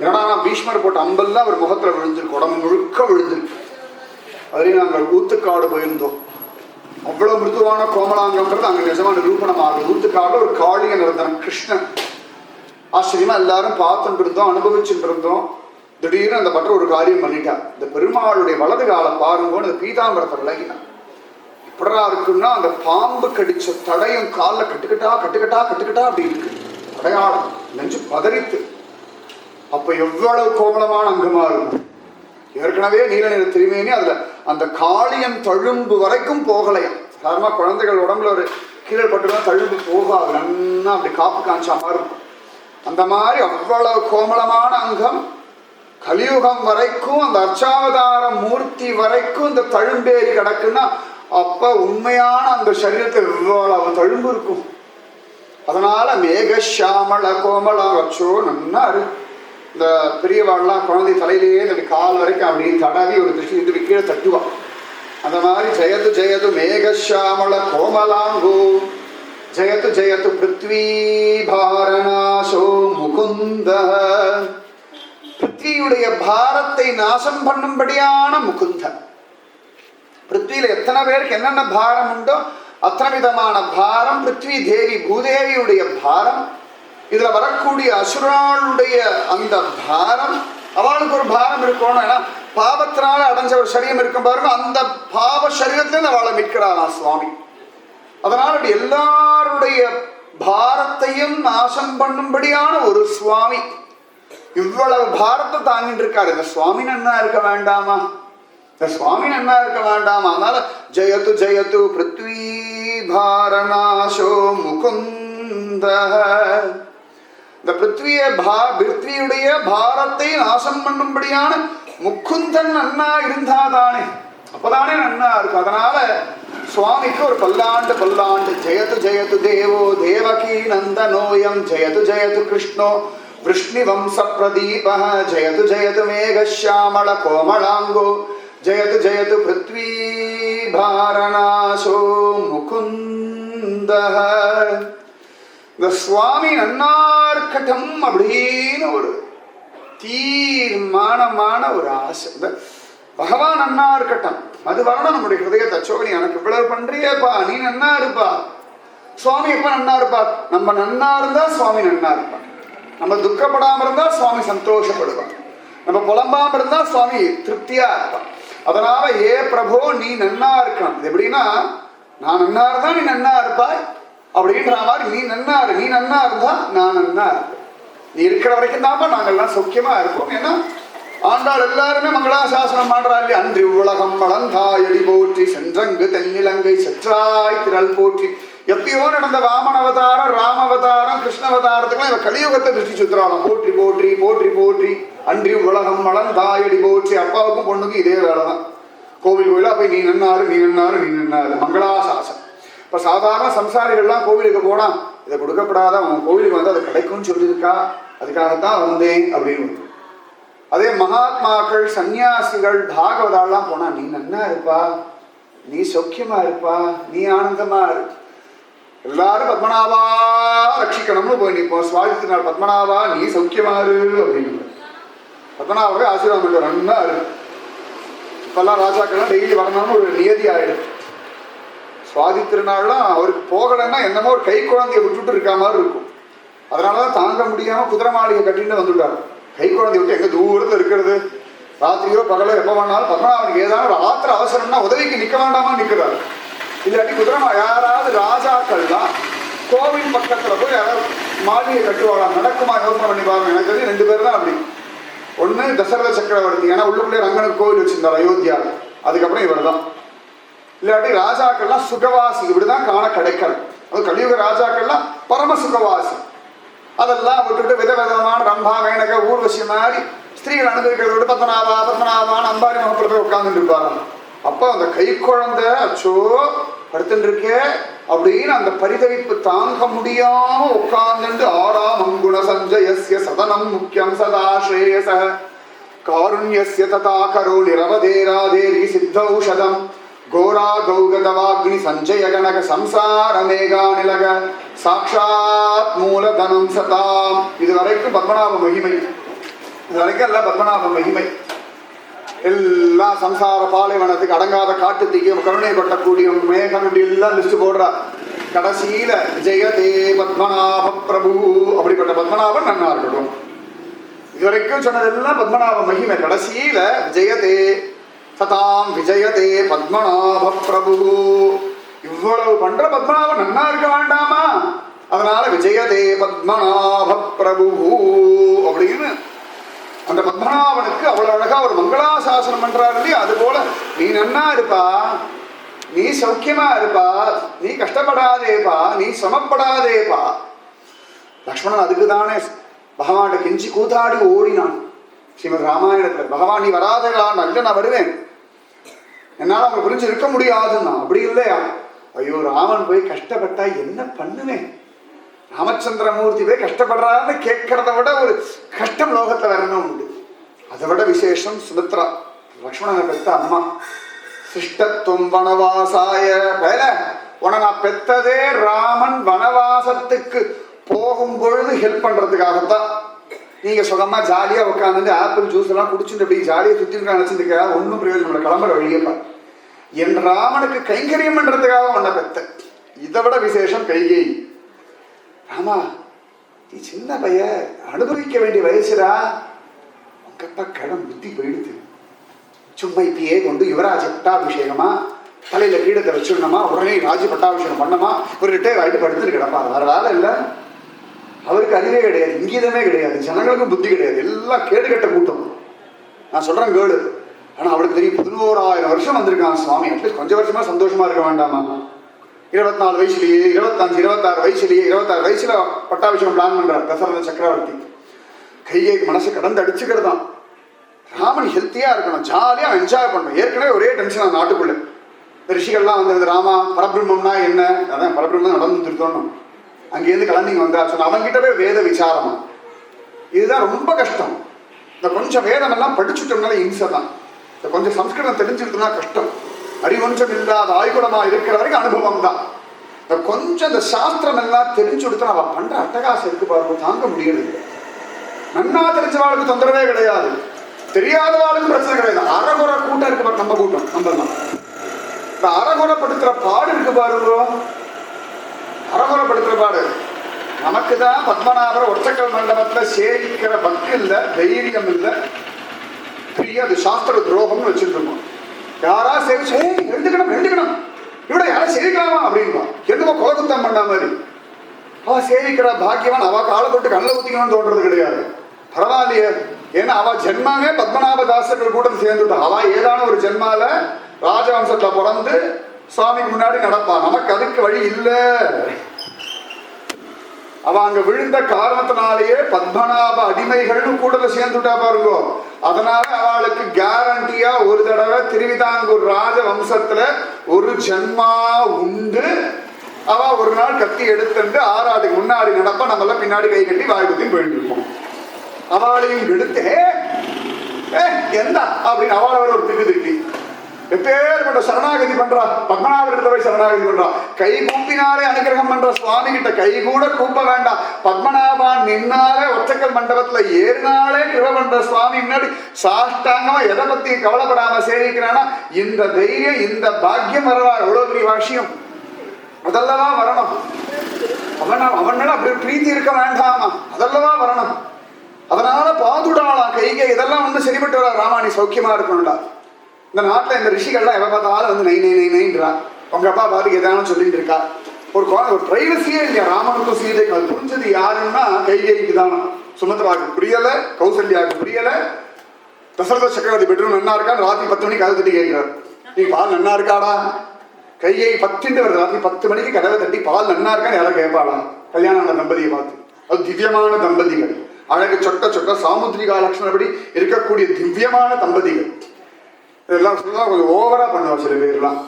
Speaker 1: ஏன்னா நான் பீஷ்மர் போட்ட அம்பெல்லாம் அவர் முகத்துல விழுந்திருக்கு, உடம்பு முழுக்க விழுந்திருக்கு. அதுலேயும் நாங்கள் ஊத்துக்காடு போயிருந்தோம். அவ்வளவு மிருதுவான கோமலாங்கன்றது அங்கே நிஜமான நிரூபணம் ஆகுது. ஊத்துக்காடு ஒரு காளிய நிரந்தனம் கிருஷ்ணன். ஆச்சரியமா எல்லாரும் பார்த்துட்டு இருந்தோம், அனுபவிச்சுட்டு இருந்தோம். திடீர்னு அந்த பற்ற ஒரு காரியம் பண்ணிட்டார். இந்த பெருமாளுடைய வலது காலை பாருங்கன்னு அந்த பீதாம்பரத்தை விலகினான். எப்படா இருக்குன்னா அந்த பாம்பு கடிச்ச தடையும் காலில் கட்டுக்கட்டா கட்டுக்கட்டா கட்டுக்கட்டா அப்படி இருக்கு அடையாளம். நெஞ்சு பதறித்து. அப்ப எவ்வளவு கோமளமான அங்கமா இருக்கும். ஏற்கனவே நீல நிற திருமேனி, அதுல அந்த காளியன் தழும்பு வரைக்கும் போகலையும். சாதாரணமா குழந்தைகள் உடம்புல ஒரு கீழே பட்டுதான் தழும்பு போகாது, நன்னா அப்படி காப்பு காஞ்சா மாதிரி இருக்கும். அந்த மாதிரி அவ்வளவு கோமளமான அங்கம். கலியுகம் வரைக்கும் அந்த அர்ச்சாவதார மூர்த்தி வரைக்கும் இந்த தழும்பேறி கிடக்குன்னா அப்ப உண்மையான அந்த சரீரத்தில் எவ்வளவு தழும்பு இருக்கும். அதனால மேகஷாமள கோமளம் வச்சோ நன்னா இந்த பெரியவாள்லாம் குழந்தை தலையிலேயே இந்த கால் வரைக்கும் அப்படி தடவி ஒரு திருஷ்டி இது கீழே தட்டுவா. அந்த மாதிரி ஜெயத்து ஜெயத்து மேகஷாமள கோமலாங்கோ. ஜெயத்து ஜெயத்து பிருத்வி பாரணாசோ முகுந்த. பிருத்வியுடைய பாரத்தை நாசம் பண்ணும்படியான முகுந்தன். பிருத்வியில எத்தனை பேருக்கு என்னென்ன பாரம் உண்டோ அத்தனை விதமான பாரம் பிருத்வி தேவி பூதேவியுடைய பாரம். இதுல வரக்கூடிய அசுராளுடைய அந்த பாரம், அவளுக்கு ஒரு பாரம் இருக்கணும். ஏன்னா பாவத்தினால அடைஞ்ச ஒரு சரீரம் இருக்கும் பாருங்க, அந்த பாவ சரீரத்திலிருந்து அவளை மீட்கிறாரா சுவாமி. அதனால எல்லாருடைய பாரத்தையும் நாசம் பண்ணும்படியான ஒரு சுவாமி இவ்வளவு பாரத்தை தாங்கிட்டு இருக்காரு. இந்த சுவாமி நன்னா இருக்க வேண்டாமா? இந்த சுவாமி நன்னா இருக்க வேண்டாமா? அதனால ஜெயத்து ஜெயத்து பிருத்வி பாரநாசோ முகுந்த. இந்த பிருத்வியுடைய பாரத்தை நாசம் பண்ணும்படியான முகுந்தன் நன்னா இருந்தாதானே, அப்பதானே நன்னா இருக்கும். அதனால சுவாமிக்கு ஒரு பல்லாண்டு பல்லாண்டு ஜெயத்து ஜெயத்து தேவோ தேவகி நந்தனோயம் ஜெயத்து ஜெயத்து கிருஷ்ணோ விஷ்ணுவம்ச பிரதீப ஜெயத்து ஜெயத்து மேகஷாமள கோமளாங்கோ ஜெயத்து ஜெயத்து பிருத்வி பாரநாசோ முகுந்த. இந்த சுவாமி நன்னார்கட்டம் அப்படின்னு ஒரு தீர்மானமான ஒரு ஆசை. பகவான் நன்னா இருக்கட்டும், அது வரணும் நம்முடைய ஹிருதயத்தை. சோனி எனக்கு இவ்வளவு பண்றியப்பா, நீ நன்னா இருப்பா. சுவாமி எப்ப நன்னா இருப்பா? நம்ம நன்னா இருந்தா சுவாமி நன்னா இருப்பா. நம்ம துக்கப்படாம இருந்தா சுவாமி சந்தோஷப்படுவான். நம்ம புலம்பாம இருந்தா சுவாமி திருப்தியா இருப்பான். அதனால ஏ பிரபு நீ நன்னா இருக்கணும். இது எப்படின்னா, நான் நன்னா இருந்தா நீ நன்னா இருப்பாய் அப்படின்ற மாதிரி நீ நன்னா இரு. நீ நன்னா இருந்தா நான் நன்னா இருப்பேன். நீ இருக்கிற வரைக்கும் தான்ப்பா நாங்கள்லாம் சௌக்கியமா இருப்போம். ஏன்னா ஆண்டாள் எல்லாருமே மங்களாசாசனம் பண்றா இல்லையா? அன்றி உலகம் வளர்ந்தாயடி போற்றி சென்றங்கு தென்னிலங்கை செற்றாய் திரள் போற்றி. எப்பயோ நடந்த வாமன் அவதாரம், ராம அவதாரம், கிருஷ்ண அவதாரத்துக்குலாம் இவ கலியுகத்தை திருச்சி சுத்துறாங்க. போற்றி போற்றி போற்றி போற்றி அன்றி உலகம் வளர்ந்தாயடி போற்றி. அப்பாவுக்கும் பொண்ணுக்கும் இதே வேலை தான். கோவில் கோயிலா போய் நீ நன்னாரு நீ நன்னாரு நீ நன்னாரு மங்களாசாசனம். இப்ப சாதாரண சம்சாரிகள்லாம் கோவிலுக்கு போனா இதை கொடுக்கப்படாத, அவன் கோவிலுக்கு வந்து அது கிடைக்கும்னு சொல்லியிருக்கா, அதுக்காகத்தான் வந்தேன் அப்படின்னு. அதே மகாத்மாக்கள் சன்னியாசிகள் பாகவதாலாம் போனா நீ நன்னா இருப்பா, நீ சௌக்கியமா இருப்பா, நீ ஆனந்தமா இரு. எல்லாரும் பத்மநாபா ரட்சிக்கணும்னு போய் நிற்போம். சுவாதித்த நாள் பத்மநாபா நீ சௌக்கியமா இரு அப்படின்னு பத்மநாபாவே ஆசீர்வாதம் பண்ணுற நன்னா இரு. இப்பெல்லாம் ராஜாக்கள்லாம் டெய்லி வரணும்னு ஒரு நியதி ஆயிடுது. சுவாதி திருநாள்லாம் அவருக்கு போகலைன்னா என்னமோ ஒரு கை குழந்தைய விட்டுட்டு இருக்க மாதிரி இருக்கும். அதனாலதான் தாங்க முடியாம குதிரை மாளிகை கட்டிட்டு வந்துட்டாரு. கை குழந்தை விட்டு எங்க தூரத்துல இருக்கிறது, ராத்திரியோ பகலோ எப்ப வேணாலும் பத்மநாபனுக்கு ஏதாவது ஒரு ஆத்திர அவசரம்னா உதவிக்கு நிக்க வேண்டாமா நிக்கிறாரு. இல்லாட்டி குதிரை யாராவது ராஜாக்கள் தான் கோவில் பக்கத்துல போய் யாராவது மாளிகை கட்டுவாங்க, நடக்குமா யோசனை பண்ணி பாருங்க. எனக்கு தெரிஞ்சு 2 பேர் தான் அப்படி. ஒண்ணு தசரத சக்கரவர்த்தி, ஏன்னா உள்ளுக்குள்ளே ரங்கனுக்கு கோவில் வச்சிருந்தார் அயோத்தியா, அதுக்கப்புறம் இவர் தான். இல்லாட்டி ராஜாக்கள்லாம் சுகவாசி, இப்படிதான் காண கிடைக்கணும். அது கலியுக ராஜாக்கள்லாம் பரம சுகவாசி. அதெல்லாம் விட்டுட்டு விதவிதமான ரம்பா மேனக ஊர்வசி மாதிரி ஸ்திரீகள் அனுபவிக்கிறத விட பத்மநாபா பத்மநாபான்னு அம்பாரி முகத்துல போய் உட்கார்ந்துட்டு இருப்பாங்க. அப்போ அந்த கை குழந்தை அச்சோ படுத்துட்டு இருக்கே அப்படின்னு அந்த பரிதவிப்பு தாங்க முடியாம உட்கார்ந்துட்டு ஆறாம் அங்குண சஞ்சயஸ்ய சதனம் முக்கியம் சதா ஸ்ரேயச காருண்யஸ்ய ததா கரோ நிரவதேராதேரி சித்தௌஷதம் கோரா கௌகதவாக்னி சஞ்சய கனக சம்சார மேகா நிலக சாட்சாத் மூலதனம் சதாம். இதுவரைக்கும் பத்மநாப மகிமை, இதுவரைக்கும் எல்லாம் பத்மநாப மகிமை. எல்லா சம்சார பாலைவனத்துக்கு அடங்காத காட்டு தீக்கு கருணை கொட்டக்கூடிய மேகம் எல்லாம் லிஸ்ட் போடுறா. கடைசியில ஜெயதே பத்மநாப பிரபு, அப்படிப்பட்ட பத்மநாபன் நன்னா இருக்கட்டும். இதுவரைக்கும் சொன்னதெல்லாம் பத்மநாப மகிமை. கடைசியில ஜெயதே சதாம் விஜயதே பத்மநாப பிரபு. இவ்வளவு பண்ற பத்மநாபன் நன்னா இருக்க வேண்டாமா? அதனால விஜயதே பத்மநாப பிரபு அப்படின்னு அந்த பத்மநாபனுக்கு அவ்வளவு அழகா ஒரு மங்களாசாசனம் பண்றாரு இல்லையா? அது போல நீ நன்னா இருப்பா, நீ சௌக்கியமா இருப்பா, நீ கஷ்டப்படாதேப்பா, நீ சமப்படாதேப்பா. லக்ஷ்மணன் அதுக்குதானே பகவான் கெஞ்சி கூத்தாடி ஓடினான். ஸ்ரீமத் ராமாயணத்துல பகவான் நீ வராதேலாம், இல்ல நான் வருவேன், என்னால அவங்க புரிஞ்சு இருக்க முடியாதுன்னா. அப்படி இல்லையா? ஐயோ ராமன் போய் கஷ்டப்பட்டா என்ன பண்ணுவேன், ராமச்சந்திரமூர்த்தி போய் கஷ்டப்படுறான்னு கேட்கறத விட ஒரு கஷ்டம் லோகத்துல வரணும் உண்டு. அதை விட விசேஷம் சுமித்ரா, லக்ஷ்மணனை பெத்த அம்மா. சிஷ்டத்துவம் வனவாசாய பேர உன நான் பெத்ததே ராமன் வனவாசத்துக்கு போகும் பொழுது ஹெல்ப் பண்றதுக்காகத்தான். நீங்க சுகமா ஜாலியா உட்காந்து ஆப்பிள் ஜூஸ் எல்லாம் குடிச்சுட்டு அப்படி ஜாலியா சுத்தி நினைச்சிருக்கா, ஒன்னும் பிரயோஜனம் கிளம்புற வழியப்பா. என் ராமனுக்கு கைங்கரியம் பண்றதுக்காக உன்னை பெத்த. இதை விட விசேஷம் கைகேயி. ராமா நீ சின்ன பைய, அனுபவிக்க வேண்டிய வயசுடா, உங்கப்பா கடன் புத்தி போயிடுது. சும்மா இப்பயே கொண்டு யுவராஜ பட்டாபிஷேகமா தலையில கீழத்தை வச்சிடணுமா, உடனே ராஜ்ய பட்டாபிஷேகம் பண்ணமா, ஒரு ரிட்டையர் ஆகிட்டு படுத்துட்டு கிடப்பாரு. வேற வேலை இல்லை, அவருக்கு அறிவே கிடையாது, இங்கீதமே கிடையாது, ஜனங்களுக்கும் புத்தி கிடையாது, எல்லாம் கேடு கட்ட கூட்டம். நான் சொல்றேன் கேடு. ஆனா அவளுக்கு தெரியும் 11,000 வருஷம் வந்திருக்கான் சுவாமி, அட்லீஸ்ட் கொஞ்சம் வருஷமா சந்தோஷமா இருக்க வேண்டாமா? 24 வயசுலயே 25 26 வயசுலயே 26 வயசுல பட்டாபிஷேகம் பிளான் பண்றார் தசரத சக்கரவர்த்தி. கையை மனசு கடந்து அடிச்சுக்கிறதான். ராமன் ஹெல்த்தியா இருக்கணும், ஜாலியா என்ஜாய் பண்ணணும். ஏற்கனவே ஒரே டென்ஷன் நாட்டுக்குள்ள. ரிஷிகள்லாம் வந்து ராமா பரபிரம்மம்னா என்ன, அதான் பரபிரம்மம் நடந்து இருக்கணும். அங்கேருந்து கிளம்பிங்க வந்தா சொன்ன அவன்கிட்ட போய் வேத விசாரமா. இதுதான் ரொம்ப கஷ்டம். இந்த கொஞ்சம் வேதம் எல்லாம் படிச்சுட்டோம்னால இம்சை தான். இந்த கொஞ்சம் சம்ஸ்கிருதம் தெரிஞ்சுக்கிட்டோம்னா கஷ்டம். அறிவொன்றும் இல்லாத ஆய்குடமா இருக்கிற வரைக்கும் அனுபவம் தான். இந்த கொஞ்சம் இந்த சாஸ்திரம் எல்லாம் தெரிஞ்சு கொடுத்தா அவன் பண்ற அட்டகாசம் இருக்கு பாருங்க, தாங்க முடியறது இல்லை. நன்னா தெரிஞ்சவாளுக்கு தொந்தரவே கிடையாது, தெரியாதவாளுக்கு பிரச்சனை கிடையாது. அறகுறை கூட்டம் இருக்கு பாரு, நம்ம கூட்டம் நம்ம இந்த அறகுறைப்படுத்துற பாடு இருக்கு பாருங்க. அறகுறைப்படுத்துற பாடு நமக்கு தான். பத்மநாபர் ஒற்றைக்கல் மண்டபத்துல சேவிக்கிற பக்தி இல்லை, தைரியம் இல்லை, பிரிய அது சாஸ்திர துரோகம்னு வச்சுட்டு இருக்கோம். யாரா சேவிச்சு எழுந்துக்கணும் எழுந்துக்கணும், இவட யாரும் சேவிக்கலாமா அப்படின்பா. என்னவோ கொலகுத்தம் பண்ண மாதிரி. அவ சேவிக்கிற பாக்கியவான், அவ காலை தொட்டு கண்ணில் ஊத்திக்கணும்னு தோன்றது கிடையாது. பரவாயில்லையே, ஏன்னா அவ ஜென்மாவே பத்மநாபதாசர்கள் கூட சேர்ந்துட்டா. அவ ஏதான ஒரு ஜென்மால ராஜவம்சத்துல பிறந்து சுவாமிக்கு முன்னாடி நடப்பா. நமக்கு அதுக்கு வழி இல்லை. அவ அங்க விழுந்த காரணத்தினாலேயே பத்மநாப அடிமைகள்னு கூட சேர்ந்துட்டா பாருங்க. அதனால அவளுக்கு கேரண்டியா ஒரு தடவை திருவிதாங்கூர் ராஜ வம்சத்துல ஒரு ஜென்மா உண்டு. அவ ஒரு நாள் கத்தி எடுத்துட்டு ஆறாட்டுக்கு முன்னாடி நடப்பா, நம்மள பின்னாடி கை கட்டி வாய் குத்தி போயிட்டு இருப்போம். அவளையும் எடுத்து எந்த அப்படின்னு அவளை வர ஒரு திட்டி எப்பேற்பட்ட சரணாகதி பண்றா. பத்மநாபர்கிட்ட போய் சரணாகதி பண்றா. கை கூப்பினாலே அனுகிரகம் பண்ற சுவாமி கிட்ட கை கூட கூப்ப வேண்டாம். பத்மநாபான் நின்னாலே ஒற்றைக்கல் மண்டபத்துல ஏறினாலே கிருப பண்ற சுவாமி முன்னாடி சாஷ்டாங்கமா எதை பத்தி கவலைப்படாம சேவிக்கிறானா இந்த தைரியம், இந்த பாக்கியம் வரவா எவ்வளவு பெரிய வாஷியம். அதல்லவா வரணும். அவன் மேல அப்படி பிரீத்தி இருக்க வேண்டாமா, அதல்லவா வரணும். அதனால பாதுடாலாம் கைகை இதெல்லாம் வந்து சரிபட்டு வரா. ராமாணி சௌக்கியமா இருக்கணும்டா. இந்த நாட்டில் இந்த ரிஷிகள்லாம் எவ்வளோ பார்த்தாலும் வந்து நை நை நை நைன்றா. உங்க அப்பா பாத்துக்கு எதானு சொல்லிட்டு இருக்கா. ஒரு பிரைவசியே இல்லையா ராமனுக்கும் சீதைக்கும். அது புரிஞ்சது யாருன்னா கைகேயிக்கு தானா. சுமத்ராவுக்கு புரியல, கௌசல்யாவுக்கு புரியல. தசரத சக்கரவர்த்தி பெட்ரூம் நன்னா இருக்கான்னு ராத்திரி 10 மணிக்கு கதவை தட்டி கேட்கிறார். நீ பால் நன்னா இருக்காடா? கையை 10 வருது. ராத்திரி 10 மணிக்கு கதவை தட்டி பால் நன்னா இருக்கான்னு யாரும் கேட்பாளா? கல்யாணம் தம்பதியை பார்த்து. அது திவ்யமான தம்பதிகள், அழகு சொட்ட சொட்ட சாமுத்திரிகா லட்சணப்படி இருக்கக்கூடிய திவ்யமான தம்பதிகள். இதெல்லாம் சொல்ல கொஞ்சம் ஓவரா பண்ணுவார் சில பேர்லாம்.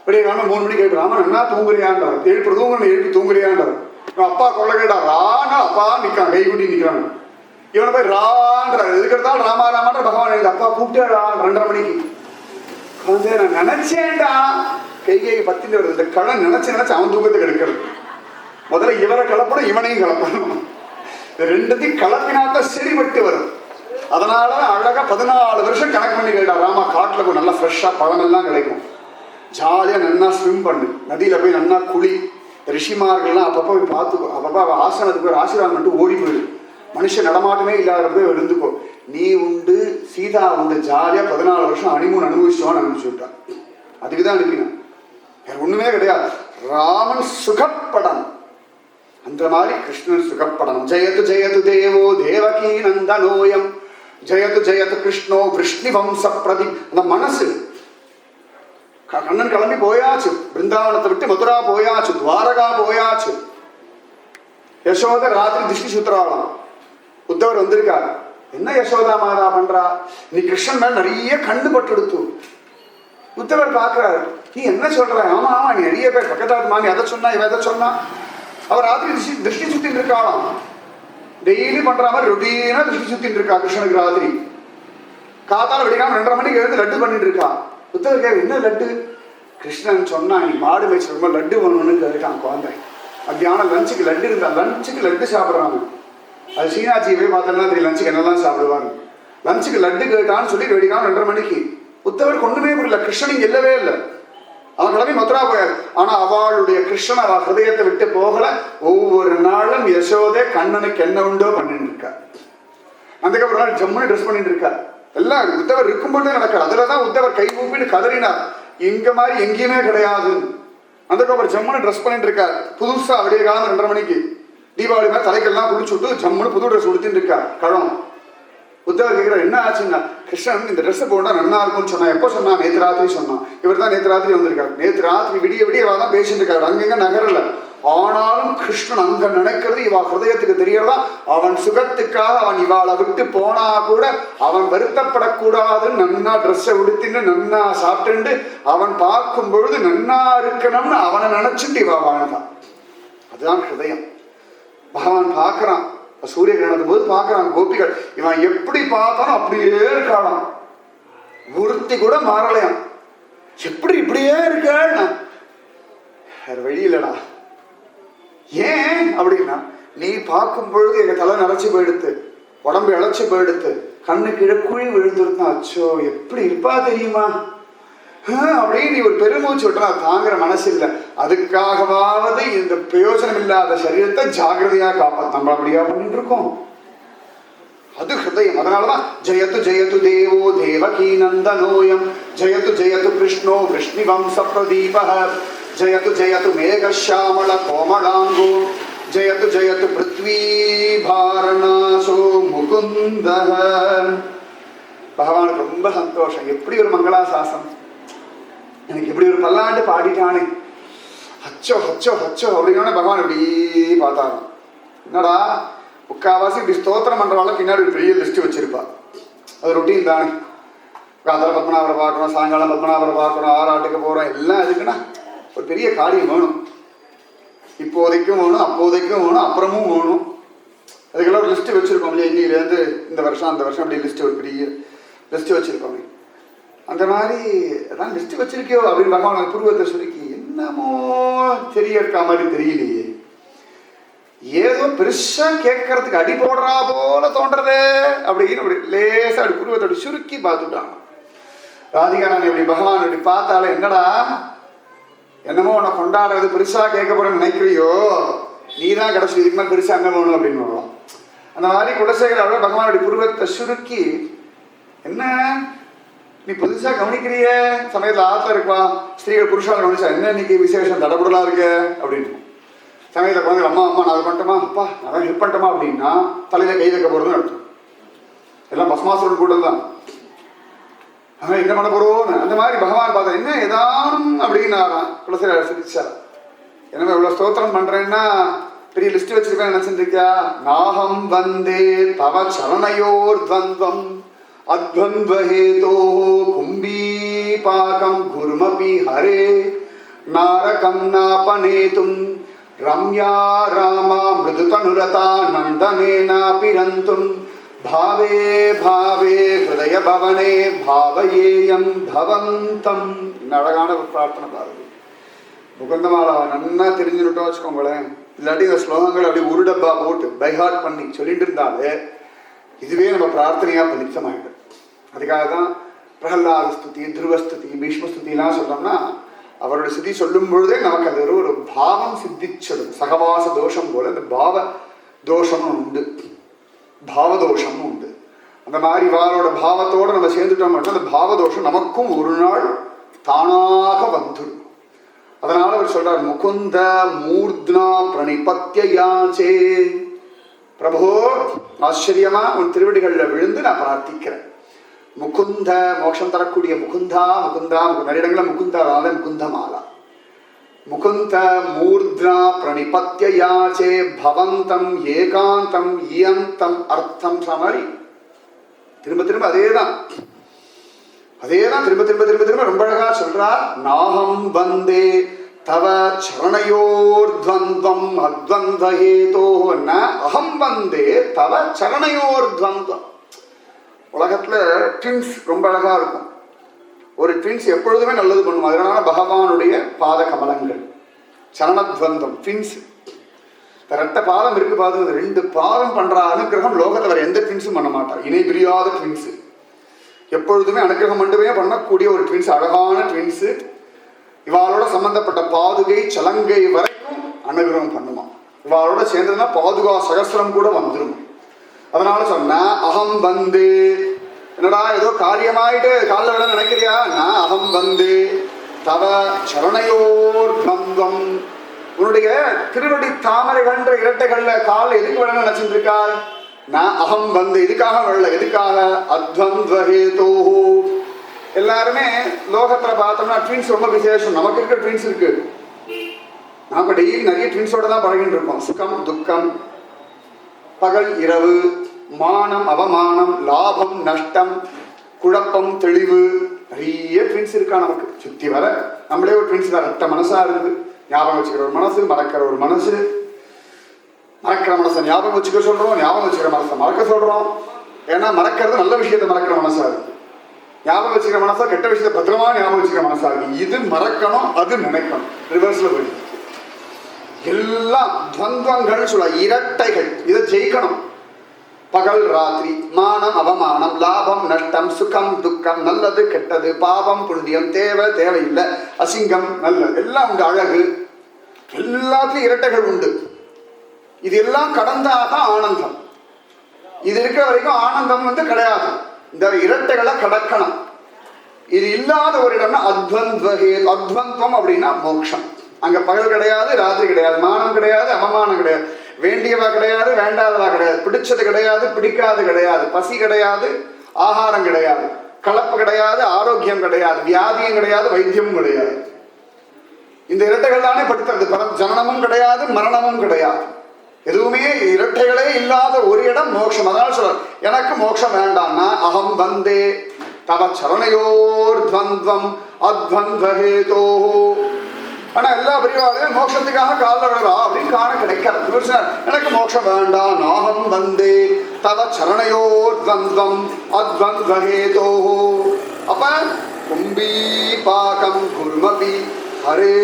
Speaker 1: இப்படி 3 மணிக்கு எழுப்பு ராமன் என்ன தூங்குறியான்றார். எழுப்பு தூங்குறியான்றார். அப்பா கொள்ள கேட்டா ரானா அப்பா நிற்கான், கைகுட்டி நிற்கிறான். இவனை போய் ரான்றார். எதுக்கிறதாலும் ராமா ராமான்ற பகவான் எழுது. அப்பா கூப்பிட்டேடா 2:30 மணிக்கு. நான் நினைச்சேன்டா. கைகை 10 வருது. இந்த கடை நினைச்சு அவன் தூக்கத்துக்கு எடுக்கிறது. முதல்ல இவரை கலப்பணும், இவனையும் கலப்பணும். இந்த ரெண்டுத்தையும் கலப்பினாத்தான் சரிபட்டு வரும். அதனால அழகா 14 வருஷம் கணக்கு பண்ணி கேட்டா ராமா காட்டுல நல்லா ஃப்ரெஷ்ஷா பழமெல்லாம் கிடைக்கும், ஜாலியா நன்னா ஸ்விம் பண்ணு, நதியில போய் நன்னா குளி. ரிஷிமார்கள்லாம் அப்பப்போ போய் பார்த்துக்கோ, அப்பப்போ ஆசனத்துக்கு போய் ஆசீர்வாதம் பண்ணிட்டு ஓடி போயிடு. மனுஷன் நடமாட்டமே இல்லாத போய் இருந்துக்கோ. நீ உண்டு சீதா உண்டு, ஜாலியா 14 வருஷம் அனிமூன் அனுபவிச்சோன்னு அனுப்பிச்சு விட்டான். அதுக்குதான் அனுப்பினான், வேற ஒண்ணுமே கிடையாது. ராமன் சுகப்படம், அந்த மாதிரி கிருஷ்ணன் சுகப்படணும். ஜெயத்து ஜெயத்து தேவோ தேவகி நந்தனோயம், ஜெயத்து ஜெயத்து கிருஷ்ணோ விஷ்ணு வம்ச பிரதி. அந்த மனசு கண்ணன் கிளம்பி போயாச்சு, பிருந்தாவனத்தை விட்டு மதுரா போயாச்சு, துவாரகா போயாச்சு. யசோத ராத்திரி திருஷ்டி சுத்திராலாம். உத்தவர் வந்திருக்காரு. என்ன யசோதா மாதா பண்றா? நீ கிருஷ்ணன் மேல நிறைய கண்டு பட்டு எடுத்து. உத்தவர் பாக்குறாரு, நீ என்ன சொல்ற? ஆமா ஆமா, நீ நிறைய பேர் பக்கத்தாத்து மாமி அதை சொன்னா இவ எதை சொன்னா. அவர் ராத்திரி திருஷ்டி சுத்தின்னு இருக்காளாம். டெய்லி பண்ற மாதிரி ரொட்டீனா திருஷ்டி சுத்தின்னு இருக்கா கிருஷ்ணனுக்கு. ராத்திரி காத்தால வெடிக்காம 2:30 மணிக்கு எழுந்து லட்டு பண்ணிட்டு இருக்கா. புத்தகம் கேட்க, என்ன லட்டு? கிருஷ்ணன் சொன்னா நீ மாடு மேய்ச்சி லட்டு பண்ணணும்னு கேட்டான் குழந்தை. மத்தியானம் லஞ்சுக்கு லட்டு இருந்தா, லஞ்சுக்கு லட்டு சாப்பிட்றாங்க. அது சீனாட்சி போய் பார்த்தோம்னா தெரியும் லஞ்சுக்கு என்னெல்லாம் சாப்பிடுவாங்க. லஞ்சுக்கு லட்டு கேட்டான்னு சொல்லி வெடிக்காம 2:30 மணிக்கு. புத்தவர் கொண்டுமே புரியல, கிருஷ்ணன் இல்லவே இல்லை. அவன் கிளம்பி மதுரா போயார். ஆனா அவளுடைய கிருஷ்ணன் அவ ஹிருதயத்தை விட்டு போகல. ஒவ்வொரு நாளும் யசோதே கண்ணனுக்கு என்ன உண்டோ பண்ணிட்டு இருக்கா. அதுக்கு ஒரு நாள் ஜம்முன்னு ட்ரெஸ் பண்ணிட்டு இருக்கா. எல்லாம் உத்தவர் இருக்கும்போதே நடக்காது. அதுலதான் உத்தவர் கை கூப்பிட்டு கதறினார். இங்க மாதிரி எங்கேயுமே கிடையாது. அதுக்கப்புறம் ஜம்முன்னு ட்ரெஸ் பண்ணிட்டு இருக்கார். புதுசா விடிய காலம் 2:30 மணிக்கு தீபாவளி மாதிரி தலைக்கெல்லாம் குளிச்சு விட்டு ஜம்முன்னு புது ட்ரெஸ் உடுத்தின்னு இருக்கார். கழம் உத்தவர் கேட்கிறார், என்ன ஆச்சுன்னா, கிருஷ்ணன் இந்த ட்ரெஸ் போட்டா நல்லா இருக்கும்னு சொன்னா. எப்போ சொன்னா? நேற்று ராத்திரி சொன்னான். இவர் தான் நேற்று ராத்திரி வந்திருக்காரு. நேற்று ராத்திரி விடிய விடிய தான் பேசிட்டு இருக்காரு. அங்கங்க நகரல. ஆனாலும் கிருஷ்ணன் அங்க நினைக்கிறது இவா ஹிருதயத்துக்கு தெரியறதா. அவன் சுகத்துக்காக அவன் இவாளை விட்டு போனா கூட அவன் வருத்தப்படக்கூடாதுன்னு நன்னா ட்ரெஸ்ஸை உடுத்தின்னு நன்னா சாப்பிட்டு அவன் பார்க்கும் பொழுது நன்னா இருக்கணும்னு அவனை நினைச்சுட்டு இவா வாழ்ந்தான். அதுதான் ஹிருதயம். பகவான் பார்க்கறான். சூரிய கிரகணத்தும் போது பார்க்கறான் கோபிகள். இவன் எப்படி பார்த்தாலும் அப்படியே இருக்காளாம். ஒருத்தி கூட மாறலையாம். எப்படி இப்படியே இருக்காள்? வேற வழி இல்லடா. ஏன் அப்படின்னா, நீ பார்க்கும் பொழுது எங்க தலை நரைச்சு போயிடுத்து, உடம்பு இழைச்சு போயிடுத்து, கண்ணு கீழே குழி விழுந்துருந்தான். அச்சோ எப்படி இருப்பா தெரியுமா அப்படின்னு நீ ஒரு பெருமூச்சு விட்டா தாங்குற மனசு இல்லை. அதுக்காகவாவது இந்த பிரயோஜனம் இல்லாத சரீரத்தை ஜாகிரதையா காப்பாற்ற நம்ம அப்படியா பண்ணிட்டு இருக்கோம். அது ஹிருதயம். அதனாலதான் ஜெயத்து ஜெயத்து தேவோ தேவகீ நந்தனோயம், ஜெயத்து ஜெயத்து கிருஷ்ணோ விஷ்ணு வம்ச பிரதீப, ஜெயத்து ஜெயத்து மேகஷாமள கோமளாங்கோ, ஜெயத்து ஜெயத்து பிருத்வி பாரணாசோ முகுந்த. பகவானுக்கு ரொம்ப சந்தோஷம். எப்படி ஒரு மங்களாசாசனம், எனக்கு இப்படி ஒரு பல்லாண்டு பாடிட்டானே, ஹச்சோ ஹச்சோ ஹச்சோ அப்படின்னா பகவான் இப்படி பார்த்தாராம். என்னடா முக்காவாசி இப்படி ஸ்தோத்திரம் பண்றவாள் பின்னாடி ஒரு பெரிய லிஸ்ட் வச்சிருப்பா. அது ரொட்டீன் தானே. காதல பத்மநாபரை பார்க்கணும், சாயங்காலம் பத்மநாபரை பார்க்கணும், ஆறாட்டுக்கு போறோம், எல்லாம் எதுக்குன்னா ஒரு பெரிய காரியம் வேணும். இப்போதைக்கும் வேணும், அப்போதைக்கும் வேணும், அப்புறமும் வேணும். அதுக்கெல்லாம் ஒரு லிஸ்ட் வச்சிருக்கோம் இல்லையா. இன்னிலேருந்து இந்த வருஷம் அந்த வருஷம் அப்படி லிஸ்ட் ஒரு பெரிய லிஸ்ட் வச்சிருக்கோம். அந்த மாதிரி அதான் லிஸ்ட் வச்சிருக்கியோ அப்படின்னு பகவான் புருவத்தை சுருக்கி, என்னமோ தெரிய இருக்கா மாதிரி தெரியலையே, ஏதோ பெருசா கேட்கறதுக்கு அடி போடுறா போல தோன்றதே அப்படின்னு அப்படி லேசா அப்படி புருவத்தை அப்படி சுருக்கி பார்த்துட்டான். ராதிகா நான் இப்படி பகவான் இப்படி பார்த்தாலே, என்னடா என்னமோ உன்னை கொண்டாடுறது பெருசா கேட்க போறேன்னு நினைக்கிறியோ, நீ தான் கடைசி இதுக்கு மேலே பெருசா அங்கே வேணும் அப்படின்னு வரும். அந்த மாதிரி குலசேகர பகவானுடைய புருவத்தை சுருக்கி, என்ன நீ புதுசா கவனிக்கிறிய சமயத்தில் ஆத்துல இருப்பா ஸ்திரீகள் புருஷால கவனிச்சா, என்ன இன்னைக்கு விசேஷம் தடபுடலா இருக்க அப்படின்னு. சமயத்தில் குழந்தை அம்மா அம்மா நான் அதை பண்ணிட்டோமா, அப்பா நான் ஹெல்ப் பண்ணிட்டோமா அப்படின்னா தலையில கை வைக்க போறதுன்னு அர்த்தம். எல்லாம் பஸ்மாசுரன் கூட தான். என்ன பண்ண போறோம்னு அந்த மாதிரி பகவான் பார்த்தா, என்ன ஏதானும் அப்படின்னு குலசேகர சிரிச்சா. என்ன இவ்வளவு ஸ்தோத்திரம் பண்றேன்னா பெரிய லிஸ்ட் வச்சிருக்கேன் நினைச்சிருக்கியா. நாகம் வந்தே தவ சரணையோர் துவந்தம் அத்வந்த்வஹேதோ கும்பீபாகம் குருமபி ஹரே நாரகம் நாபநேதும் ரம்யா ராமா மிருதுதனுரதா நந்தனேனாபிரந்தும் பாவே பாவே ஹிருதய பவனே பாவயேயம் பவந்தம். அழகான ஒரு பிரார்த்தனை பாருங்க. முகுந்தமாலா நன்னா தெரிஞ்சுட்டோம் வச்சுக்கோங்களேன். இல்லாட்டி இந்த ஸ்லோகங்கள் அப்படி ஒரு டப்பா போட்டு பைஹார்ட் பண்ணி சொல்லிட்டு இருந்தாலே இதுவே நம்ம பிரார்த்தனையா பலித்தமாயிடும். அதுக்காக தான் பிரகலாத ஸ்துதி, துருவஸ்துதி, பீஷ்மஸ்துதிலாம் சொல்றோம்னா அவருடைய ஸ்துதி சொல்லும் பொழுதே நமக்கு அது ஒரு பாவம் சித்திச்சிடும். சகவாச தோஷம் போல இந்த பாவ தோஷமும் உண்டு, பாவதோஷமும் உண்டு. அந்த மாதிரி இவரோட பாவத்தோட நம்ம சேர்ந்துட்டோம் மட்டும் அந்த பாவதோஷம் நமக்கும் ஒரு நாள் தானாக வந்துடும். அதனால அவர் சொல்றார், முகுந்த மூர்த்னா பிரணிபத்யாச்சே. பிரபோ ஆச்சரியமா உன் திருவடிகளில் விழுந்து நான் பிரார்த்திக்கிறேன். முகுந்த மோட்சம் தரக்கூடிய முகுந்தா முகுந்தா, நிறைய இடங்களில் முகுந்தால முகுந்த மாலா. முகுந்த மூர்த்னா பிரணிபத்யாச்சே பவந்தம் ஏகாந்தம் இயந்தம் அர்த்தம். மாதிரி திரும்ப திரும்ப அதேதான் திரும்ப திரும்ப திரும்ப திரும்ப ரொம்ப அழகா சொல்றார். நாகம் வந்தே தவ சரணையோர்த்வந்தம் அத்வந்தஹேதோ ந அகம் வந்தே தவ சரணையோர்த்வந்தம். உலகத்துல ட்வின்ஸ் ரொம்ப அழகா இருக்கும். ஒரு ட்வின்ஸ் எப்பொழுதுமே நல்லது பண்ணும். அதனால பகவானுடைய பாத கமலங்கள் சரணத்வந்தம் ட்வின்ஸ். ரெட்ட பாதம் இருக்கு பாது, 2 பாதம் பண்ற அனுகிரகம் லோகத்தை வேற எந்த ட்வின்ஸும் பண்ண மாட்டார். இணை பிரியாத ட்வின்ஸ், எப்பொழுதுமே அனுகிரகம் மட்டுமே பண்ணக்கூடிய ஒரு ட்வின்ஸ், அழகான ட்வின்ஸ். இவாளோட சம்பந்தப்பட்ட பாதுகை சலங்கை வரைக்கும் அனுகிரகம் பண்ணுமா. இவாளோட சேர்ந்ததுன்னா பாதுகா சகஸ்திரம் கூட வந்துடும். அதனால சொன்னா அகம் வந்து, என்னடா ஏதோ காரியமாயிட்டு காலில் விட நினைக்கிறியா, நான் அகம் வந்து தவ சரணையோர் பந்தம். உன்னுடைய திருவடி தாமரைகள்ன்ற இரட்டைகள்ல கால் எதுக்கு விட நினைச்சிட்டு இருக்காள்? நான் அகம் வந்து இதுக்காக வரல. எதுக்காக? அத்வந்த்வஹேதோ. எல்லாருமே லோகத்துல பார்த்தோம்னா ட்வின்ஸ் ரொம்ப விசேஷம். நமக்கு இருக்க ட்வின்ஸ் இருக்கு. நாம டெய்லி நிறைய ட்வின்ஸோட தான் பழகிட்டு இருக்கோம். சுகம் துக்கம், பகல் இரவு, மானம் அவமானம், லாபம் நஷ்டம், குழப்பம் தெளிவு, நிறைய ட்வின்ஸ் இருக்கா நமக்கு சுத்தி வர. நம்மளே ஒரு ட்வின்ஸ் தான். ரெட்ட மனசா இருக்குது. ஞாபகம் வச்சுக்கிற ஒரு மனசு, மறக்கிற ஒரு மனசு. மறக்கிற மனசை ஞாபகம் வச்சுக்க சொல்றோம், ஞாபகம் வச்சுக்கிற மனசை மறக்க சொல்றோம். ஏன்னா மறக்கிறது நல்ல விஷயத்தை மறக்கிற மனசா இருக்கு. ஞாபகம் வச்சுக்கிற மனசா கெட்ட விஷயத்தை பத்திரமா ஞாபகம் வச்சுக்கிற மனசா இருக்கு. இது மறக்கணும், அது நினைக்கணும். ரிவர்ஸ்ல போயிடுச்சு. எல்லாம் துவந்தங்கள் சொல்ல, இரட்டைகள். இதை ஜெயிக்கணும். பகல் ராத்திரி, மானம் அவமானம், லாபம் நஷ்டம், சுகம் துக்கம், நல்லது கெட்டது, பாவம் புண்ணியம், தேவை தேவையில்லை, அசிங்கம் நல்லது, எல்லாம் உண்டு. அழகு, எல்லாத்துலயும் இரட்டைகள் உண்டு. இது எல்லாம் கடந்தாதான் ஆனந்தம். இது இருக்கிற வரைக்கும் ஆனந்தம் கிடையாது. இந்த இரட்டைகளை கடக்கணும். இது இல்லாத ஒரு இடம்னா அத்வந்த்வஹே. அத்வந்த்வம் அப்படின்னா மோட்சம். அங்க பகல் கிடையாது, ராத்திரி கிடையாது, மானம் கிடையாது, அவமானம் கிடையாது, வேண்டியவா கிடையாது, வேண்டாதவா கிடையாது, பிடிச்சது கிடையாது, பிடிக்காது கிடையாது, பசி கிடையாது, ஆகாரம் கிடையாது, கலப்பு கிடையாது, ஆரோக்கியம் கிடையாது, வியாதியும் கிடையாது, வைத்தியமும் கிடையாது. இந்த இரட்டைகள் தானே படுத்துறது. ஜனனமும் கிடையாது, மரணமும் கிடையாது, எதுவுமே இரட்டைகளே இல்லாத ஒரு இடம் மோட்சம். அதனால சொல்ற, எனக்கு மோட்சம் வேண்டாம்னா அகம் வந்தே தவ சரணையோர் துவந்த்வம் அத்வந்த்வஹேதோ. ஆனா எல்லா பெரியவாளையும் மோட்சத்துக்காக காலில் விடுறா அப்படின்னு காண கிடைக்காது. எனக்கு மோட்சம் வேண்டாம், நாகம் வந்தே தவ சரணையோர் துவந்த்வம் அத்வந்த்வஹேதோ. அப்ப கும்பி பாகம் குர்மபி ஹரே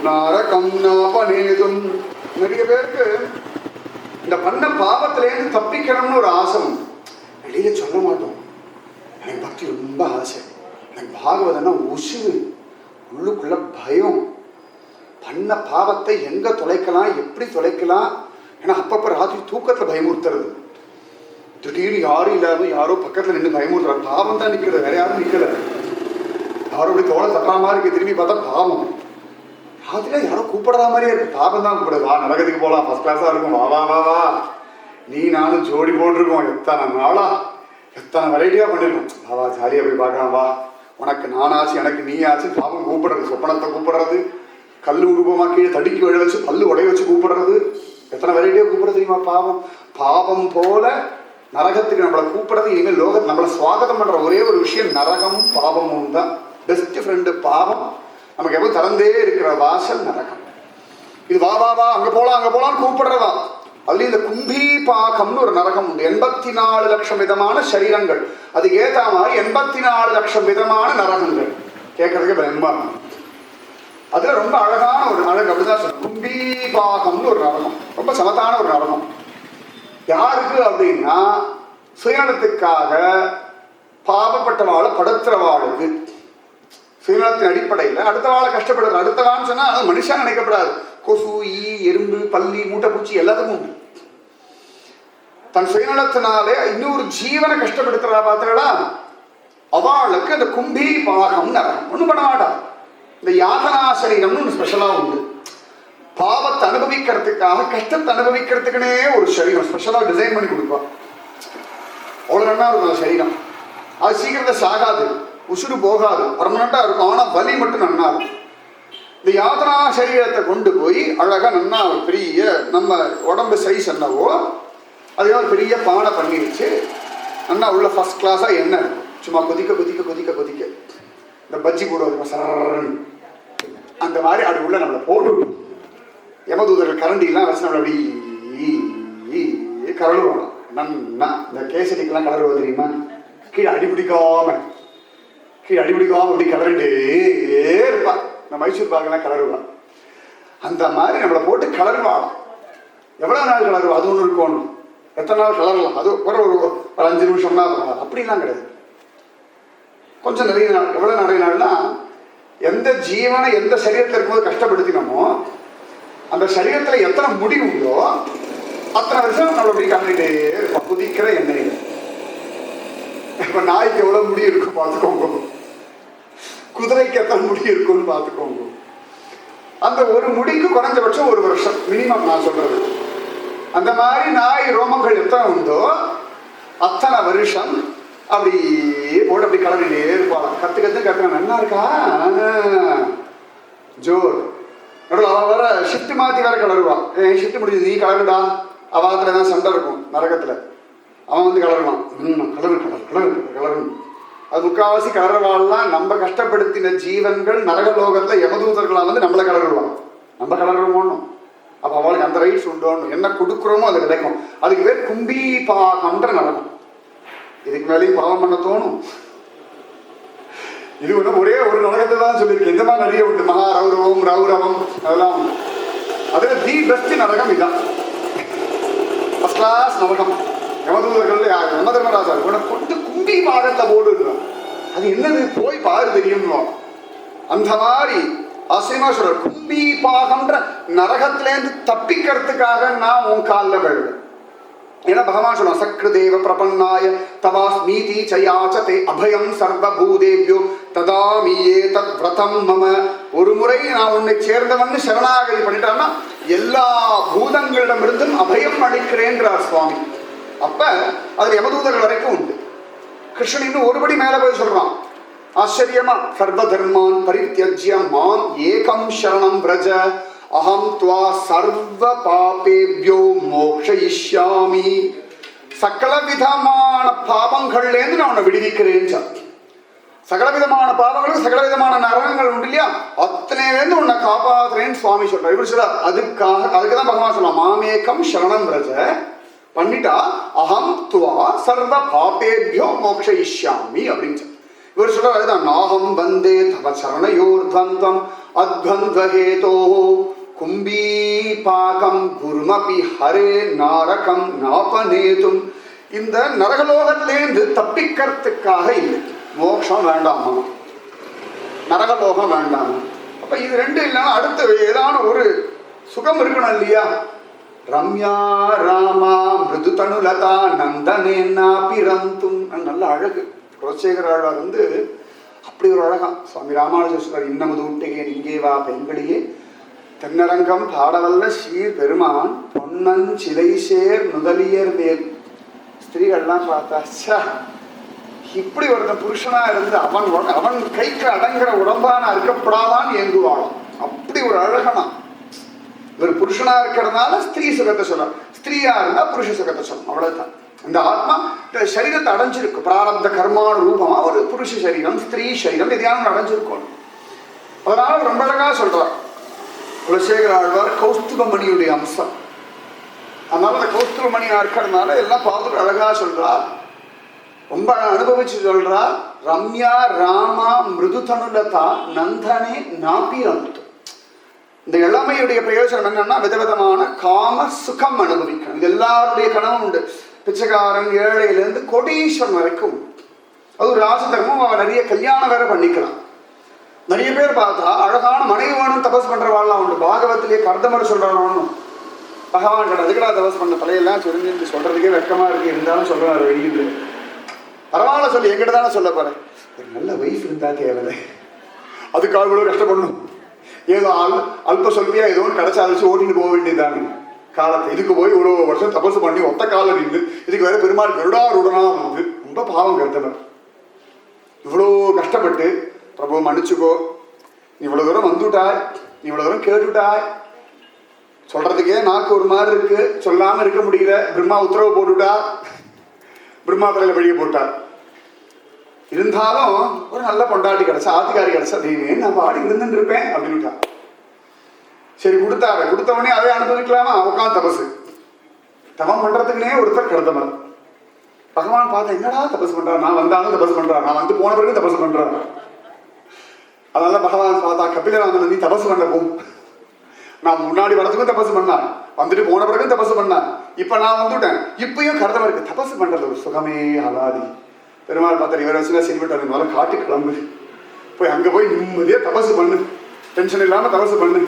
Speaker 1: நாரகம் நாபநேதும். நிறைய பேருக்கு இந்த பண்ண பாவத்திலேருந்து தப்பிக்கணும்னு ஒரு ஆசை. வெளியே சொல்ல மாட்டோம். எனக்கு பக்தி ரொம்ப ஆசை, எனக்கு பாகவதன்னா உசுறு, உள்ளுக்குள்ள பயம். பண்ண பாவத்தை எங்க தொலைக்கலாம், எப்படி தொலைக்கலாம். ஏன்னா அப்பப்ப ராத்திரி தூக்கத்துல பயமுறுத்துறது. திடீர்னு யாரும் இல்லாம யாரோ பக்கத்துல நின்று பயமுறுத்துற. பாவம் தான் நிக்கிறது, வேற யாரும் நிக்கல. யாரும் அப்படி தோலை தட்டுற மாதிரி இருக்கு. திரும்பி பார்த்தா பாவம். ராத்திரில யாரோ கூப்பிடுற மாதிரியே இருக்கு. பாவம் தான் கூப்பிடுது. வா நரகத்துக்கு போகலாம், ஃபர்ஸ்ட் கிளாஸா இருக்கும், வா வா வா வா. நீ நானும் ஜோடி போட்டிருக்கோம், எத்தனை நாளா எத்தனை வெரைட்டியா பண்ணிருக்கோம். வா வா ஜாலியா போய் பார்க்கலாம், வா உனக்கு நானாச்சு எனக்கு நீ ஆச்சு. பாவம் கூப்பிடுறது, சொப்பனத்தை கூப்பிடுறது, கல் உருவமா கீழே தடுக்கி விழ வச்சு பல்லு உடைய வச்சு கூப்பிடுறது, எத்தனை வெரைட்டியா கூப்பிடுறது தெரியுமா. பாவம் பாவம் போல நரகத்துக்கு நம்மளை கூப்பிடுறது. இனிமேல் லோகத்தை நம்மளை சுவாகதம் பண்ற ஒரே ஒரு விஷயம் நரகமும் பாவமும் தான். பெஸ்ட் ஃப்ரெண்டு பாவம். நமக்கு எப்போ திறந்தே இருக்கிற வாசல் நரகம். இது வா வா வா அங்க போலாம் அங்க போலான்னு கூப்பிடுறதா. அதுல இந்த கும்பி பாகம்னு ஒரு நரகம் உண்டு. 84 லட்சம் விதமான சரீரங்கள், அதுக்கு ஏற்ற மாதிரி 84 லட்சம் விதமான நரகங்கள். கேட்கறதுக்கு பயமா. அதுல ரொம்ப அழகான ஒரு நரகம் அப்படிதான் சொல்லும். கும்பி பாகம்னு ஒரு நரகம், ரொம்ப சமத்தான ஒரு நரகம். யாருக்கு அப்படின்னா சுயநலத்துக்காக பாவப்பட்டவாளை படுத்துறவாளுக்கு. சுயநலத்தின் அடிப்படையில் அடுத்த வாழை கஷ்டப்படுறது. அடுத்த வான்னு சொன்னா அது மனுஷன் நினைக்கப்படாது. கொசு, ஈ, எறும்பு, பல்லி, மூட்டைப்பூச்சி எல்லாத்துக்கும் உண்டு. தன் சுயநலத்தினாலே இன்னொரு ஜீவனை கஷ்டப்படுத்துறா பார்த்தா அவளுக்கு அந்த கும்பி பாகம் நரகம். ஒன்றும் பண்ண மாட்டான். இந்த யாதனா சரீரம்னு ஒன்று ஸ்பெஷலா உண்டு. பாவத்தை அனுபவிக்கிறதுக்காக, கஷ்டத்தை அனுபவிக்கிறதுக்குன்னே ஒரு சரீரம் ஸ்பெஷலா டிசைன் பண்ணி கொடுப்பான். அவ்வளவு நல்லா இருக்கும் அந்த சரீரம். அது சீக்கிரத்தை சாகாது, உசுறு போகாது, பர்மனண்டா இருக்கும். ஆனா வலி மட்டும் நன்னா இருக்கும். இந்த யாதனா சரீரத்தை கொண்டு போய் அழகா நன்னா பெரிய நம்ம உடம்பு சைஸ் என்னவோ அதே ஒரு பெரிய பானை பண்ணி வச்சு நன்னா உள்ள ஃபர்ஸ்ட் கிளாஸா எண்ணெய் இருக்கும். சும்மா கொதிக்க கொதிக்க கொதிக்க கொதிக்க இந்த பஜ்ஜி போடுவோம் சரன்னு அந்த மாதிரி அது உள்ள நம்மளை போட்டு யமதூதர்கள் கரண்டிலாம் வச்சு நம்மளை அப்படி கரழுவாங்க. நன்னா இந்த கேசரிக்கெல்லாம் கலருவது தெரியுமா? கீழே அடிபிடிக்காம அப்படி கலருண்டே இருப்பா. இந்த மைசூர் பாக்கெல்லாம் கலருவா. அந்த மாதிரி நம்மளை போட்டு கலருவாள். எவ்வளவு நாள் கலருவா? அது ஒன்று இருக்கணும். எத்தனை நாள் கலரலாம்? அது ஒரு 5 நிமிஷம்னா அப்படிலாம் கிடையாது. கொஞ்சம் நிறைய நாள். எவ்வளவு நிறைய நாள்னா எந்த ஜீவனை எந்த சரீரத்தில் இருக்கும்போது கஷ்டப்படுத்தினோமோ அந்த சரீரத்துல எத்தனை முடி உண்டோ அத்தனை வருஷம் நம்மளை அப்படி கலந்துட்டே இருப்போம். குதிக்கிற எண்ணெய். இப்ப நாய்க்கு எவ்வளவு முடி இருக்கும் பார்த்துக்கோங்க. குதிரைக்கு எத்தனை முடி இருக்கும்னு பார்த்துக்கோங்க. அந்த ஒரு முடிக்கு குறைஞ்சபட்சம் 1 வருஷம் மினிமம் நான் சொல்றது. அந்த மாதிரி நாய் ரோமங்கள் எத்தனை உண்டோ அத்தனை வருஷம் அப்படியே போட்டு அப்படி கலரிலே இருப்பாங்க. கத்துக்க நல்லா இருக்கா ஜோர். அவ வர ஷிஃப்ட் மாத்தி வேற கலருவான். ஷிஃப்ட் முடிஞ்சது, நீ கலருடா. அவாத்துல தான் சண்டை இருக்கும் நரகத்துல. அவன் வந்து கலருவான். Colour colour colour colour. அது முக்காவாசி கலர்வாள்லாம் நம்ம கஷ்டப்படுத்தின ஜீவன்கள் நரகலோகத்துல யமதூதர்களாக வந்து நம்மளை கலருவான். நம்ம கலருவோம். அப்போ அவளுக்கு அந்த ரைட்ஸ் உண்டோன்னு என்ன கொடுக்குறோமோ அது கிடைக்கும். அதுக்கு பேர் கும்பி பாகம்ன்ற நரகம். இதுக்கு மேலேயும் பாவம் பண்ண தோணும். இது ஒன்று ஒரே ஒரு நரகத்தை தான் சொல்லியிருக்கு. இந்த மாதிரி நிறைய உண்டு. மகா ரௌரவம் ரௌரவம் அதெல்லாம் உண்டு. அதில் தி பெஸ்ட் நரகம் இதுதான். ஃபர்ஸ்ட் கிளாஸ் நரகம். யமதூதர்கள் யம தர்மராஜா கூட கொண்டு கும்பி பாகத்தை போடுறான். அது என்னது போய் பாரு தெரியும். அந்த மாதிரி ஆசிரியமா சொல்ற கும்பி பாகம்ன்ற நரகத்திலேருந்து தப்பிக்கிறதுக்காக நான் உன் காலில் விழுவேன். ஏன்னா பகவான் சொல்லுவான் சக்ருதேவ பிரபன்னாய தவாஸ்மீதி சயாச்சதே அபயம் சர்வபூதேபியோ ததாமியே தத் விரதம் மம. ஒரு முறை நான் உன்னை சேர்ந்தவன் சரணாகதி பண்ணிட்டான்னா எல்லா பூதங்களிடமிருந்தும் அபயம் அளிக்கிறேன்றார் சுவாமி. அப்ப அது யமதூதர்கள் வரைக்கும் உண்டு. கிருஷ்ணன் இன்னும் ஒருபடி மேல போய் சொல்றான். ஆச்சரியமா சர்வ தர்மான் பரித்யஜ்ய மாம் ஏகம் சரணம் பிரஜ அஹம் த்வா சர்வ பாபேப்யோ மோக்ஷயிஷ்யாமி. சகல விதமான பாவங்கள்லேருந்து நான் உன்னை விடுவிக்கிறேன். சகல விதமான பாவங்களுக்கு சகல விதமான நரகங்கள் உண்டு இல்லையா, அத்தனைலேருந்து உன்னை காப்பாத்துறேன்னு சுவாமி சொல்றார். இவர் சொல்றார் அதுக்குதான் பகவான் சொல்லலாம் மாமேகம் சரணம் பிரஜ பண்ணிட்டா அஹம் த்வா சர்வ பாபேப்யோ மோக்ஷயிஷ்யாமி அப்படின்னு சொல்ற. இவர் சொல்றாரு அதுதான் நாகம் வந்தே தவ சரணையோர் துவந்தம் அத்வந்த்வஹேதோ கும்பீ பாகம் குருமபி ஹரே நாரகம் நாபநேதும். இந்த நரகலோகத்திலேருந்து தப்பிக்கிறதுக்காக இல்லை. மோட்சம் வேண்டாமா, நரகலோகம் வேண்டாமா. அப்ப இது ரெண்டு இல்லைன்னா அடுத்து ஏதான ஒரு சுகம் இருக்கணும் இல்லையா. ரம்யா ராமா மிருது தனுலதா நந்தனேன்னா பிறந்தும். நல்ல அழகு. குலசேகர ஆழ்வார் வந்து அப்படி ஒரு அழகாம். சுவாமி ராமானுஜர் இன்னமது ஊட்டுகேன் இங்கே வா பெண்களியே தென்னரங்கம் பாடவல்ல சீர் பெருமான் பொன்னன் சிலை சேர் முதலியர் மேல். ஸ்திரீகள்லாம் பார்த்தா இப்படி ஒருத்தன் புருஷனா இருந்து அவன் கைக்கு அடங்குற உடம்பான அறுக்கப்படாதான் ஏங்குவாளாம். அப்படி ஒரு அழகனா. இவர் புருஷனா இருக்கிறதுனால ஸ்திரீ சுகத்தை சொல்லலாம், ஸ்திரீயா இருந்தா புருஷ சுகத்தை சொல்லணும். அவ்வளவுதான். இந்த ஆத்மா சரீரத்தை அடைஞ்சிருக்கு. பிராரப்த கர்மான ரூபமா ஒரு புருஷ சரீரம் ஸ்திரீ சரீரம் எதையான அடைஞ்சிருக்கும். அதனால ரொம்ப அழகா சொல்றார் குலசேகர ஆழ்வார் கௌஸ்துபமணியுடைய அம்சம். அதனால அந்த கௌஸ்துபமணியா இருக்கிறதுனால எல்லாம் பார்த்துட்டு அழகா சொல்றார். ரொம்ப அனுபவிச்சு சொல்றார். ரம்யா ராமா மிருது தனுலதா நந்தனே நாபிரந்து. இந்த இளமையுடைய பிரயோஜனம் என்னன்னா விதவிதமான காம சுகம் அனுபவிக்கணும். இது எல்லாருடைய கனவும் உண்டு. பிச்சைக்காரன் ஏழையிலேருந்து கோடீஸ்வரன் வரைக்கும் அது ஒரு ராச தர்மம். அவன் நிறைய கல்யாணம் வேற பண்ணிக்கலாம். நிறைய பேர் பார்த்தா அழகான மனைவி வேணும் தபஸ் பண்றவாள்லாம் உண்டு. பாகவத்திலேயே கர்தமர் சொல்றான்னு பகவான் கடை அதுக்கடா தபஸ் பண்ண தலையெல்லாம் சொல்லி சொல்றதுக்கே வெக்கமா இருக்கு. இருந்தாலும் சொல்றாரு வெளியில பரவாயில்ல சொல்லி எங்கிட்ட தானே சொல்ல போறேன். ஒரு நல்ல வயசு இருந்தா தேவை. அதுக்காக இவ்வளவு கஷ்டப்படணும். ஏதோ அல்ப சொல்பியா ஏதோ ஒன்று கிடைச்சா அழிச்சு ஓட்டிட்டு போக வேண்டியதுதானே காலத்தை. இதுக்கு போய் இவ்வளோ வருஷம் தபசு பண்ணி ஒத்த காலில் நின்று இதுக்கு வேற பெருமாள் கருடாருடனா வந்து ரொம்ப பாவம் கருத்தவர். இவ்வளோ கஷ்டப்பட்டு பிரபு மன்னிச்சுக்கோ, நீ இவ்வளோ தூரம் வந்துட்டாய், நீ இவ்வளோ தூரம் கேட்டுட்டாய், சொல்றதுக்கே நாக்கு ஒரு மாதிரி இருக்கு, சொல்லாமல் இருக்க முடியல. பிரம்மா உத்தரவு போட்டுட்டா, பிரம்மா தலையில் வெளியே போட்டார். இருந்தாலும் ஒரு நல்ல பொண்டாட்டி கிடைச்சா ஆதிகாரி கிடைச்சா தெய்வமே நான் பாடி இருந்துட்டு இருப்பேன் அப்படின்னுட்டா. சரி கொடுத்தாரு. கொடுத்தவனே அதை அனுபவிக்கலாமா? உட்காந்து தபசு தவம் பண்றதுக்குனே ஒருத்தர் கருதமர். பகவான் பார்த்த என்னடா தபசு பண்றாரு, நான் வந்தாலும் தபசு பண்றாரு, நான் வந்து போன பிறகு தபசு பண்றாரு. அதனால பகவான் பார்த்தா கபிலராமன் நீ தபசு பண்ண போ. நான் முன்னாடி வரதுக்கும் தபசு பண்ணான், வந்துட்டு போன பிறகும் தபசு பண்ணான், இப்ப நான் வந்துட்டேன், இப்பயும் கருதமருக்கு தபசு பண்றது ஒரு சுகமே அலாதி. பெருமாள் பார்த்தா இவரை வச்சுனா சரிவிட்டு முதல்ல காட்டு கிளம்பு, போய் அங்கே போய் நிம்மதியாக தபசு பண்ணு, டென்ஷன் இல்லாமல் தபசு பண்ணு.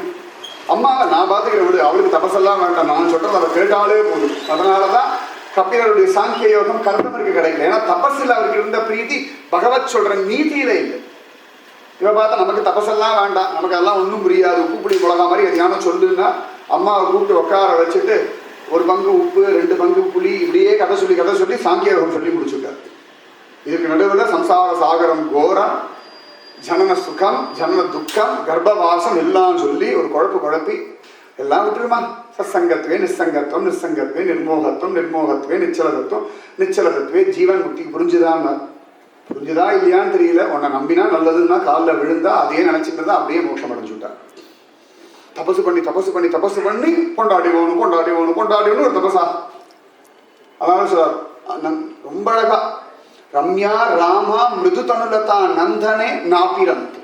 Speaker 1: அம்மாவை நான் பார்த்துக்கிறேன் விடு, அவளுக்கு தபசெல்லாம் வேண்டாம், நான் சொல்கிறது அதை கேட்டாலே போதும். அதனால தான் கபிலருடைய சாங்கிய யோகம் கர்தமருக்கு கிடைக்கல. ஏன்னா தபஸில் அவருக்கு இருந்த பிரீதி பகவத் சொல்கிற நீதியில இல்லை. இவ பார்த்தா நமக்கு தபசெல்லாம் வேண்டாம், நமக்கு அதெல்லாம் ஒன்றும் புரியாது, உப்பு புளி மிளகா மாதிரி எதையான சொல்லுன்னா அம்மாவை கூப்பிட்டு உட்கார வச்சுட்டு ஒரு பங்கு உப்பு 2 பங்கு புளி இப்படியே கதை சொல்லி சாங்கியோகம் சொல்லி முடிச்சுட்டார். இதுக்கு நடுவில் சம்சார சாகரம் கோரம், ஜனன சுகம் ஜனன துக்கம் கர்ப்பவாசம் எல்லாம் சொல்லி ஒரு குழப்பி எல்லாம் விட்டுருமா. சத்சங்கத்துவே நிசங்கத்துவம், நிசங்கத்துவே நிர்மோகத்துவம், நிர்மோகத்துவே நிச்சலதத்துவே ஜீவன் முக்தி. புரிஞ்சுதா இல்லையான்னு தெரியல. உன்னை நம்பினா நல்லதுன்னா காலில் விழுந்தா அதையே நினைச்சிட்டு இருந்தா அப்படியே மோட்சம் அடைஞ்சுட்டார். தபசு பண்ணி கொண்டாடி ஒரு தபசா. அதாவது சார் ரொம்ப அழகா ரம்யா ராமா மிருது தனுலதா நந்தனே நாபிரந்த்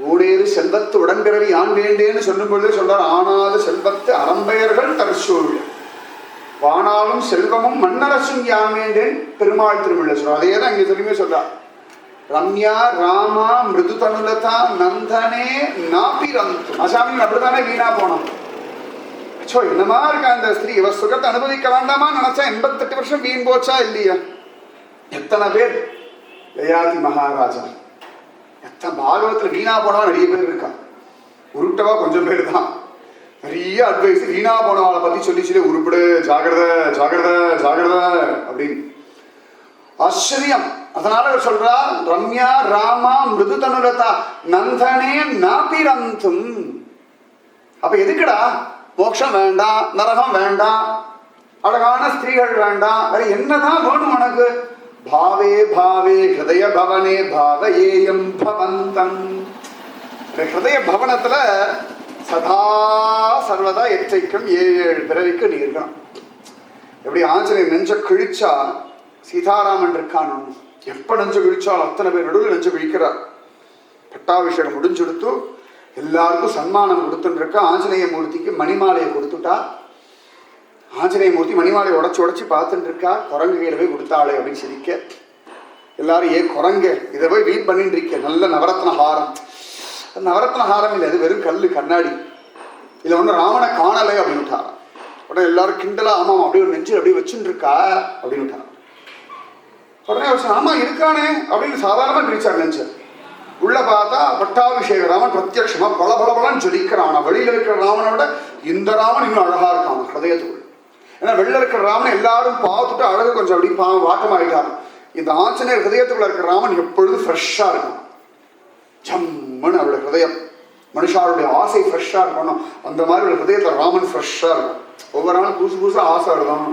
Speaker 1: ஊடேறு செல்வத்து உடன்பிறவி யான் வேண்டேன்னு சொல்லும் பொழுதே சொல்றார், ஆனாத செல்வத்து அறம்பெயர்கள் தற்சூழ் வானாலும் செல்வமும் மன்னரசும் யான் வேண்டேன் பெருமாள் திருமலை சொல்றார். அதே தான் இங்க திரும்பி சொல்றார். ரம்யா ராமா மிருது தனுலதா நந்தனே நாபிரந்த். அசாமி அப்படித்தானே வீணா போனோம். அச்சோ என்னமா இருக்கா இந்த ஸ்திரீ, இவ சுகத்தை அனுபவிக்க வேண்டாமா நினைச்சா 88 வருஷம் வீண் போச்சா இல்லையா? எத்தனை பேர் யயாதி மகாராஜா, எத்தனை பாகவத்துல வீணா போனவா நிறைய பேர் இருக்கா, உருட்டவா கொஞ்சம் பேர் தான். நிறைய அட்வைஸ் வீணா போனவாளை பத்தி சொல்லி உருப்பிடு, ஜாகிரத அப்படின்னு ஆச்சரியம். அதனால சொல்றார் ரம்யா ராமா மிருது தனுலதா நந்தனே நாபிரந்தும். அப்ப எதுக்குடா மோட்சம் வேண்டாம், நரகம் வேண்டாம், அழகான ஸ்திரீகள் வேண்டாம், வேற என்னதான் வேணும் உனக்கு? பாவே ஹிருதய பவனே பாவயேயம் பவந்தம். ஹிருதய பவனத்துல சதா சர்வதா எச்சைக்கும் 7 பிறவிக்கு நீ இருக்கணும். எப்படி ஆஞ்சநேயர் நெஞ்ச கிழிச்சா சீதாராமன் இருக்கான், எப்ப நெஞ்ச கிழிச்சாலும் அத்தனை பேர் நடுவில் நெஞ்ச கிழிக்கிறார். பட்டாபிஷேகம் முடிஞ்செடுத்து எல்லாருக்கும் சன்மானம் கொடுத்துட்டு இருக்கா. ஆஞ்சநேய மூர்த்திக்கு மணிமாலையை கொடுத்துட்டா. ஆஞ்சநேய மூர்த்தி மணிமாலையை உடச்சி பார்த்துட்டு இருக்கா. குரங்கு கையில போய் கொடுத்தாளே அப்படின்னு சிரிக்க எல்லாரும், ஏன் குரங்க இதை போய் வீண் பண்ணிட்டு இருக்க, நல்ல நவரத்ன ஹாரம். நவரத்ன ஹாரம் இல்லை, அது வெறும் கல்லு கண்ணாடி, இதுல ஒன்றும் ராவண காணலை அப்படின்னுட்டாராம். உடனே எல்லாரும் கிண்டலா, ஆமாம் அப்படியே ஒரு நெஞ்சு அப்படியே வச்சுட்டு இருக்கா அப்படின்னுட்டாராம். உடனே வச்சு ஆமா இருக்கானே அப்படின்னு சாதாரணமா பிரிச்சார் நெஞ்சு. உள்ள பார்த்தா பட்டாபிஷேக ராமன் பிரத்யட்சமா பலன்னு ஜொலிக்கிறான். வெளியில இருக்கிற ராமனை விட இந்த ராமன் இன்னும் அழகா இருக்கான் ஹிருதயத்துக்குள்ள. ஏன்னா வெளில இருக்கிற ராமனை எல்லாரும் பார்த்துட்டு அழகு கொஞ்சம் அப்படி வாட்டமாயிட்டாங்க. இந்த ஆஞ்சநேயர் ஹிருதயத்துக்குள்ள இருக்கிற ராமன் எப்பொழுதும் ஃப்ரெஷ்ஷா இருக்கும். ஜம்முன்னு அவருடைய ஹிருதயம், மனுஷாருடைய ஆசை ஃப்ரெஷ்ஷா இருக்கணும். அந்த மாதிரி ஒரு ஹிருதயத்துல ராமன் ஃப்ரெஷ்ஷா இருக்கும். ஒவ்வொரு நாளும் புதுசா ஆசை இருக்கும்.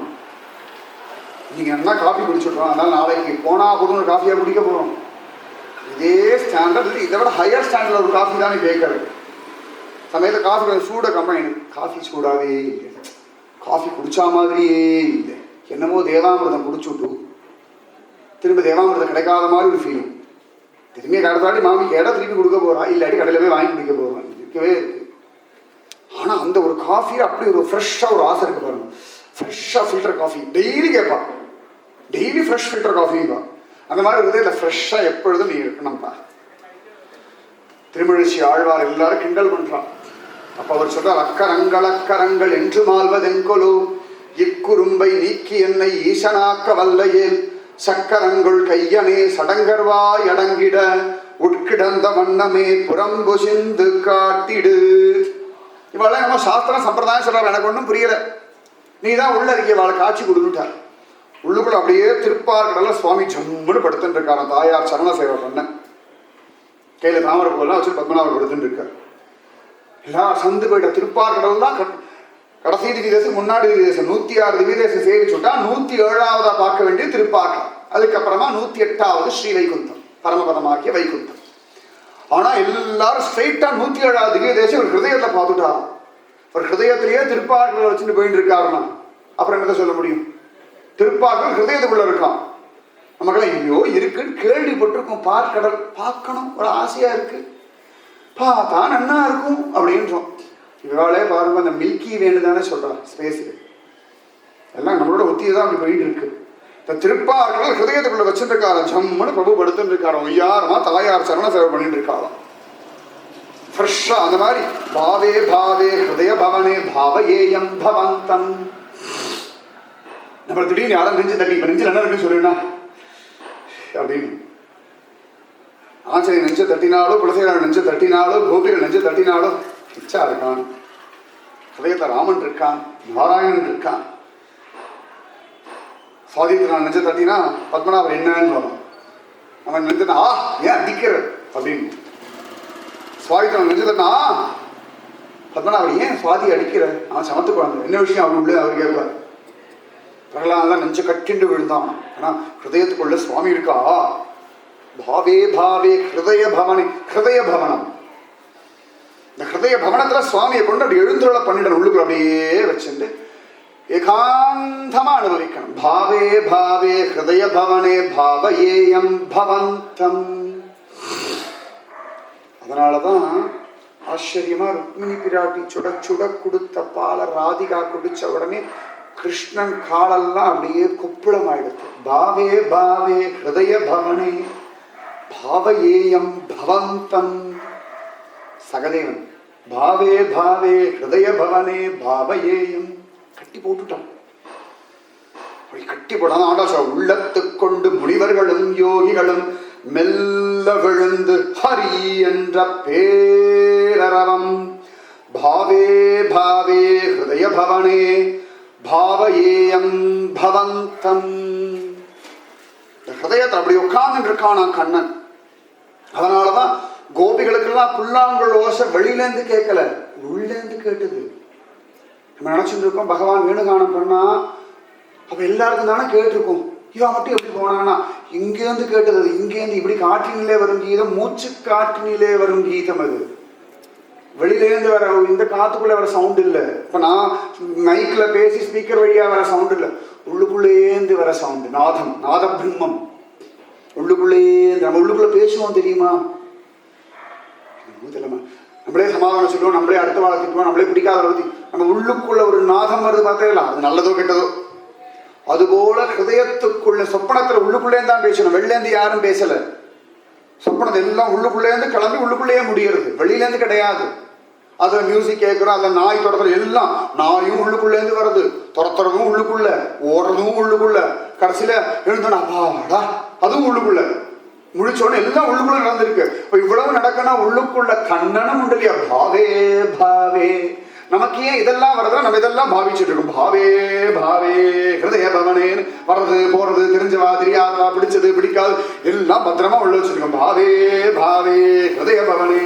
Speaker 1: நீங்க என்ன காஃபி குடிச்சுட்டோம், அதனால நாளைக்கு போனா போதும் காஃபியா குடிக்க போறோம். இதே ஸ்டாண்டர்ட் இதை விட ஹையர் ஸ்டாண்டர்ட்ல ஒரு காஃபி தானே கேட்கறது. சமயத்தில் காஃபி கொஞ்சம் சூட கம்பெனி, காஃபி சூடாவே இல்லை, காஃபி குடிச்சா மாதிரியே இல்லை, என்னமோ தேவாமிரதம் குடிச்சுட்டு திரும்ப தேவாமிரதம் கிடைக்காத மாதிரி ஒரு ஃபீலிங். திரும்பி கடத்தாடி மாமி கேட்டால் திருப்பி கொடுக்க போறா, இல்லாட்டி கடையில் போய் வாங்கி குடிக்க போறோம், இருக்கவே இருக்கு. ஆனா அந்த ஒரு காஃபி அப்படி ஒரு ஃப்ரெஷ்ஷா ஒரு ஆசை இருக்கு பாருங்க. ஃப்ரெஷ்ஷா ஃபில்டர் காஃபி டெய்லி கேட்பான், டெய்லி ஃப்ரெஷ் ஃபில்டர் காஃபிப்பா. அந்த மாதிரி இருக்குது. இல்லை ஃப்ரெஷ்ஷா எப்பொழுதும் நீ இருக்கணும்ப்பா. திருமழிச்சி ஆழ்வார் எல்லாரும் கிண்டல் பண்றான். அப்ப அவர் சொல்றார், அக்கரங்கள் என்று மால்வதென்கொலோ இக்குறும்பை நீக்கி என்னை ஈசனாக்க வல்லையேல் சக்கரங்குள் கையனே சடங்கர்வாய் அடங்கிட உட்கிடந்த வண்ணமே புறம்புசிந்து காட்டிடு. இவெல்லாம் நம்ம சாஸ்திரம் சம்பிரதாயம் சொல்றாரு, எனக்கு ஒன்றும் புரியல, நீ தான் உள்ள இருக்க இவளை காட்சி கொடுத்துட்டார். உள்ளுக்குள்ள அப்படியே திருப்பார்கடல சுவாமி ஜம்முன்னு படுத்துட்டு இருக்காரு. தாயார் சரண சேவை பண்ண கையில தாமரை பூலாம் வச்சு பத்மநாபர் படுத்துட்டு இருக்கார். எல்லாரும் சந்து போயிட்ட திருப்பார்கடல் தான் கடைசி திவ்யதேசம், முன்னாடி திவ்யதேசம். 106 திவ்யதேசம் சேவிச்சுட்டா 107ஆவதா பார்க்க வேண்டிய திருப்பார்கடல். அதுக்கப்புறமா 108வது ஸ்ரீ வைகுந்தம், பரமபதமாக்கிய வைகுந்தம். ஆனா எல்லாரும் ஸ்ட்ரெயிட்டா 107வது திவ்யதேசம் ஒரு ஹிருதயத்தை பார்த்துட்டாரு. ஒரு ஹிருதயத்திலேயே திருப்பார்கடலை வச்சுட்டு போயிட்டு இருக்காருன்னா அப்புறம் என்னதை சொல்ல முடியும்? திருப்பார்கடல் ஹிருதயத்துக்குள்ள இருக்கான். நமக்கெல்லாம் ஐயோ இருக்குன்னு கேள்விப்பட்டிருக்கோம், பார்க்கடல் பார்க்கணும் ஒரு ஆசையா இருக்கு, பார்த்தா நன்னா இருக்கும் அப்படின்றோம். இவாளே பாருங்க, அந்த மில்கி வேன்னு தானே சொல்றான் ஸ்பேஸுக்கு. எல்லாம் நம்மளோட ஒத்தியை தான் அப்படி போயிட்டு இருக்கு. இந்த திருப்பார்கடல் ஹிருதயத்துக்குள்ள வச்சுருக்காரு. ஜம்முன்னு பிரபு படுத்துட்டு இருக்காரு. ஒய்யாரமா தாயார் சரண சேவை பண்ணிட்டு இருக்காராம் ஃப்ரெஷ்ஷா. அந்த மாதிரி பாவே ஹிருதய பவனே பாவயேயம் பவந்தம். நம்ம திடீர்னு யாரும் நெஞ்சு தட்டி, இப்ப நெஞ்சில் என்ன இருக்குன்னு சொல்லுன்னா அப்படின்னு காஞ்சனை நெஞ்ச தட்டினாலோ, குலசேகரன் நெஞ்ச தட்டினாலோ, கோபிகள் நெஞ்ச தட்டினாலோ இச்சா இருக்கான். ஹதயத்தில் ராமன் இருக்கான், நாராயணன் இருக்கான். சுவாதித்தான் நெஞ்ச தட்டினா பத்மநாபர் என்னன்னு வரும். அவன் நெஞ்சனா ஏன் அடிக்கிற அப்படின்னு. சுவாதித்தான் நெஞ்ச தட்டினா பத்மநாபர் ஏன் சுவாதி அடிக்கிற, அவன் சமத்து குழந்தை, என்ன விஷயம் அவன் உள்ள அவர் கேட்பார். பிரகலாதான் நெஞ்ச கட்டிண்டு விழுந்தான். ஆனா ஹிருதயத்துக்குள்ள சுவாமி இருக்கா. பாவே பாவே ஹிருதய பவனே, ஹிருதய பவனம். இந்த ஹிருதய பவனத்துல சுவாமியை கொண்டு அப்படி எழுந்துருளை பண்ணிடணும். உள்ளுக்குள்ள அப்படியே வச்சுட்டு ஏகாந்தமா அனுபவிக்கணும். பாவே பாவே ஹிருதய பவனே பாவயேயம் பவந்தம். அதனாலதான் ஆச்சரியமா ருக்மிணி பிராட்டி சுட சுட கொடுத்த பால ராதிகா குடிச்ச உடனே கிருஷ்ணன் காலெல்லாம் அப்படியே குப்பிளம் ஆயிடுச்சு. பாவே பாவே ஹிருதய பவனே பாவயேயம் பவந்தம். சகதேவன் பாவே பாவே ஹிருதய பவனே பாவயேயம் கட்டி போட்டுட்டான். கட்டி போடாத ஆண்டாசா உள்ளத்து கொண்டு முனிவர்களும் யோகிகளும் மெல்ல விழுந்து ஹரி என்ற பேரரவம். பாவே பாவே ஹிருதய பவனே பாவயேயம் பவந்தம். ஹிருதயத்தை அப்படி உட்கார்ந்து இருக்கானா கண்ணன். அதனாலதான் கோபிகளுக்கெல்லாம் புல்லாங்குழல் ஓசை வெளியிலேருந்து கேட்கல, உள்ளேந்து கேட்டது. நம்ம நினைச்சுட்டு இருக்கோம் பகவான் வேணுகானம் பண்ணா அப்ப எல்லாருக்கும் தானே கேட்டிருக்கோம். இவன் மட்டும் எப்படி போனான்னா இங்கேருந்து கேட்டது. இங்கேருந்து இப்படி காற்றினிலே வரும் கீதம், மூச்சு காற்றினிலே வரும் கீதம். அது வெளியிலேருந்து வர இந்த காத்துக்குள்ள வர சவுண்ட் இல்லை. இப்ப நான் மைக்ல பேசி ஸ்பீக்கர் வழியா வர சவுண்ட் இல்லை, உள்ளுக்குள்ளேந்து வர சவுண்ட். நாதம், நாத பிரம்மம் உள்ளுக்குள்ளேந்து. நம்ம உள்ளுக்குள்ள பேசுவோம் தெரியுமா? நம்மளே சமாதானம் சொல்லுவோம், நம்மளே அடுத்த வாழை திட்டுவோம், நம்மளே பிடிக்காத பத்தி நம்ம உள்ளுக்குள்ள ஒரு நாதம் வருது பார்த்தேங்களா? அது நல்லதோ கெட்டதோ. அதுபோல ஹிருதயத்துக்குள்ள சொப்பனத்துல உள்ளுக்குள்ளேருந்து தான் பேசணும், வெளிலேருந்து யாரும் பேசல. சொப்பனத்தை எல்லாம் உள்ளுக்குள்ளேருந்து கிளம்பி உள்ளுக்குள்ளேயே முடிகிறது, வெளியிலேருந்து கிடையாது. அதுல மியூசிக் கேட்கிறோம், அதுல நாய் தொடர்றது எல்லாம் நாயும் உள்ளுக்குள்ளேருந்து வருது, துரத்துறதும் உள்ளுக்குள்ள, ஓடுறதும் உள்ளுக்குள்ள, கடைசியில எழுந்தோன்னா அப்பாடா அதுவும் உள்ளுக்குள்ள, முடிச்சோன்னு எல்லாம் உள்ளுக்குள்ள நடந்திருக்கு. இப்ப இவ்வளவு நடக்கணும் உள்ளுக்குள்ள கண்ணனும் உண்டு இல்லையா? பாவே பாவே. நமக்கு ஏன் இதெல்லாம் வருதுன்னா நம்ம இதெல்லாம் பாவிச்சுட்டு இருக்கோம். பாவே பாவே ஹிருதய பவனேன்னு வர்றது போறது தெரிஞ்சவா தெரியாதவா பிடிச்சது பிடிக்காது எல்லாம் பத்திரமா உள்ள வச்சிருக்கோம். பாவே பாவே ஹிருதய பவனே.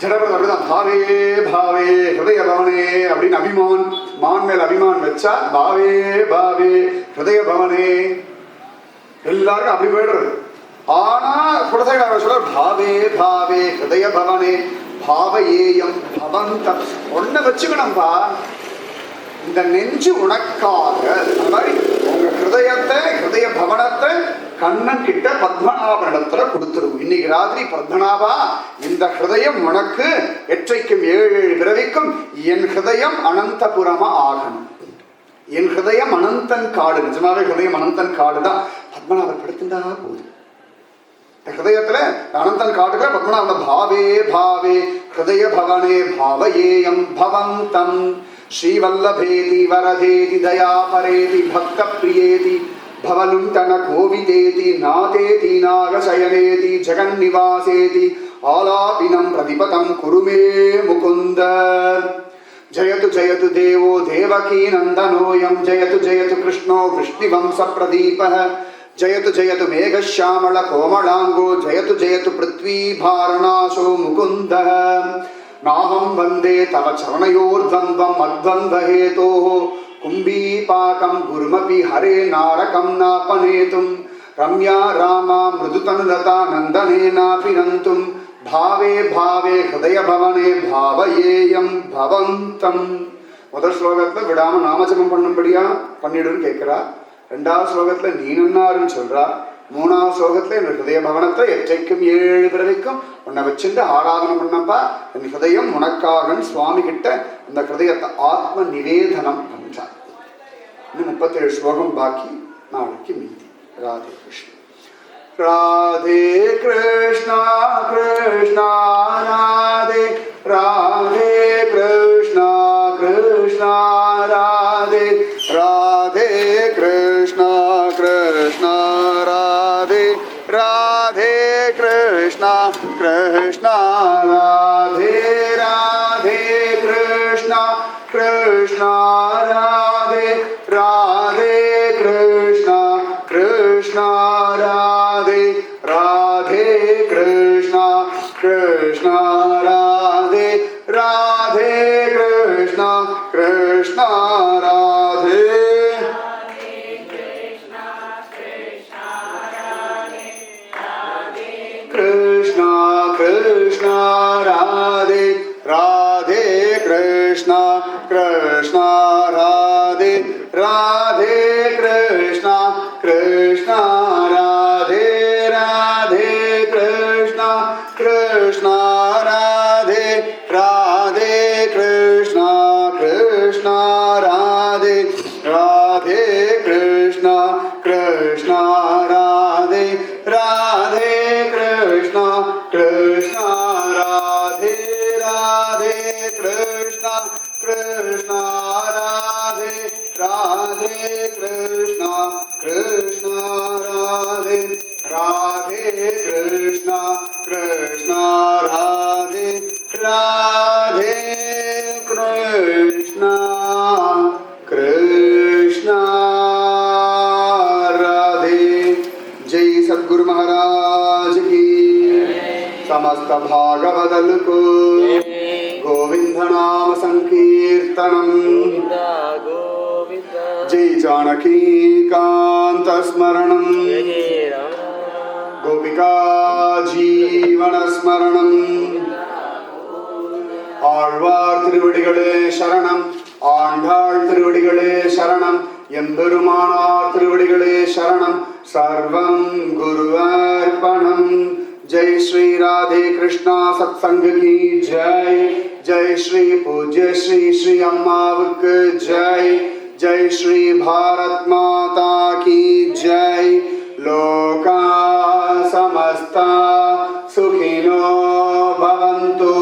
Speaker 1: ஜடபதி அப்படிதான் பாவே பாவே ஹிருதய பவனே அப்படின்னு அபிமான், மான் மேல் அபிமான் வச்சா பாவே பாவே ஹிருதய பவனே எல்லாருக்கும் அப்படி போயிடுறது. ஆனா குலசேகர சொல்ற பாவே பாவே ஹிருதய பவனே பாவயேயம் பவந்தம். ஒன்ன வச்சுக்கணும்பா, இந்த நெஞ்சு உனக்காக. அந்த மாதிரி உங்க ஹிருதயத்தை, ஹிருதய பவனத்தை கண்ணன் கிட்ட பத்மநாபனிடத்துல கொடுத்துருவோம். இன்னைக்கு ராத்திரி பத்மநாபா இந்த ஹிருதயம் உனக்கு எற்றைக்கும் 7 பிறவிக்கும் என் ஹிருதயம் அனந்தபுரமா ஆகணும். என் ஹிருதயம் அனந்தன் காடு. நிஜமாவே ஹிருதயம் அனந்தன் காடு தான். பத்மநாபர் படுத்துண்டா போகுது ஹிருதயத்துல அனந்தன் காட்டுல பத்மநாபன் பாவே பாவே ஹிருதய பவனே பாவயேயம் பவந்தம். ஸ்ரீவல்லபேதி வரதேதி தயாபரேதி பக்த பிரியேதி பவலுண்டன கோவிதேதி நாதேதி நாகசயனேதி ஜெகன்னிவாசேதி ஆலாபினம் பிரதிபதம் குருமே முகுந்த. ஜயது ஜயது தேவோ தேவகீ நந்தனோயம் ஜயது ஜயது கிருஷ்ணோ விஷ்ணுவம்ச பிரதீபः ஜயது ஜயது மேகശ്യാமள கோமளாங்கோ ஜயது ஜயது பிருத்வி பாரணாசோ முகுந்தः. நாஹம் வந்தே தவ சரணயோர்த்வந்த்வம் அத்வந்த்வஹேதோः கும்பீபாகம் குருமபி ஹரே நாரகம் நாபநேதும் ரம்யா ராமா மிருதுதனுலதா நந்தனேனாபிநந்தும் பாவே பாவே ஹிருதய பவனே பாவயேயம் பவந்தம். முதல் ஸ்லோகத்துல விடாம நாமஜபம் பண்ணும்படியா பண்ணிடுன்னு கேட்கிறா. 2வது ஸ்லோகத்துல நீ நன்னாருன்னு சொல்றா. 3வது ஸ்லோகத்துல என் ஹிருதய பவனத்தை எற்றைக்கும் 7 பிறவிக்கும் உன்னை வச்சுட்டு ஆராதனை பண்ணப்பா, என் ஹிருதயம் உனக்காகன்னு சுவாமி கிட்ட இந்த ஹிருதயத்தை ஆத்ம நிவேதனம் பண்றார். இன்னும் 37 ஸ்லோகம் பாக்கி, நாளைக்கு மீதி. ராதே கிருஷ்ணா ராதே கிருஷ்ணா கிருஷ்ணா ராதே ராதே கிருஷ்ணா கிருஷ்ணா ராதே ராதே கிருஷ்ணா கிருஷ்ணா ராதே ராதே கிருஷ்ணா राधे राधे कृष्णा कृष्णा राधे राधे कृष्णा कृष्णा राधे राधे कृष्णा कृष्णा राधे राधे कृष्णा कृष्णा राधे कृष्णा कृष्णा राधे राधे कृष्णा कृष्णा राधे राधे कृष्णा कृष्णा राधे राधे कृष्णा कृष्णा राधे राधे कृष्णा कृष्णा राधे राधे कृष्णा कृष्णा राधे राधे कृष्णा कृष्णा राधे राधे कृष्णा कृष्णा राधे राधे कृष्णा कृष्णा राधे राधे कृष्णा कृष्णा राधे राधे कृष्णा कृष्णा राधे। जय सद्गुरु महाराज की। समस्त भागवदल को गोविंद नाम संकीर्तनम। जय जानकी कांत स्मरणम गोपिका जीवन स्मरणम। ஆழ்வார் திருவடிகளே சரணம், ஆண்டாள் திருவடிகளே சரணம், எம்பெருமானார் திருவடிகளே சரணம். சர்வம் குருவர்ப்பணம். जय श्री राधे कृष्णा सत्संग की जय। जय श्री पूज्य श्री श्री अम्मावक जय। जय श्री भारत माता की जय। लोका समस्ता सुखिनो भवन्तु।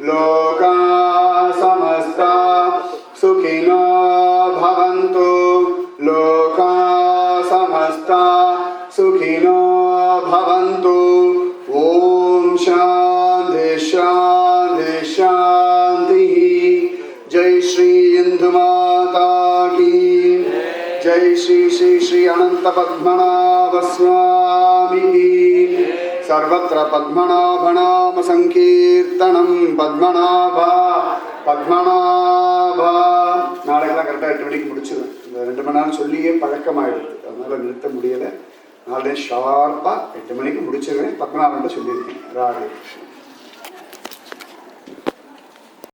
Speaker 1: लोका समस्ता सुखिनो भवन्तु। लोका समस्ता सुखिनो भवन्तु। ओम शांति शांति शांति। जय श्री इंदु माता की जय। श्री श्री श्री अनंत पद्मनाभ स्वामी की। सर्वत्र पद्मनाभ नाम संकीर्तनम। पद्मनाभ पद्मनाभ। நாளைக்கெல்லாம் கரெக்டாக 8 மணிக்கு முடிச்சிடுவேன். இந்த 2 மணி நேரம் சொல்லியே பழக்கமாயிடுது, அதனால் நிறுத்த முடியலை. நாளை ஷார்ப்பாக 8 மணிக்கு முடிச்சிருவேன். பத்மநாபன் சொல்லியிருக்கேன். ராதே கிருஷ்ணன்.